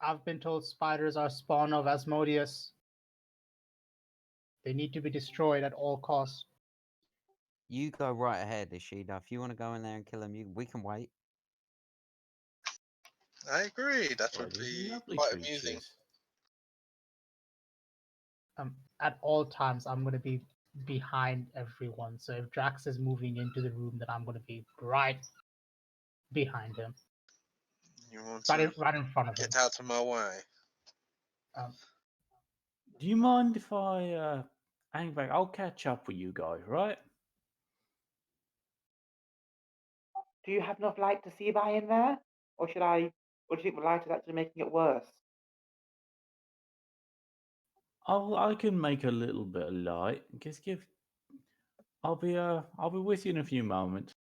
I've been told spiders are spawn of Asmodeus. They need to be destroyed at all costs. You go right ahead, Ishida. If you want to go in there and kill him, we can wait. I agree. That Yeah, would these be are lovely quite amusing. creatures. At all times, I'm going to be behind everyone. So if Drax is moving into the room, then I'm going to be right behind him, You want to right in front of him. get out of my way. Do you mind if I hang back? I'll catch up with you guys, right? Do you have enough light to see by in there? Or should I? Or do you think the light is actually making it worse? I can make a little bit of light. Just give. I'll be with you in a few moments.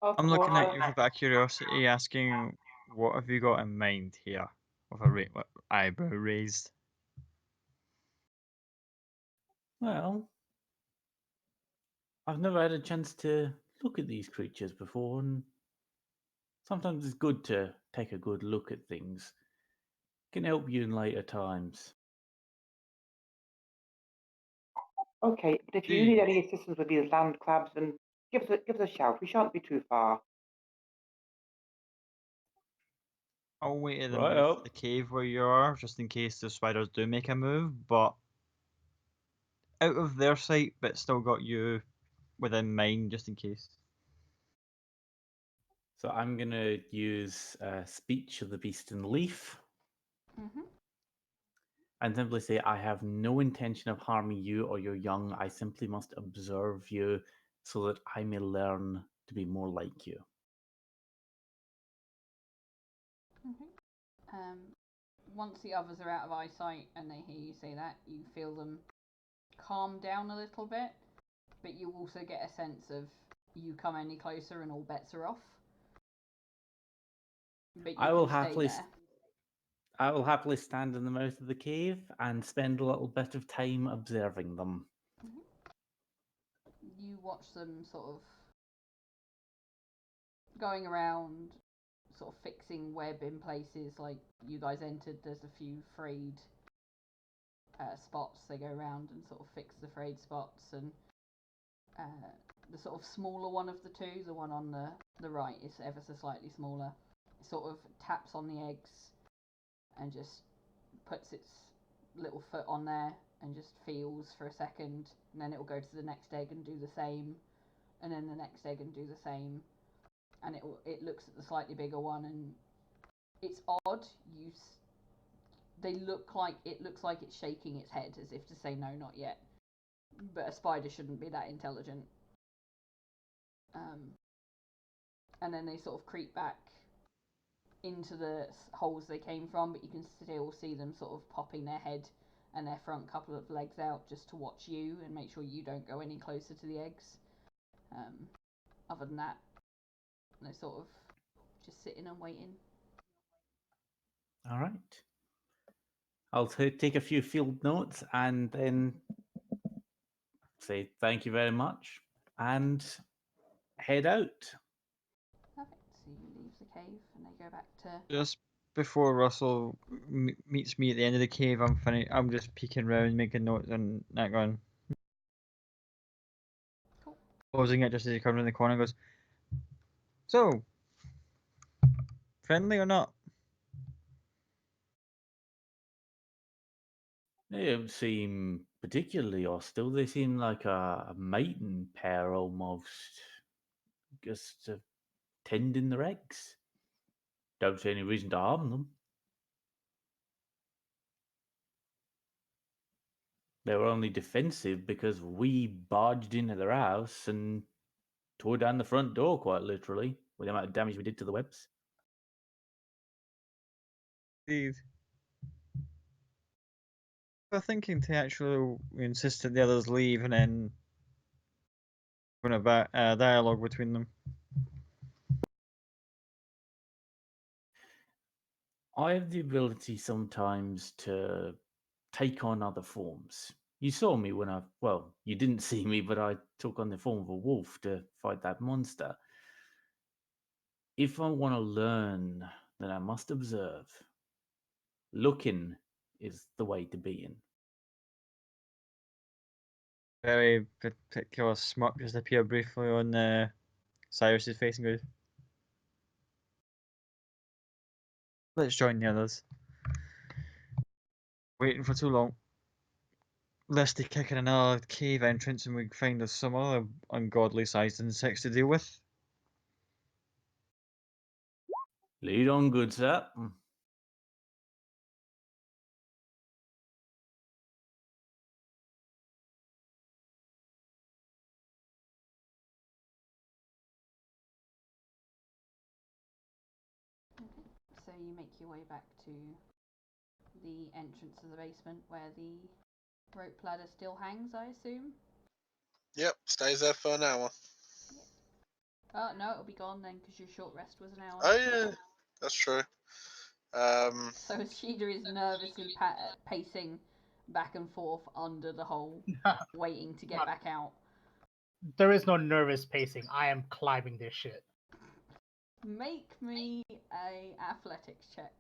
Of I'm course, looking at you for that curiosity, asking What have you got in mind here? With a eyebrow raised. Well, I've never had a chance to look at these creatures before, and sometimes it's good to take a good look at things. Can help you in later times. Okay, but if you See, need any assistance with these land crabs, then give us a shout. We shan't be too far. I'll wait at the Right mouth of up. the cave where you are, just in case the spiders do make a move, but out of their sight, but still got you within mine, just in case. So I'm going to use Speech of the Beast and the Leaf Mm-hmm. and simply say, I have no intention of harming you or your young. I simply must observe you so that I may learn to be more like you. Mm-hmm. Once the others are out of eyesight and they hear you say that, you feel them calm down a little bit, but you also get a sense of you come any closer and all bets are off. But you I will can stay happily there. I will happily stand in the mouth of the cave and spend a little bit of time observing them. You watch them sort of going around, sort of fixing web in places. Like you guys entered, there's a few frayed spots. They go around and sort of fix the frayed spots, and the sort of smaller one of the two, the one on the right, is ever so slightly smaller. It sort of taps on the eggs and just puts its little foot on there and just feels for a second, and then it will go to the next egg and do the same, and then the next egg and do the same, and it looks at the slightly bigger one, and it's odd. It looks like it's shaking its head as if to say no, not yet. But a spider shouldn't be that intelligent. And then they sort of creep back into the holes they came from, but you can still see them sort of popping their head and their front couple of legs out just to watch you and make sure you don't go any closer to the eggs. Other than that, they're sort of just sitting and waiting. All right. I'll take a few field notes and then say thank you very much and head out. Perfect. So you leave the cave and they go back to. Just before Russell meets me at the end of the cave, I'm just peeking around, making notes, and that going. Cool. Closing it just as he comes around the corner and goes, so, friendly or not? They don't seem particularly hostile. They seem like a mating pair almost, just tending their eggs. Don't see any reason to harm them. They were only defensive because we barged into their house and tore down the front door, quite literally, with the amount of damage we did to the webs. Indeed. We're thinking to actually insist that the others leave and then going about dialogue between them. I have the ability sometimes to take on other forms. You saw me when you didn't see me, but I took on the form of a wolf to fight that monster. If I want to learn, then I must observe. Looking is the way to be in. Very particular smirk just appear briefly on Cyrus's face and goes, let's join the others. Waiting for too long. Lest they kick in another cave entrance and we find us some other ungodly sized insects to deal with. Lead on, good sir. So you make your way back to the entrance of the basement where the rope ladder still hangs, I assume. Yep, stays there for an hour. No, it'll be gone then because your short rest was an hour. Oh yeah. That's true. So Ashida is nervously pacing back and forth under the hole, waiting to get back out. There is no nervous pacing. I am climbing this shit. Make me a athletics check.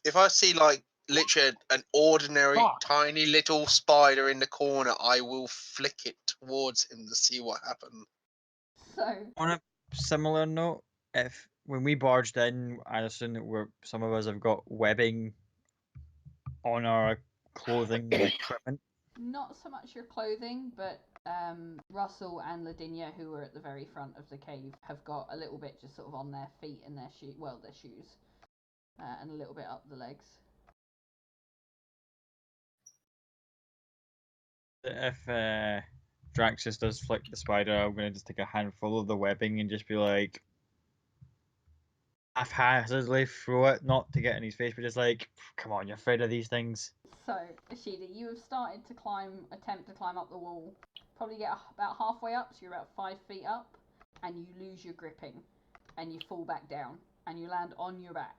If I see like literally an ordinary Fuck. tiny little spider in the corner, I will flick it towards him to see what happens. So On a similar note, if when we barged in, I assume that some of us have got webbing on our clothing and equipment. not so much your clothing, but Russell and Ladinia, who were at the very front of the cave, have got a little bit just sort of on their feet and their shoes, and a little bit up the legs. If Draxus does flick the spider, I'm gonna just take a handful of the webbing and just be like, haphazardly throw it, not to get in his face, but just like, come on, you're afraid of these things. So, Ashida, you have started to attempt to climb up the wall. Probably get about halfway up, so you're about 5 feet up, and you lose your gripping, and you fall back down, and you land on your back.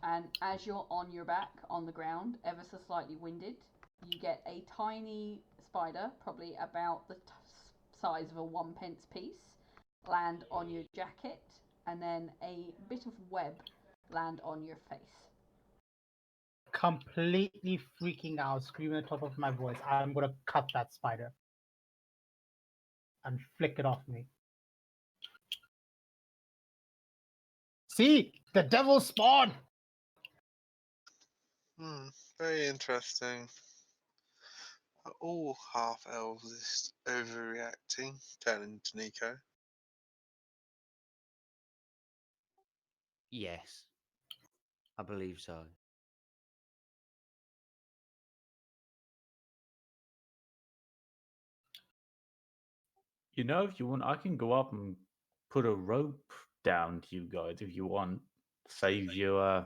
And as you're on your back, on the ground, ever so slightly winded, you get a tiny spider, probably about the size of a 1p piece, land on your jacket, and then a bit of web land on your face. Completely freaking out, screaming at the top of my voice. I'm gonna cut that spider and flick it off me. See, the devil spawn. Very interesting. Are all half elves overreacting? Turning to Nico. Yes, I believe so. You know, if you want, I can go up and put a rope down to you guys if you want. Save you.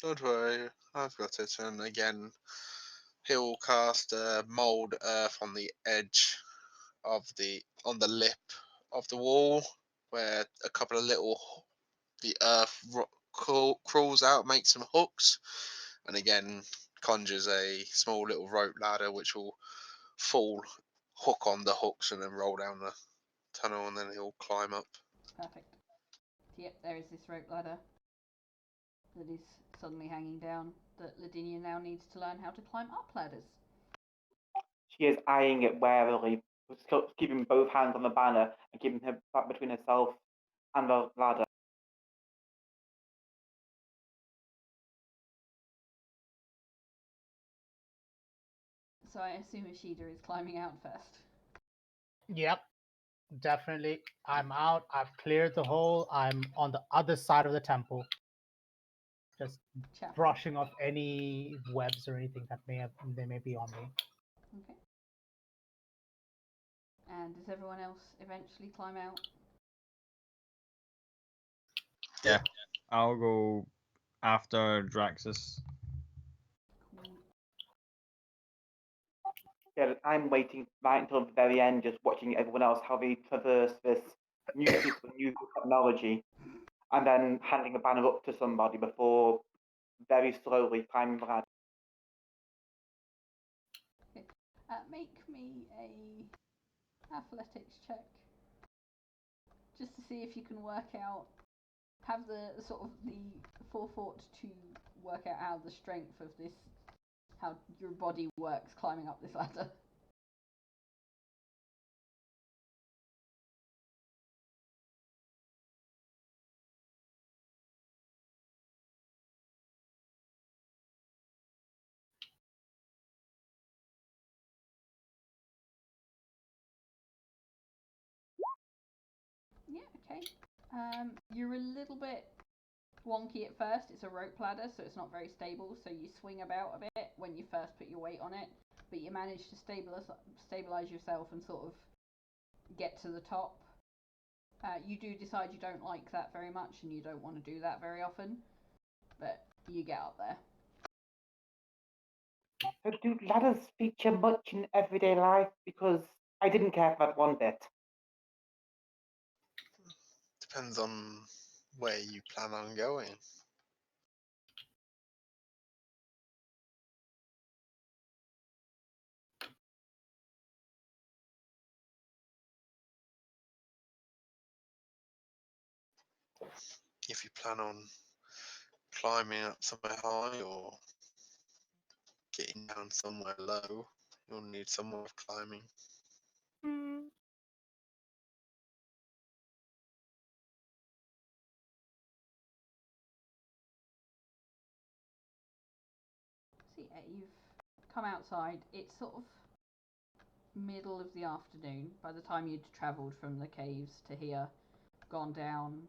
Don't worry, I've got it. And again, he'll cast mold earth on the edge of on the lip of the wall, where a couple of the earth crawls out, makes some hooks, and again conjures a small little rope ladder which will hook on the hooks and then roll down the tunnel, and then he'll climb up. Perfect. Yep, there is this rope ladder that is suddenly hanging down that Ladinia now needs to learn how to climb up ladders. She is eyeing it warily, keeping both hands on the banner and keeping her back between herself and the ladder. So I assume Ashida is climbing out first. Yep, definitely. I'm out. I've cleared the hole. I'm on the other side of the temple. Just brushing off any webs or anything that they may be on me. Okay. And does everyone else eventually climb out? Yeah, I'll go after Draxus. Yeah, I'm waiting right until the very end, just watching everyone else how they traverse this new piece of new technology, and then handing the banner up to somebody before very slowly climbing the ladder. Okay. Make me a athletics check, just to see if you can work out, have the sort of the forethought to work out how the strength of this, how your body works climbing up this ladder. Yeah, okay. You're a little bit wonky at first. It's a rope ladder, so it's not very stable. So you swing about a bit when you first put your weight on it, but you manage to stabilize yourself and sort of get to the top. You do decide you don't like that very much, and you don't want to do that very often, but you get up there. So do ladders feature much in everyday life? Because I didn't care for that one bit. Depends on where you plan on going. If you plan on climbing up somewhere high or getting down somewhere low, you'll need some more of climbing. So yeah, you've come outside. It's sort of middle of the afternoon by the time you'd travelled from the caves to here, gone down,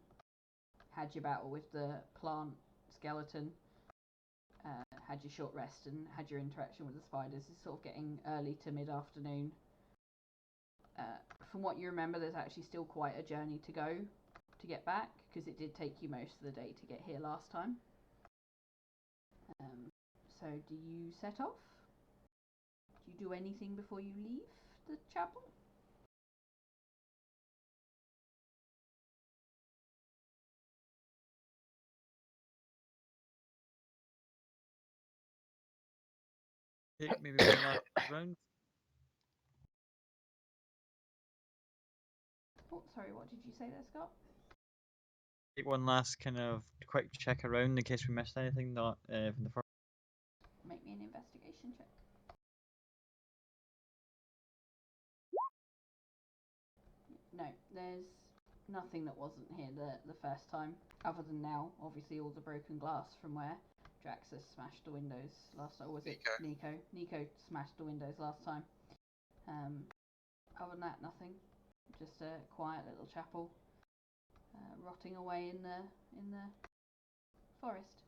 had your battle with the plant skeleton, had your short rest and had your interaction with the spiders. It's sort of getting early to mid-afternoon. From what you remember, there's actually still quite a journey to go to get back, because it did take you most of the day to get here last time. So do you set off? Do you do anything before you leave the chapel? Take maybe one last round. Oh, sorry, what did you say there, Scott? Take one last kind of quick check around in case we missed anything not from the first. Make me an investigation check. No, there's nothing that wasn't here the first time, other than now, obviously, all the broken glass from where Draxus smashed the windows last time. Or was it Nico? Nico smashed the windows last time. Other than that, nothing. Just a quiet little chapel, rotting away in the forest.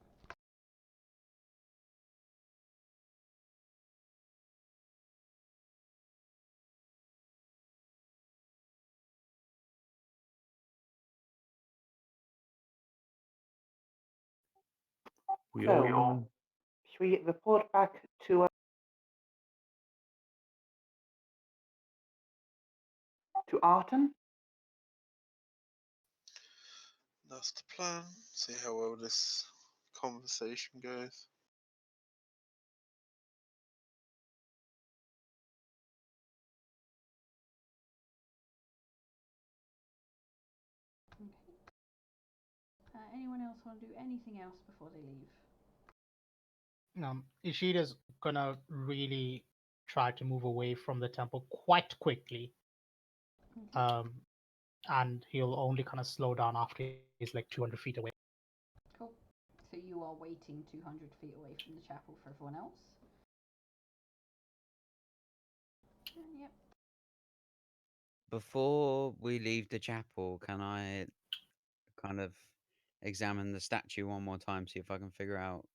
We So, all should we report back to Arton? That's the plan. See how well this conversation goes. Okay. Anyone else want to do anything else before they leave? Ishida's gonna really try to move away from the temple quite quickly. Okay. And he'll only kind of slow down after he's like 200 feet away. Cool. So you are waiting 200 feet away from the chapel for everyone else? Yep. Before we leave the chapel, can I kind of examine the statue one more time, see if I can figure out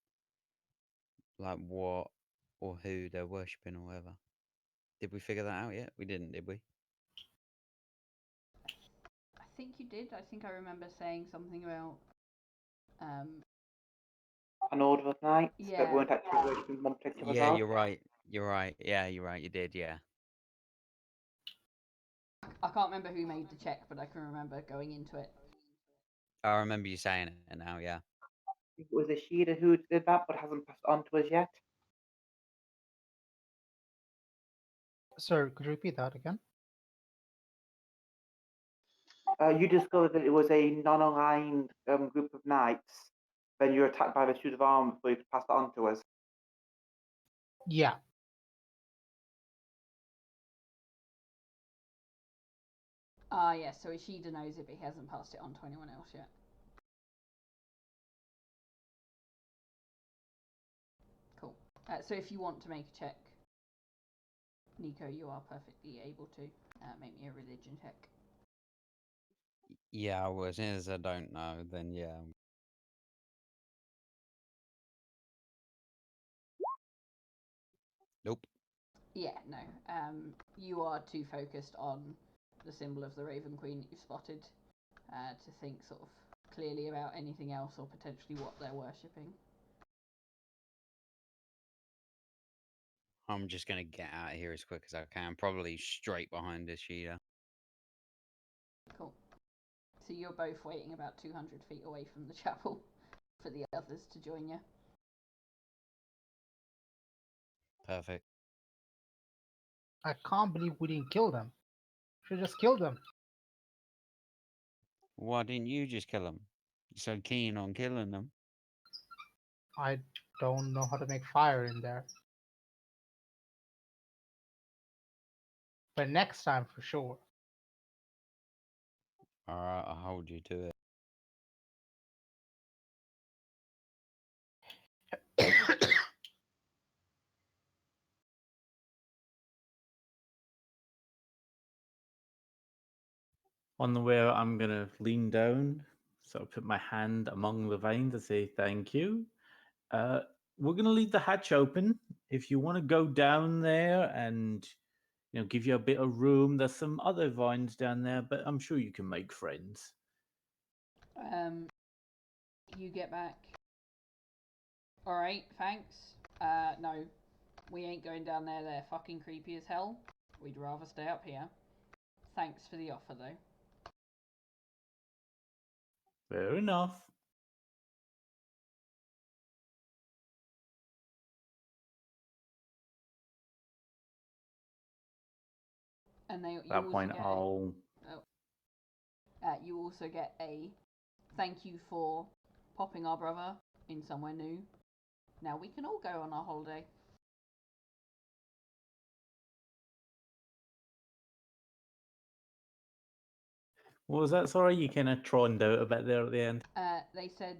like what or who they're worshipping or whatever? Did we figure that out yet? We didn't, did we? I think you did. I think I remember saying something about An order of knights yeah. that weren't actually worshipping one particular Yeah, god? you're right. You're right. Yeah, you're right. You did. Yeah. I can't remember who made the check, but I can remember going into it. I remember you saying it now. Yeah. It was Ishida who did that, but hasn't passed on to us yet. Sir, could you repeat that again? You discovered that it was a non-aligned group of knights. Then you were attacked by the suit of armor before you could pass that on to us. Yeah. Ah, yes, so Ishida knows it, but he hasn't passed it on to anyone else yet. Cool. So if you want to make a check, Nico, you are perfectly able to. Make me a religion check. Yeah. Well, as soon as I don't know, then yeah. Nope. Yeah, no. You are too focused on the symbol of the Raven Queen that you've spotted to think sort of clearly about anything else or potentially what they're worshipping. I'm just gonna get out of here as quick as I can. Probably straight behind Ishida. Cool. So you're both waiting about 200 feet away from the chapel for the others to join you. Perfect. I can't believe we didn't kill them. Should just kill them. Why didn't you just kill them? You're so keen on killing them. I don't know how to make fire in there. But next time for sure. Alright, I'll hold you to it. On the way out, I'm going to lean down, sort of put my hand among the vines and say thank you. We're going to leave the hatch open. If you want to go down there and give you a bit of room, there's some other vines down there, but I'm sure you can make friends. You get back. All right, thanks. No, we ain't going down there. They're fucking creepy as hell. We'd rather stay up here. Thanks for the offer, though. Fair enough. And they At that point, you also get a thank you for popping our brother in somewhere new. Now we can all go on our holiday. What was that? Sorry, you kind of troned out a bit there at the end. They said,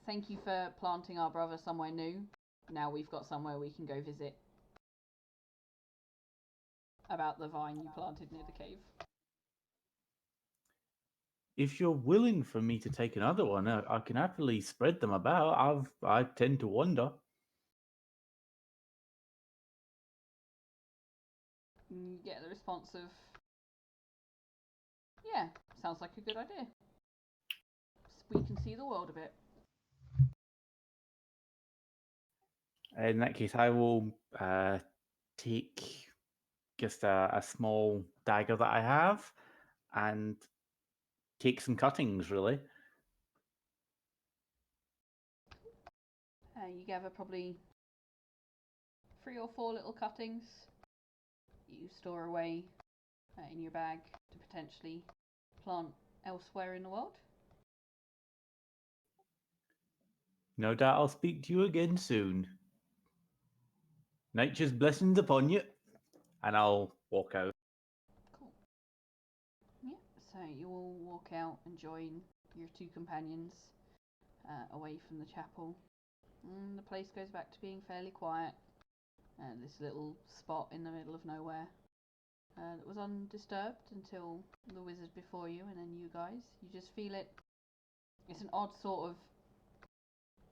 thank you for planting our brother somewhere new. Now we've got somewhere we can go visit. About the vine you planted near the cave. If you're willing for me to take another one, I can happily spread them about. I tend to wander. You get the response of, yeah, sounds like a good idea. We can see the world a bit. In that case, I will take just a small dagger that I have and take some cuttings, really. You gather probably 3 or 4 little cuttings you store away in your bag to potentially plant elsewhere in the world. No doubt I'll speak to you again soon. Nature's blessings upon you. And I'll walk out. Cool. Yeah, so you all walk out and join your 2 companions away from the chapel. And the place goes back to being fairly quiet. This little spot in the middle of nowhere that was undisturbed until the wizard before you and then you guys. You just feel it. It's an odd sort of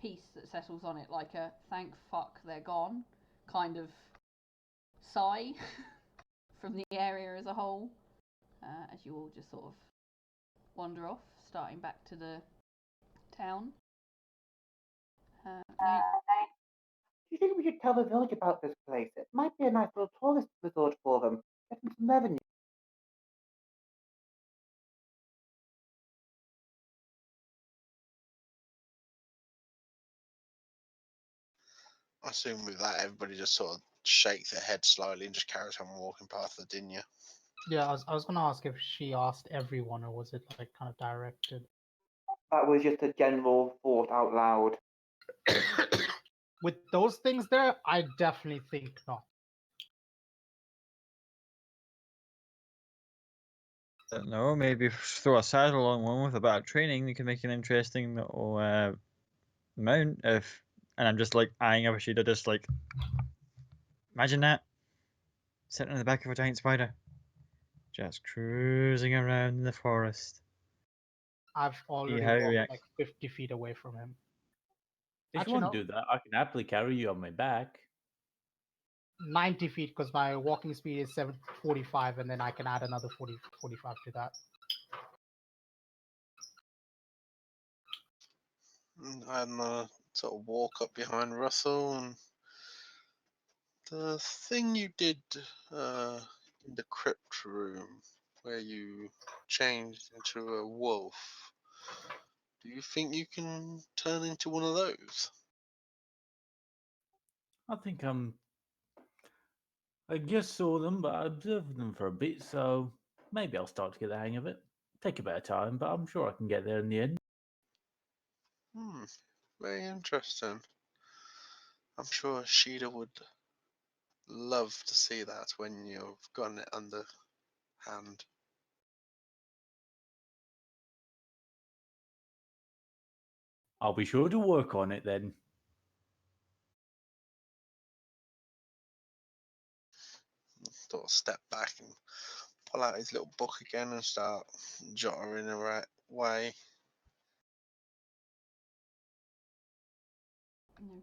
peace that settles on it, like a thank fuck they're gone kind of sigh from the area as a whole, as you all just sort of wander off, starting back to the town. Do you think we should tell the village about this place? It might be a nice little tourist resort for them. Get them some revenue. I assume with that, everybody just sort of shakes their head slowly and just carries on walking past the Dinya. Yeah, I was gonna ask if she asked everyone or was it like kind of directed? That was just a general thought out loud. With those things there, I definitely think not. Don't know, maybe throw a saddle on one with a bit of training, you can make an interesting little mount. And I'm just like eyeing Abashida, just like, imagine that, sitting on the back of a giant spider, just cruising around in the forest. I've already how he walked reacts. like 50 feet away from him. If Actually, you want no. to do that, I can happily carry you on my back. 90 feet because my walking speed is 745 and then I can add another 45 to that. And sort of walk up behind Russell and The thing you did in the crypt room, where you changed into a wolf, do you think you can turn into one of those? I think I just saw them, but I observed them for a bit, so maybe I'll start to get the hang of it. Take a bit of time, but I'm sure I can get there in the end. Very interesting. I'm sure Sheeta would love to see that when you've gotten it under hand. I'll be sure to work on it then. Sort of step back and pull out his little book again and start jottering away. Noted.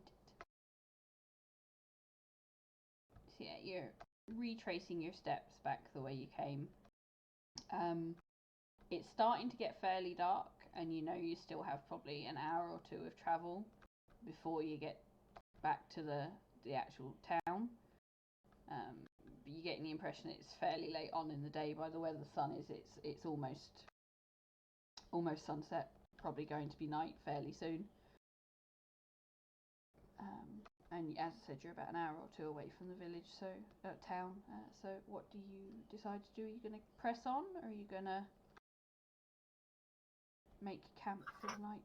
So yeah, you're retracing your steps back the way you came. It's starting to get fairly dark, and you know you still have probably an hour or two of travel before you get back to the actual town. But you're getting the impression it's fairly late on in the day by the way the sun is. It's almost sunset. Probably going to be night fairly soon. And as I said, you're about an hour or two away from the village, so town. So what do you decide to do? Are you going to press on, or are you going to make camp for the night?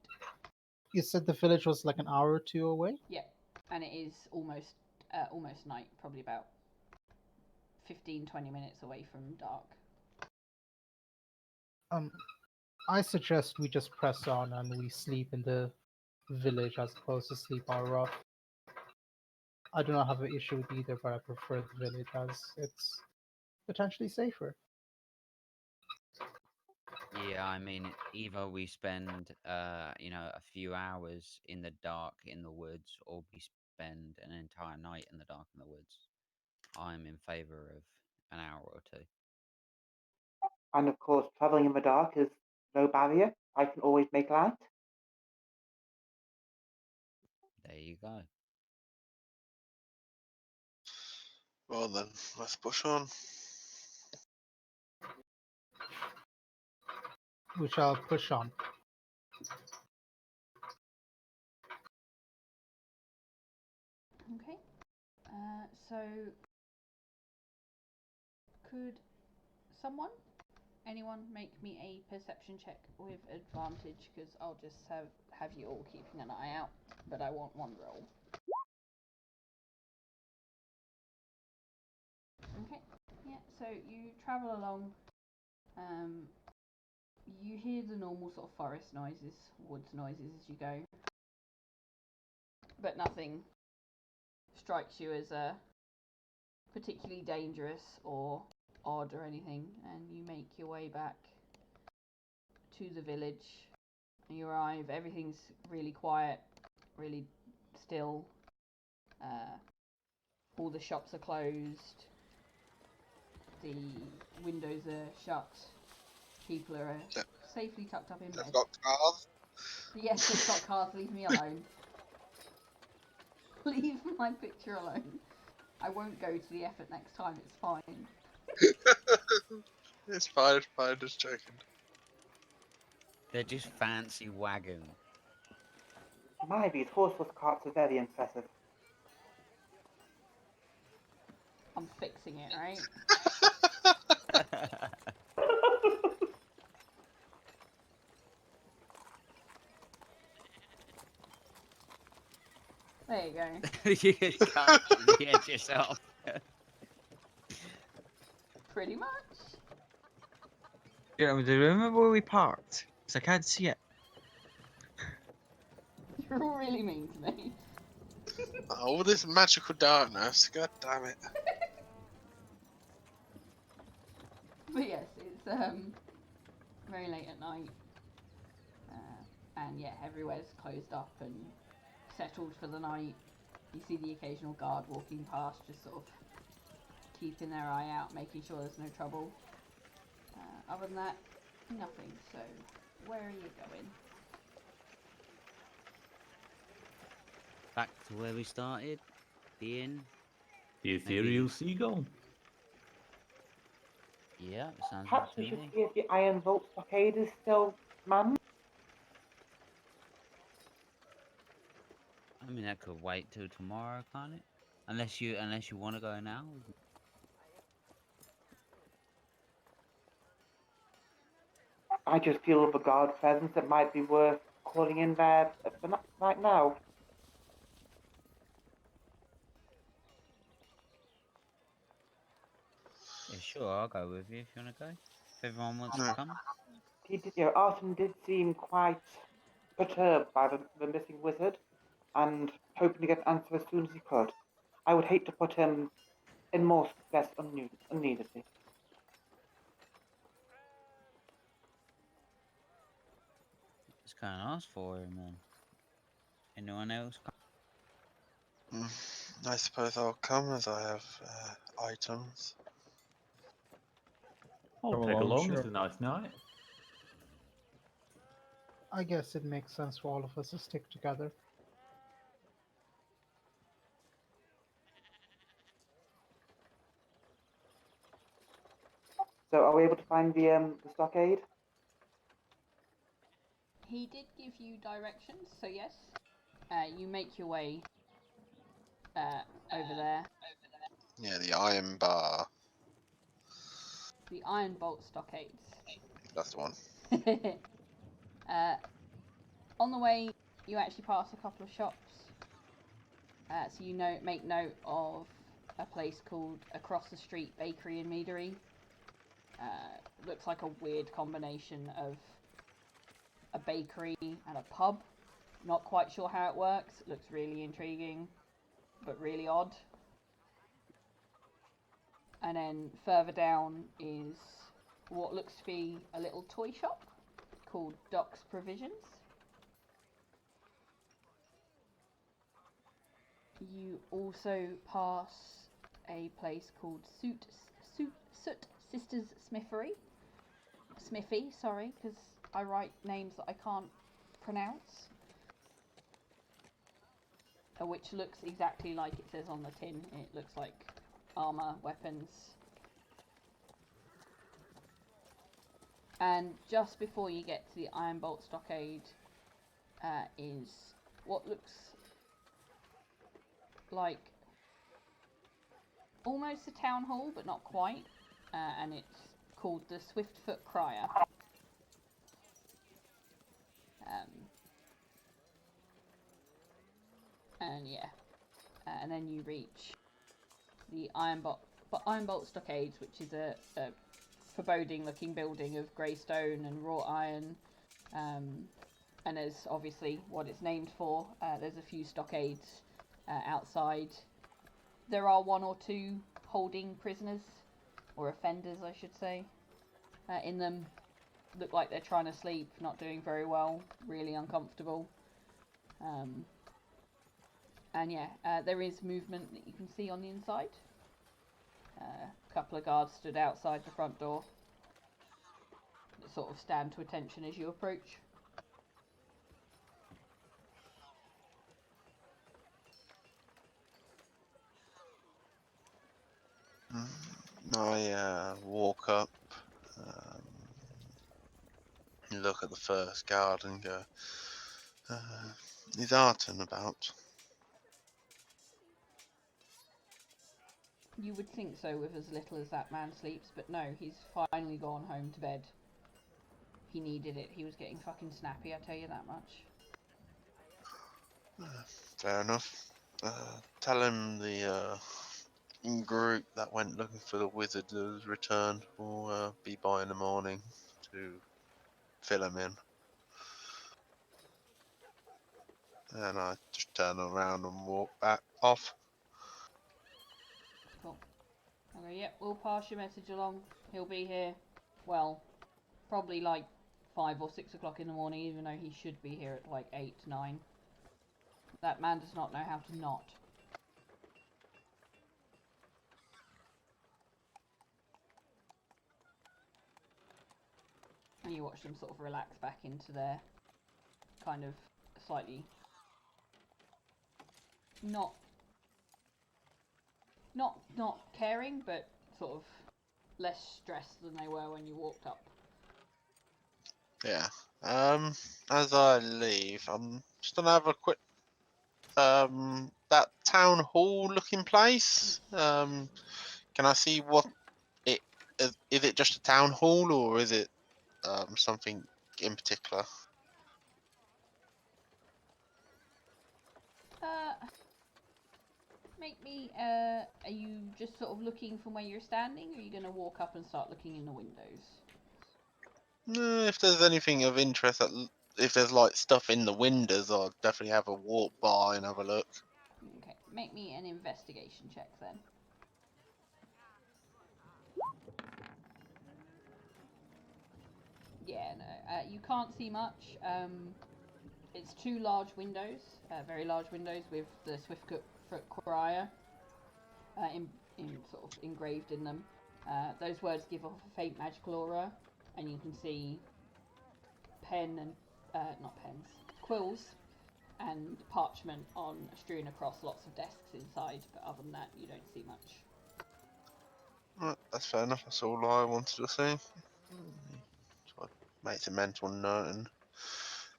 You said the village was like an hour or two away? Yeah, and it is almost night, probably about 15-20 minutes away from dark. I suggest we just press on and we sleep in the village as opposed to sleep our rough. I do not have an issue with either, but I prefer the village as it's potentially safer. Yeah, I mean, either we spend, a few hours in the dark in the woods, or we spend an entire night in the dark in the woods. I'm in favor of an hour or two. And of course, traveling in the dark is no barrier. I can always make light. There you go. Well then, let's push on. We shall push on. Okay. So could anyone make me a perception check with advantage? Because I'll just have you all keeping an eye out, but I want one roll. Okay. Yeah. So you travel along. You hear the normal sort of forest noises, woods noises as you go, but nothing strikes you as particularly dangerous or odd or anything. And you make your way back to the village. You arrive. Everything's really quiet, really still. All the shops are closed. The windows are shut. People are safely tucked up in bed. They've got cars. Yes, they've got cars. Leave me alone. Leave my picture alone. I won't go to the effort next time. It's fine. It's fine. Just joking. They're just fancy wagons. My, these horseless carts are very impressive. I'm fixing it, right? There you go. You can't the edge yourself. Pretty much. Do you remember where we parked? Because I can't see it. You're really mean to me. All this magical darkness. God damn it. But yes, it's very late at night, and yeah, everywhere's closed up and settled for the night. You see the occasional guard walking past, just sort of keeping their eye out, making sure there's no trouble. Other than that, nothing. So, where are you going? Back to where we started, the inn. The ethereal seagull. Yeah, sounds Perhaps good we to should me. see if the Iron Vault Stockade is still manned. I mean, that could wait till tomorrow, can't it? Unless you want to go now. I just feel with a guard presence it might be worth calling in there right now. Yeah, sure, I'll go with you if you want to go. If everyone wants to No. come. Arson did seem quite perturbed by the missing wizard and hoping to get an answer as soon as he could. I would hate to put him in more stress unneededly. Let's go and ask for him then. Anyone else? I suppose I'll come as I have items. I'll Come tag along, along. sure. It's a nice night. I guess it makes sense for all of us to stick together. So are we able to find the stockade? He did give you directions, so yes. You make your way over there. Yeah, the iron bar. The Iron Bolt Stockades. That's the one. On the way, you actually pass a couple of shops. So you make note of a place called Across the Street Bakery and Meadery. Looks like a weird combination of a bakery and a pub. Not quite sure how it works. It looks really intriguing, but really odd. And then further down is what looks to be a little toy shop called Doc's Provisions. You also pass a place called Soot Sisters Smithy, sorry, because I write names that I can't pronounce. Which looks exactly like it says on the tin. It looks like armour, weapons. And just before you get to the Iron Bolt Stockade is what looks like almost a town hall, but not quite. And it's called the Swiftfoot Crier. And yeah, and then you reach the Iron Bolt Stockades, which is a foreboding-looking building of grey stone and wrought iron. And as obviously what it's named for, there's a few stockades outside. There are one or two holding prisoners, or offenders I should say, in them. Look like they're trying to sleep, not doing very well, really uncomfortable. And yeah, there is movement that you can see on the inside. A couple of guards stood outside the front door that sort of stand to attention as you approach. I walk up, look at the first guard and go, is Arton about? You would think so with as little as that man sleeps, but no, he's finally gone home to bed. He needed it. He was getting fucking snappy, I tell you that much. Fair enough. Tell him the group that went looking for the wizard has returned. Will be by in the morning to fill him in. And I just turn around and walk back off. Cool. Okay, yep, we'll pass your message along. He'll be here, well, probably like 5 or 6 o'clock in the morning, even though he should be here at like 8, 9. That man does not know how to not. And you watch them sort of relax back into their kind of slightly not not caring, but sort of less stressed than they were when you walked up. Yeah. As I leave, I'm just gonna have a quick that town hall looking place. Can I see what it is? It just a town hall, or is it something in particular? Make me. Are you just sort of looking from where you're standing, or are you going to walk up and start looking in the windows? No, if there's anything of interest, if there's like stuff in the windows, I'll definitely have a walk by and have a look. Okay, make me an investigation check then. Yeah, no, you can't see much. It's two large windows, very large windows with the Swiftfoot Crier in sort of engraved in them. Those words give off a faint magical aura, and you can see quills and parchment strewn across lots of desks inside. But other than that, you don't see much. Right, that's fair enough. That's all I wanted to say. So I make a mental note and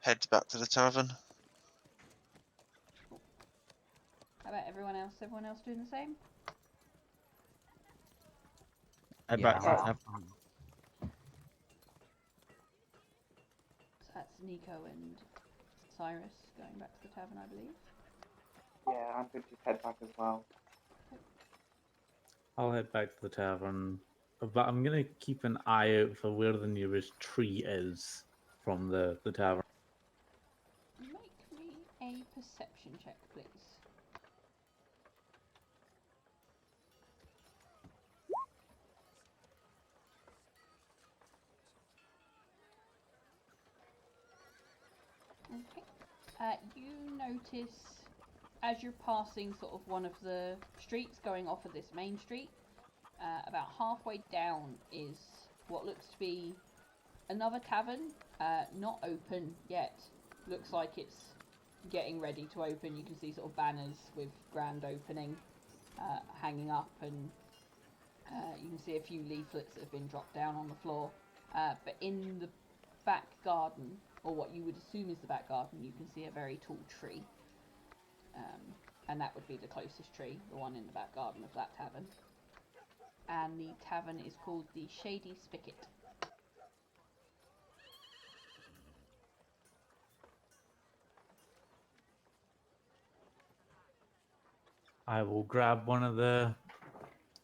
head back to the tavern. How about everyone else? Everyone else doing the same? Head Yeah, back to the tavern. So that's Nico and Cyrus going back to the tavern, I believe. Yeah, I'm going to just head back as well. I'll head back to the tavern, but I'm gonna keep an eye out for where the nearest tree is from the tavern. Make me a perception check, please. Okay. You notice as you're passing sort of one of the streets going off of this main street, about halfway down is what looks to be another tavern, not open yet. Looks like it's getting ready to open. You can see sort of banners with grand opening hanging up, and you can see a few leaflets that have been dropped down on the floor. But in the back garden, or what you would assume is the back garden, you can see a very tall tree. And that would be the closest tree, the one in the back garden of that tavern. And the tavern is called the Shady Spigot. I will grab one of the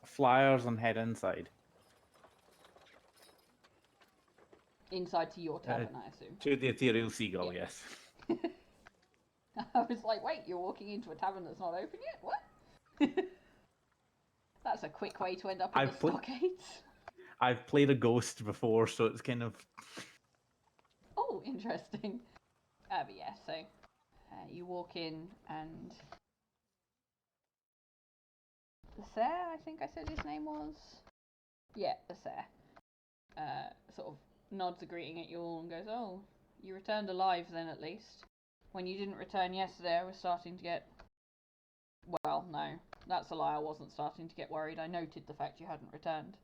flyers and head inside. Inside to your tavern, I assume. To the Ethereal Seagull, Yeah. yes. I was like, wait, you're walking into a tavern that's not open yet? What? That's a quick way to end up in the stockades. I've played a ghost before, so it's kind of... Oh, interesting. But yeah, so you walk in and... Lasser, I think I said his name was? Yeah, Lasser. Sort of nods a greeting at you all and goes, oh, you returned alive then at least. When you didn't return yesterday, I was starting to get... Well, no, that's a lie. I wasn't starting to get worried. I noted the fact you hadn't returned.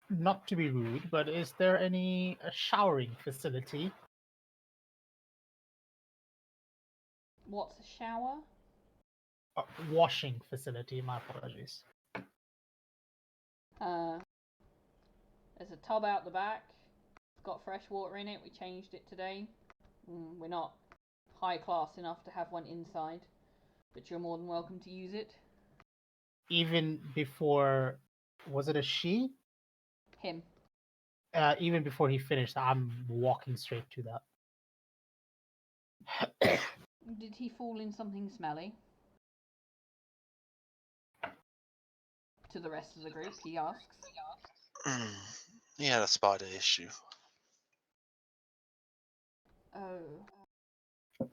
Not to be rude, but is there any showering facility? What's a shower? Washing facility, my apologies. There's a tub out the back. It's got fresh water in it. We changed it today. We're not high class enough to have one inside, but you're more than welcome to use it. Even before, was it a she? Him. Even before he finished, I'm walking straight to that. Did he fall in something smelly? To the rest of the group, he asks. He had a spider issue. Oh.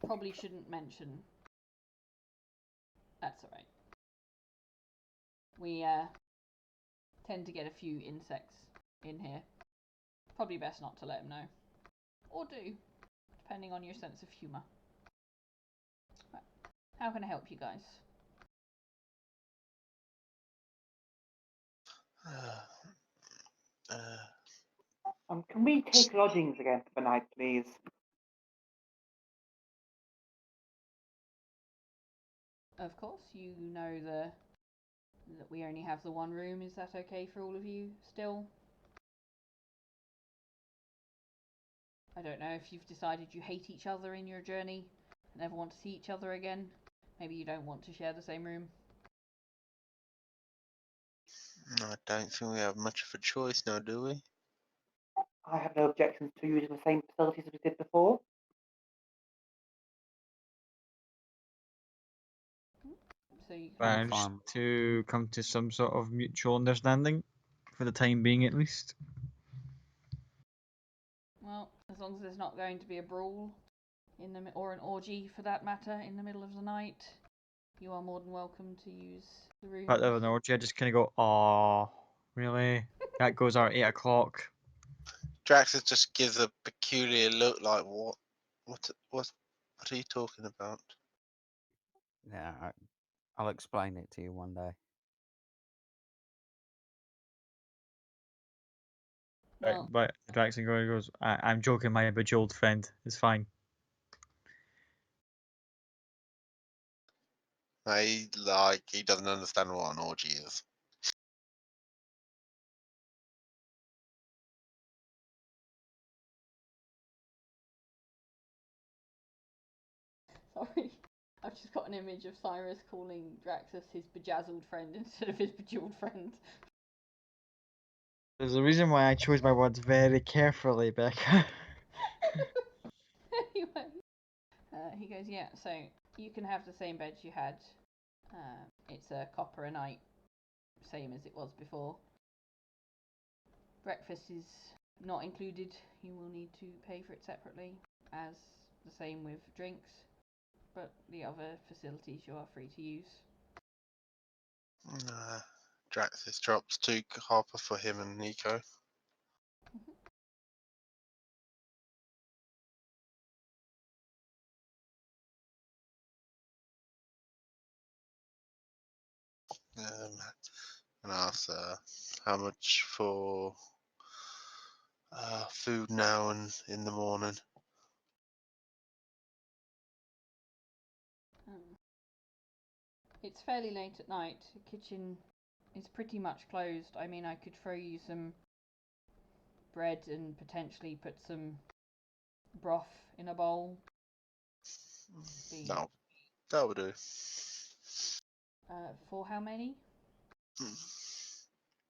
Probably shouldn't mention. That's alright. We tend to get a few insects in here. Probably best not to let him know. Or do, depending on your sense of humour. Right. How can I help you guys? Can we take lodgings again for the night, please? Of course, you know that we only have the one room. Is that okay for all of you still? I don't know if you've decided you hate each other in your journey, never want to see each other again. Maybe you don't want to share the same room. I don't think we have much of a choice now, do we? I have no objections to using the same facilities as we did before. So you can I'm Managed fine. to come to some sort of mutual understanding, for the time being at least. Well, as long as there's not going to be a brawl or an orgy for that matter in the middle of the night, you are more than welcome to use the rooms. But of an orgy, I just kind of go, "Aw, really? That goes out at 8 o'clock." Draxus just gives a peculiar look, like what are you talking about? Yeah, I'll explain it to you one day. Well, But Draxon goes, I'm joking, my bejeweled friend. It's fine. He doesn't understand what an orgy is. sorry. I've just got an image of Cyrus calling Draxus his bejazzled friend instead of his bejeweled friend. There's a reason why I chose my words very carefully, Becca. Anyway, he goes, yeah, so you can have the same bed you had. It's a copper a night, same as it was before. Breakfast is not included. You will need to pay for it separately, as the same with drinks. But the other facilities you are free to use. Draxus drops 2 copper for him and Nico. And asks how much for food now and in the morning. It's fairly late at night. The kitchen is pretty much closed. I mean, I could throw you some bread and potentially put some broth in a bowl. No, that would do. For how many?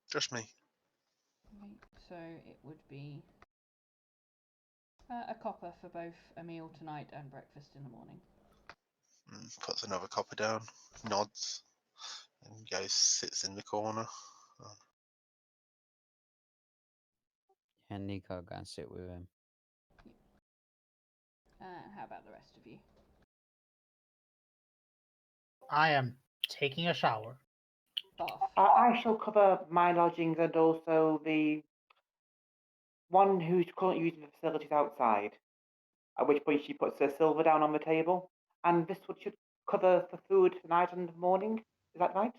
Just me. Okay, so it would be a copper for both a meal tonight and breakfast in the morning. Puts another copper down, nods, and goes sits in the corner. And Nico go and sit with him. How about the rest of you? I am taking a shower. Bath. I shall cover my lodgings and also the one who's currently using the facilities outside. At which point she puts her silver down on the table, and this should cover for food tonight and morning. Is that right?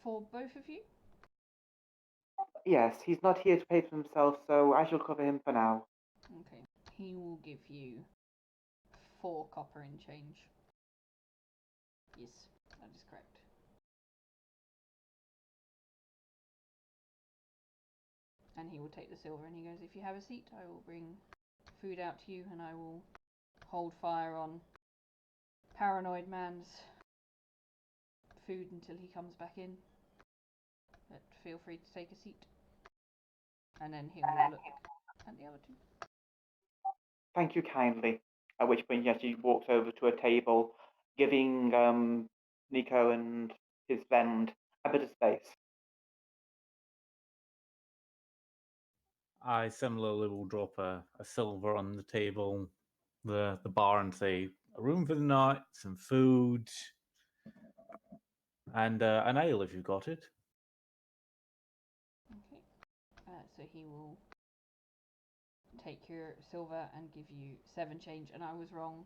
For both of you? Yes, he's not here to pay for himself, so I shall cover him for now. Okay. He will give you 4 copper in change. Yes, that is correct. And he will take the silver and he goes, if you have a seat, I will bring food out to you and I will hold fire on Paranoid Man's food until he comes back in. But feel free to take a seat. And then he will look at the other 2. Thank you kindly. At which point he actually walks over to a table, giving Nico and his friend a bit of space. I similarly will drop a silver on the table, the bar, and say, a room for the night, some food, and an ale if you've got it. Okay. So he will take your silver and give you 7 change. And I was wrong,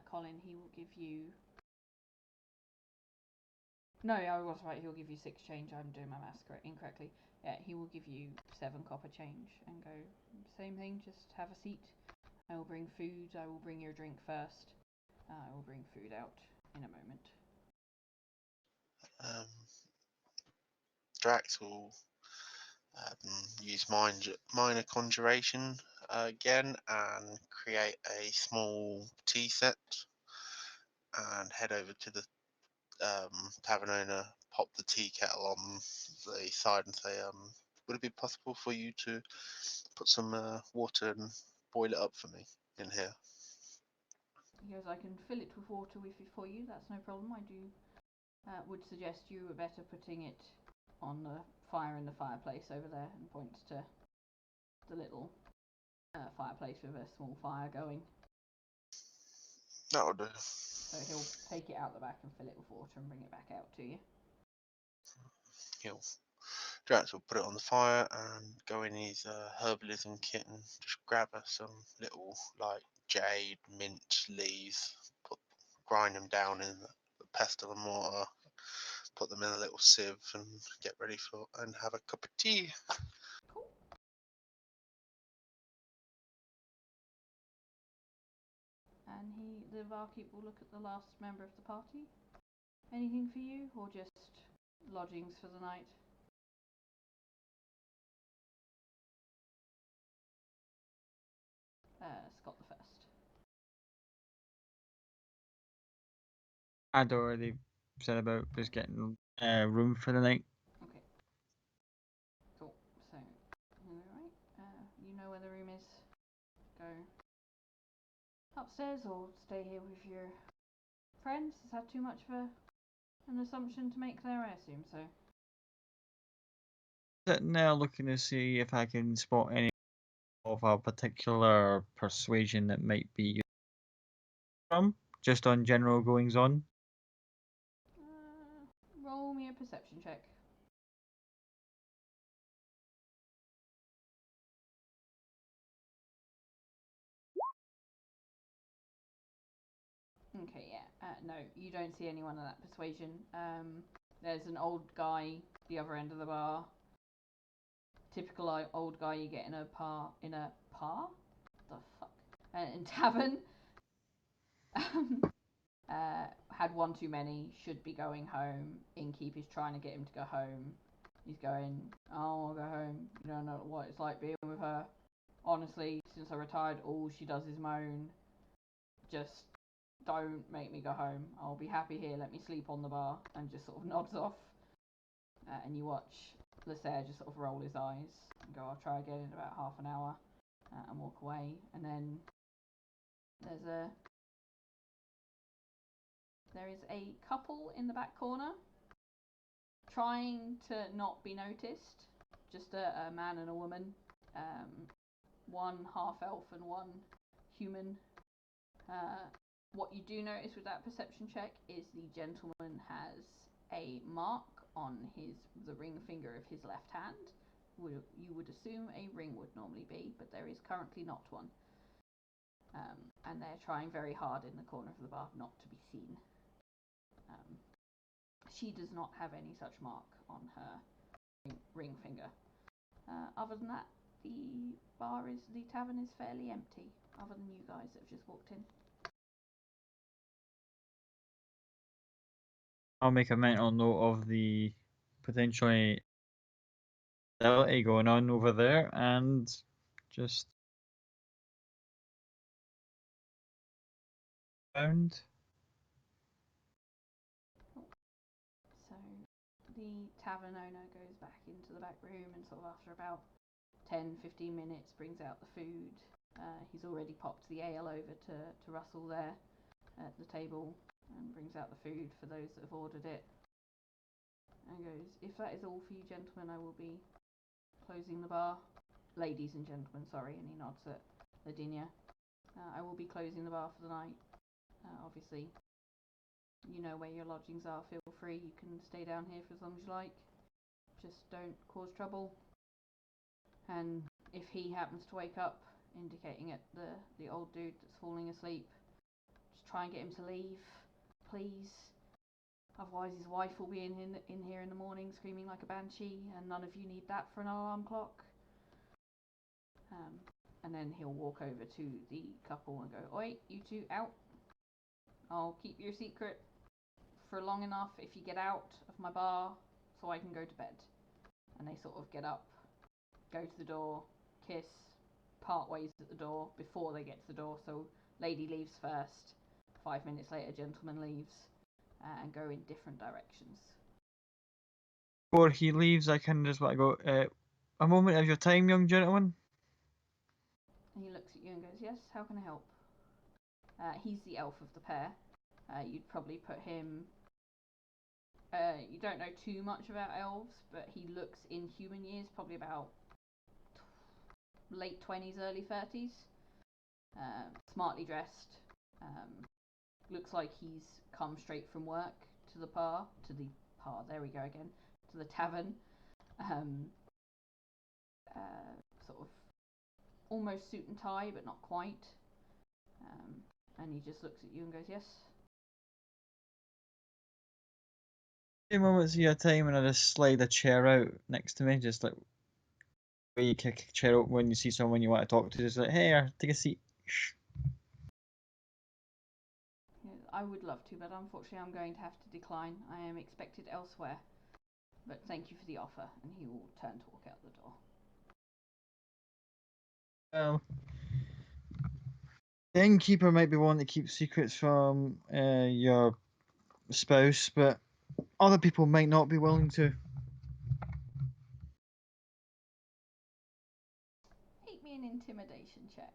Colin. He will give you No, I was right. He'll give you 6 change. I'm doing my maths incorrectly. Yeah, he will give you 7 copper change and go, same thing, just have a seat. I will bring food. I will bring your drink first. I will bring food out in a moment. Drax will use minor conjuration again and create a small tea set and head over to the tavern owner, pop the tea kettle on the side and say, would it be possible for you to put some water and boil it up for me in here? He goes, I can fill it with water for you, that's no problem. I do would suggest you were better putting it on the fire in the fireplace over there, and points to the little fireplace with a small fire going. That'll do. So he'll take it out the back and fill it with water and bring it back out to you. Drax will put it on the fire and go in his herbalism kit and just grab us some little like jade, mint leaves, grind them down in the pestle and mortar, put them in a little sieve and get ready and have a cup of tea. Cool. And the barkeep will look at the last member of the party. Anything for you, or just lodgings for the night? Scott the First. I'd already said about just getting room for the night. Okay. Cool. So, alright. You know where the room is. Go upstairs or stay here with your friends. Is that too much of an assumption to make there? I assume so. Sitting there looking to see if I can spot any of a particular persuasion that might be from, just on general goings on. Roll me a perception check. Okay, yeah. No, you don't see anyone of that persuasion. There's an old guy the other end of the bar. Typical old guy you get in a bar. The fuck? In tavern. Had one too many. Should be going home. Innkeep is trying to get him to go home. He's going, oh, I'll go home. You don't know what it's like being with her. Honestly, since I retired, all she does is moan. Just don't make me go home. I'll be happy here. Let me sleep on the bar. And just sort of nods off. And you watch Lasser just sort of roll his eyes and go, I'll try again in about half an hour. And walk away. And then there is a couple in the back corner trying to not be noticed. Just a man and a woman. One half elf and one human. What you do notice with that perception check is the gentleman has a mark on the ring finger of his left hand. You would assume a ring would normally be, but there is currently not one. And they're trying very hard in the corner of the bar not to be seen. She does not have any such mark on her ring finger. Other than that, the tavern is fairly empty, other than you guys that have just walked in. I'll make a mental note of the potentially going on over there and just found. So the tavern owner goes back into the back room and sort of after about 10-15 minutes brings out the food. He's already popped the ale over to Russell there at the table and brings out the food for those that have ordered it. And goes, if that is all for you gentlemen, I will be closing the bar. Ladies and gentlemen, sorry, and he nods at Ladinia. I will be closing the bar for the night. Obviously, you know where your lodgings are, feel free, you can stay down here for as long as you like. Just don't cause trouble. And if he happens to wake up, indicating at the old dude that's falling asleep, just try and get him to leave, please. Otherwise, his wife will be in here in the morning screaming like a banshee, and none of you need that for an alarm clock. And then he'll walk over to the couple and go, "Oi, you two out. I'll keep your secret for long enough if you get out of my bar so I can go to bed." And they sort of get up, go to the door, kiss, part ways at the door before they get to the door. So lady leaves first, 5 minutes later gentleman leaves, and go in different directions. Before he leaves, I kind of just want to go, a moment of your time, young gentleman. And he looks at you and goes, "Yes, how can I help?" He's the elf of the pair. You'd probably put him... you don't know too much about elves, but he looks in human years probably about late 20s, early 30s. Smartly dressed. Looks like he's come straight from work to the there we go again, to the tavern. Sort of almost suit and tie, but not quite. And he just looks at you and goes, "Yes." A few moments of your time, and I just slide a chair out next to me, just like where you kick a chair out when you see someone you want to talk to. Just like, hey, take a seat. I would love to, but unfortunately I'm going to have to decline. I am expected elsewhere. But thank you for the offer, and he will turn to walk out the door. Well, the innkeeper might be one that keeps secrets from your spouse, but other people might not be willing to. Make me an intimidation check.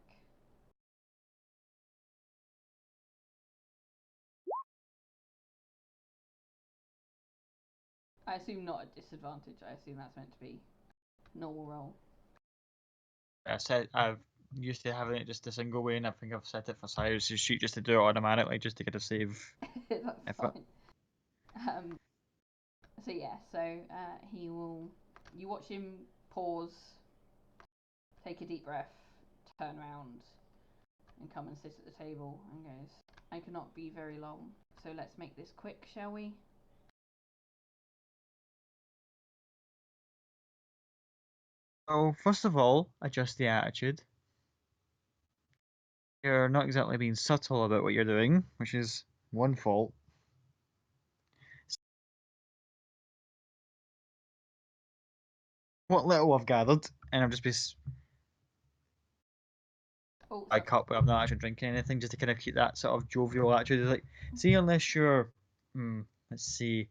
I assume not at disadvantage. I assume that's meant to be normal roll. I've used to having it just a single way, and I think I've set it for Cyrus's sheet just to do it automatically, just to get a save. That's effort. fine. So yeah, he will. You watch him pause, take a deep breath, turn around, and come and sit at the table, and goes, "I cannot be very long, so let's make this quick, shall we?" So, first of all, adjust the attitude. You're not exactly being subtle about what you're doing, which is one fault. What little I've gathered, and I've just been I cup, but I'm not actually drinking anything, just to kind of keep that sort of jovial attitude. It's like, see, unless you're, let's see,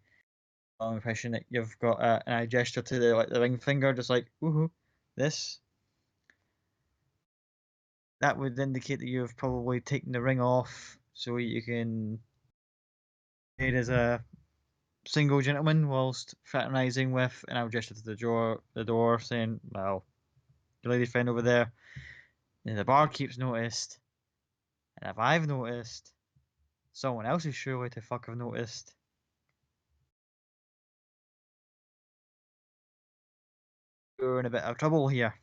long impression that you've got an eye gesture to the ring finger, just like, woohoo, this. That would indicate that you've probably taken the ring off, so you can trade as a single gentleman whilst fraternising with, and I'll gesture to the door, saying, "Well, your lady friend over there, the barkeep's noticed, and if I've noticed, someone else is surely to fuck have noticed. You're in a bit of trouble here."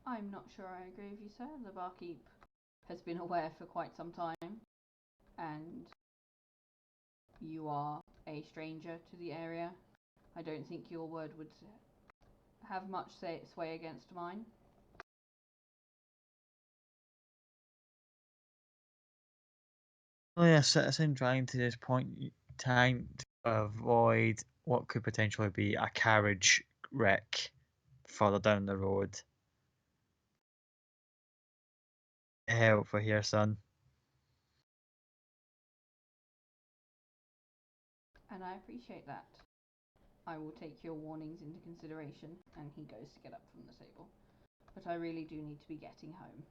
I'm not sure I agree with you, sir. The barkeep has been aware for quite some time, and you are a stranger to the area. I don't think your word would have much sway against mine. Only a citizen trying to this point time to avoid what could potentially be a carriage wreck further down the road. Help for here, son. And I appreciate that. I will take your warnings into consideration, and he goes to get up from the table. But I really do need to be getting home.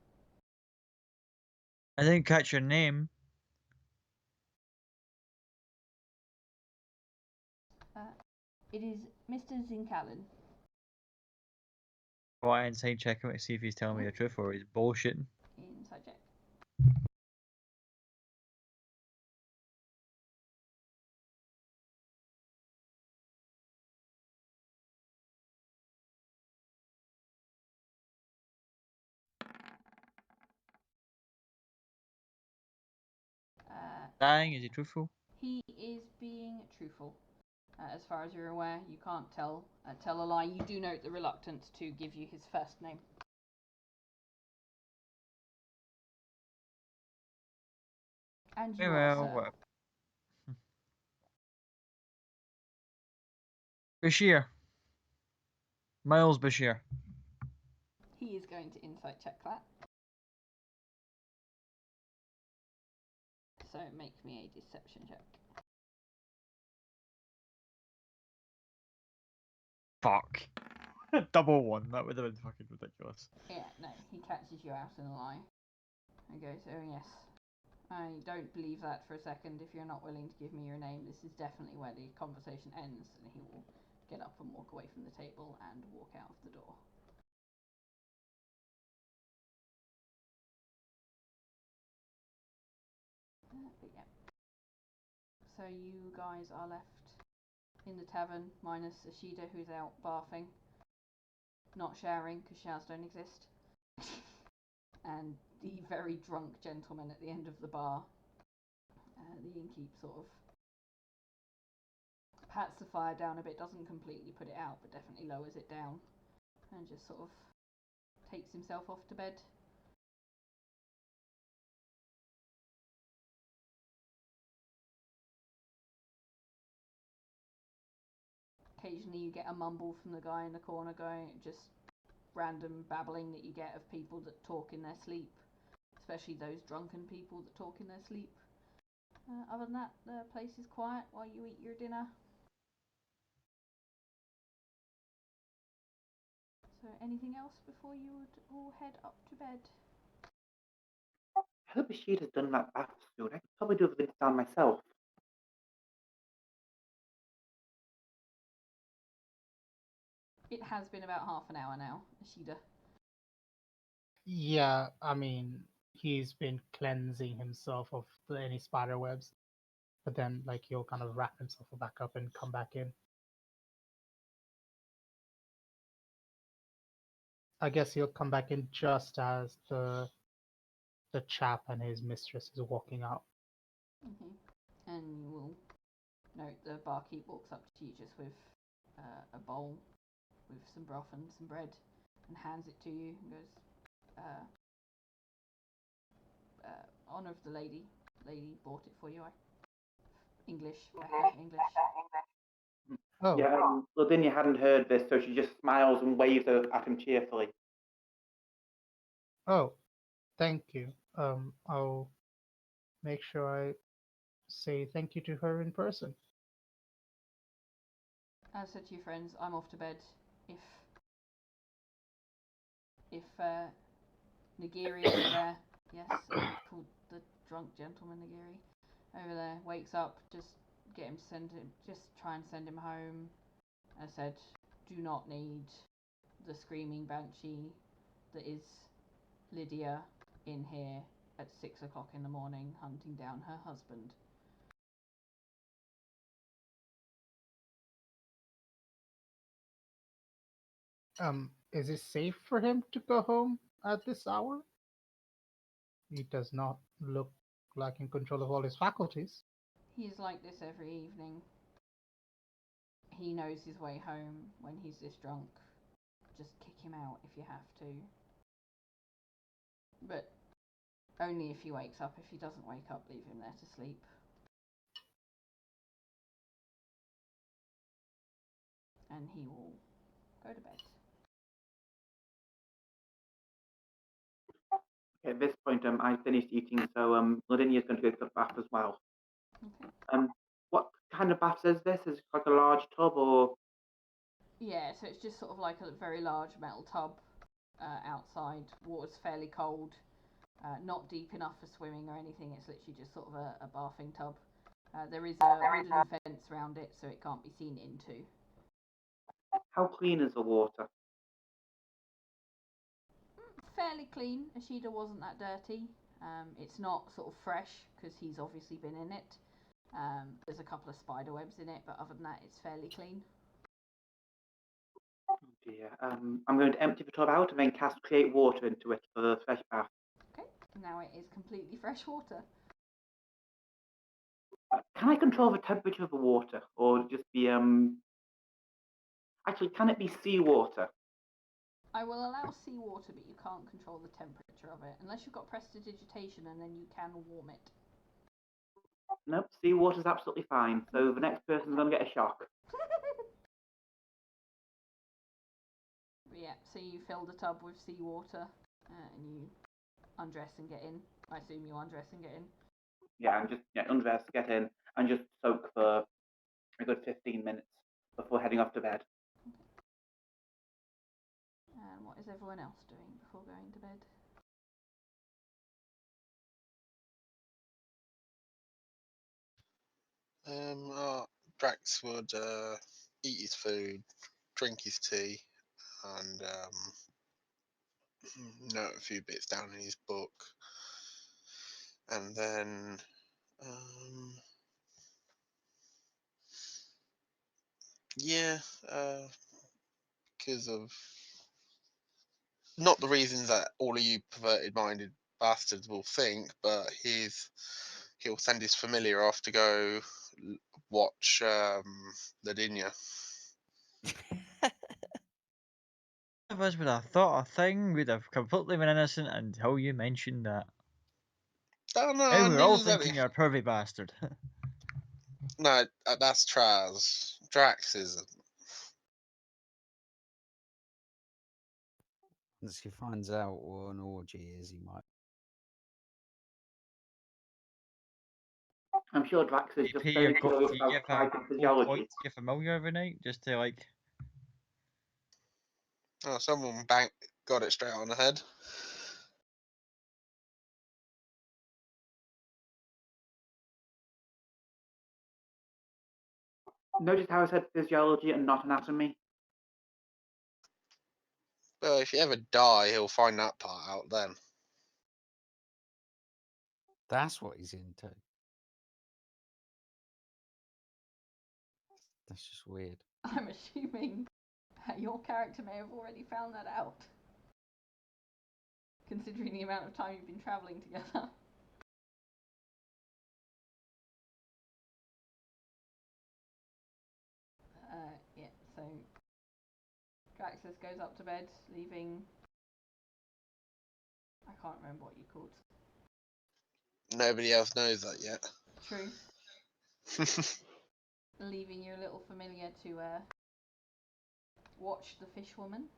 I didn't catch your name. It is Mr. Zincallan. Go inside check him to see if he's telling me the truth or he's bullshitting. Inside check. Lying? Is he truthful? He is being truthful. As far as you're aware, you can't tell a lie. You do note the reluctance to give you his first name. And you Very are, well. sir. What? Bashir. Miles Bashir. He is going to insight check that. So make me a deception check. Fuck. Double one. That would have been fucking ridiculous. Yeah, no, he catches you out in a lie. And goes, oh yes, I don't believe that for a second. If you're not willing to give me your name, this is definitely where the conversation ends. And he will get up and walk away from the table and walk out of the door. But yeah. So you guys are left in the tavern, minus Ashida, who's out barfing. Not showering, because showers don't exist. And the very drunk gentleman at the end of the bar. The innkeep sort of pats the fire down a bit, doesn't completely put it out, but definitely lowers it down. And just sort of takes himself off to bed. Occasionally you get a mumble from the guy in the corner going, just random babbling that you get of people that talk in their sleep, especially those drunken people that talk in their sleep. Other than that, the place is quiet while you eat your dinner. So anything else before you would all head up to bed? I hope Ishida's done that bath soon. I could probably do a bit down myself. It has been about half an hour now, Ishida. Yeah, I mean, he's been cleansing himself of any spider webs, but then like he'll kind of wrap himself back up and come back in. I guess he'll come back in just as the chap and his mistress is walking out. And you will note the barkeep walks up to you just with a bowl with some broth and some bread and hands it to you and goes, honour of the lady. Lady bought it for you. English, Becca, English. Oh, Yeah, Lavinia hadn't heard this, so she just smiles and waves at him cheerfully. oh, thank you. I'll make sure I say thank you to her in person. As I said to your friends, I'm off to bed. If Nagiri over there, yes, called the drunk gentleman Nagiri, over there wakes up, just try and send him home. I said, do not need the screaming banshee that is Lydia in here at 6 o'clock in the morning hunting down her husband. Is it safe for him to go home at this hour? He does not look like in control of all his faculties. He's like this every evening. He knows his way home when he's this drunk. Just kick him out if you have to. But only if he wakes up. If he doesn't wake up, leave him there to sleep. And he will go to bed. Okay, at this point, I finished eating, so Lavinia's going to go to the bath as well. Okay. What kind of bath is this? Is it like a large tub or? Yeah, so it's just sort of like a very large metal tub outside. Water's fairly cold. Not deep enough for swimming or anything. It's literally just sort of a bathing tub. There is a wooden fence around it, so it can't be seen into. How clean is the water? Fairly clean. Ashida wasn't that dirty. It's not sort of fresh because he's obviously been in it. There's a couple of spider webs in it, but other than that, it's fairly clean. Oh dear. I'm going to empty the tub out and then cast create water into it for the fresh bath. Okay, now it is completely fresh water. Can I control the temperature of the water, or just be Actually, can it be seawater? I will allow seawater, but you can't control the temperature of it unless you've got prestidigitation, and then you can warm it. Nope, seawater's absolutely fine. So the next person's gonna get a shock. Yeah, so you fill the tub with seawater, and you undress and get in. I assume you undress and get in. Yeah, and just undress, get in, and just soak for a good 15 minutes before heading off to bed. And what is everyone else doing before going to bed? Drax would eat his food, drink his tea, and note a few bits down in his book, and then because of not the reasons that all of you perverted-minded bastards will think, but he'll send his familiar off to go watch Ladinia. Of us would have thought a thing would have completely been innocent until you mentioned that. Oh no, And I we're all knew that. thinking you're a pervy bastard. No, that's Traz. Drax isn't. Once he finds out what an orgy is, he might. I'm sure Drax is You just pay very your curious do you about give a Titan gold physiology. point to your familiar every night just to like? Oh, someone got it straight on the head. Notice how I said physiology and not anatomy? Well, if you ever die, he'll find that part out then. That's what he's into. That's just weird. I'm assuming your character may have already found that out, considering the amount of time you've been travelling together. Yeah, so Draxus goes up to bed, leaving. I can't remember what you called. Nobody else knows that yet. True. Leaving your little familiar to watch the fish woman.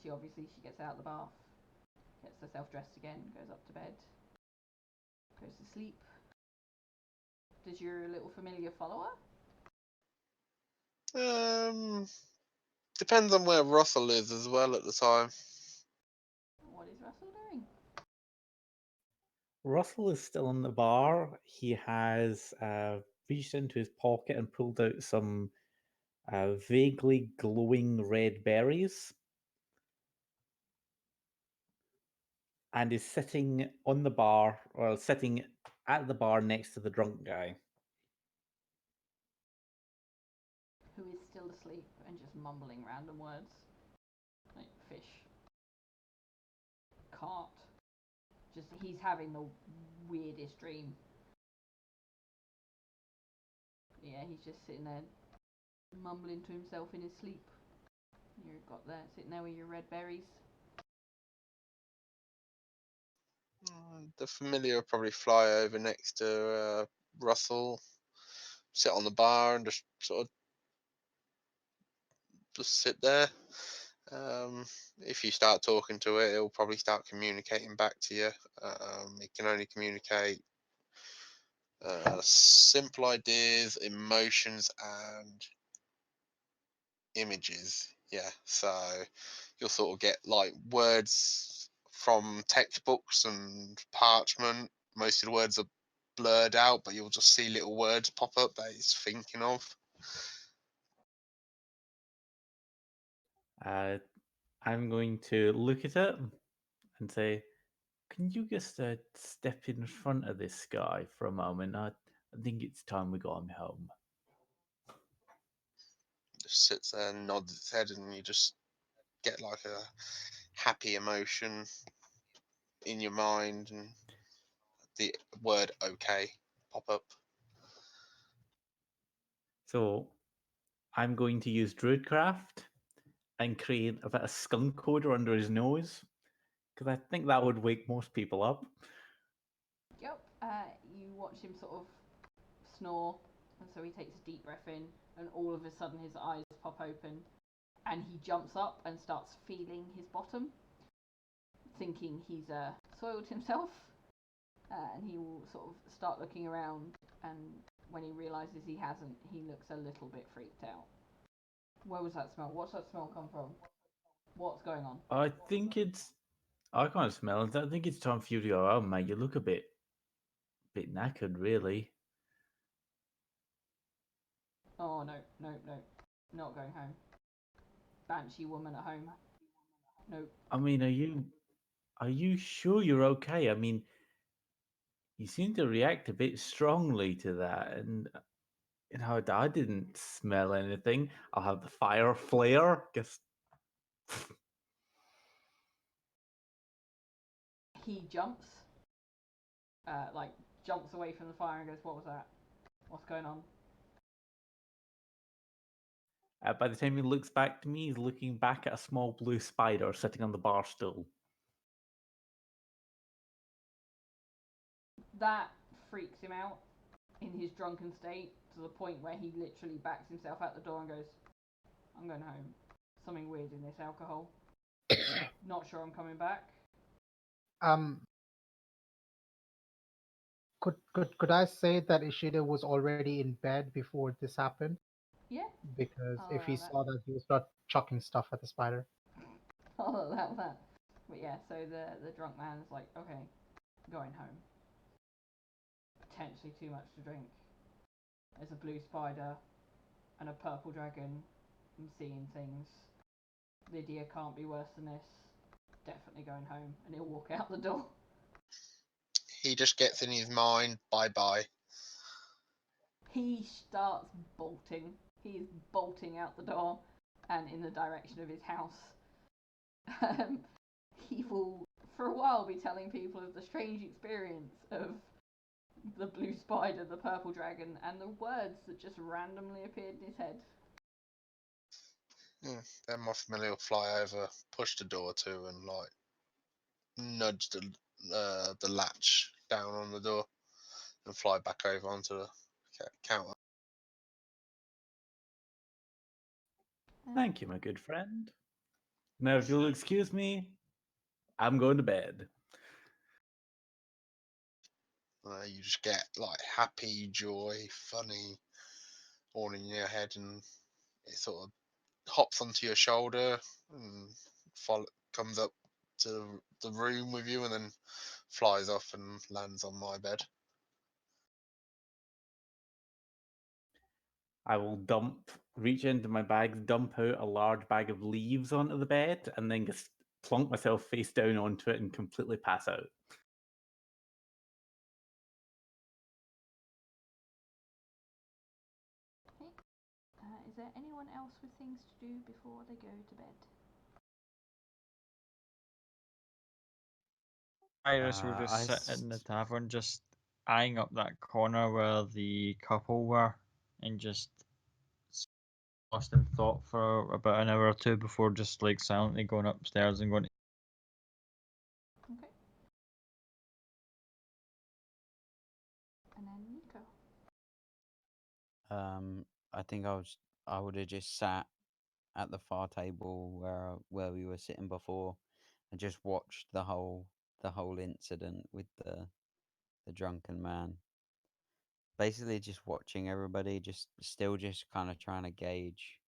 She gets out of the bath, gets herself dressed again, goes up to bed, goes to sleep. Does your little familiar follow her? Depends on where Russell is as well at the time. What is Russell doing? Russell is still in the bar. He has reached into his pocket and pulled out some vaguely glowing red berries and is sitting on the bar, or sitting at the bar next to the drunk guy. Who is still asleep and just mumbling random words. Like fish. Cart. Just, he's having the weirdest dream. Yeah, he's just sitting there mumbling to himself in his sleep. You've got there, sitting there with your red berries. The familiar will probably fly over next to Russell, sit on the bar, and just sort of just sit there. If you start talking to it, it'll probably start communicating back to you. It can only communicate simple ideas, emotions, and images. Yeah, so you'll sort of get like words from textbooks and parchment. Most of the words are blurred out, but you'll just see little words pop up that it's thinking of. I'm going to look at it and say, can you just step in front of this guy for a moment? I think it's time we got him home. Just sits there and nods its head, and you just get like a happy emotion in your mind, and the word "okay" pop up. So I'm going to use Druidcraft and create a bit of skunk odor under his nose, because I think that would wake most people up. Yep. You watch him sort of snore, and so he takes a deep breath in, and all of a sudden his eyes pop open, and he jumps up and starts feeling his bottom, thinking he's soiled himself, and he will sort of start looking around, and when he realises he hasn't, he looks a little bit freaked out. Where was that smell? What's that smell come from? What's going on? I think it's. I can't smell it. I think it's time for you to go. Oh, mate, you look a bit knackered, really. Oh, no, not going home. Banshee woman at home. Nope. I mean, are you sure you're okay? I mean, you seem to react a bit strongly to that, and I didn't smell anything. I'll have the fire flare. Guess. He jumps, jumps away from the fire and goes, "What was that? What's going on?" By the time he looks back to me, he's looking back at a small blue spider sitting on the bar stool. That freaks him out in his drunken state to the point where he literally backs himself out the door and goes, "I'm going home. Something weird in this alcohol. Not sure I'm coming back." Could I say that Ishida was already in bed before this happened? Yeah, Because I'll if he allow that. saw that, he would start chucking stuff at the spider. I'll allow that. But yeah, so the drunk man's like, "Okay, going home. Potentially too much to drink. There's a blue spider and a purple dragon. I'm seeing things. Lydia can't be worse than this. Definitely going home." And he'll walk out the door. He just gets in his mind, bye. He starts bolting. He's bolting out the door and in the direction of his house. He will, for a while, be telling people of the strange experience of the blue spider, the purple dragon, and the words that just randomly appeared in his head. Then my familiar will fly over, push the door to, and like nudge the latch down on the door, and fly back over onto the counter. Thank you, my good friend. Now, if you'll excuse me, I'm going to bed. You just get like happy, joy, funny, all in your head, and it sort of hops onto your shoulder and comes up to the room with you, and then flies off and lands on my bed. I will reach into my bag, dump out a large bag of leaves onto the bed, and then just plonk myself face down onto it and completely pass out. Okay. Is there anyone else with things to do before they go to bed? Iris will just sit in the tavern, just eyeing up that corner where the couple were, and just lost in thought for about an hour or two before just like silently going upstairs and going. Okay. And then Nico. I think I would have just sat at the far table where we were sitting before, and just watched the whole incident with the drunken man. Basically, just watching everybody, just kind of trying to gauge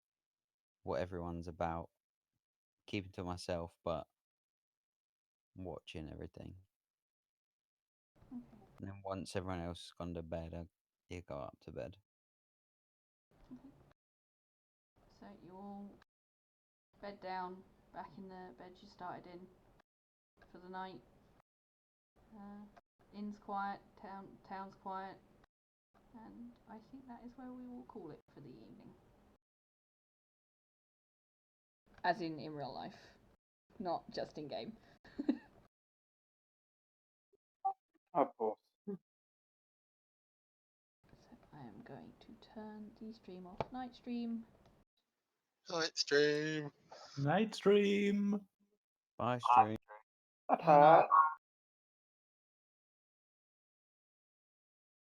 what everyone's about, keeping to myself, but watching everything. Okay. And then once everyone else has gone to bed, you go up to bed. Okay. So you all bed down, back in the bed you started in for the night. Inn's quiet, town's quiet, and I think that is where we will call it for the evening. As in real life, not just in game. Of course. going to turn the stream off. Night stream. Night stream. Night stream. Bye, stream. Ta-ta.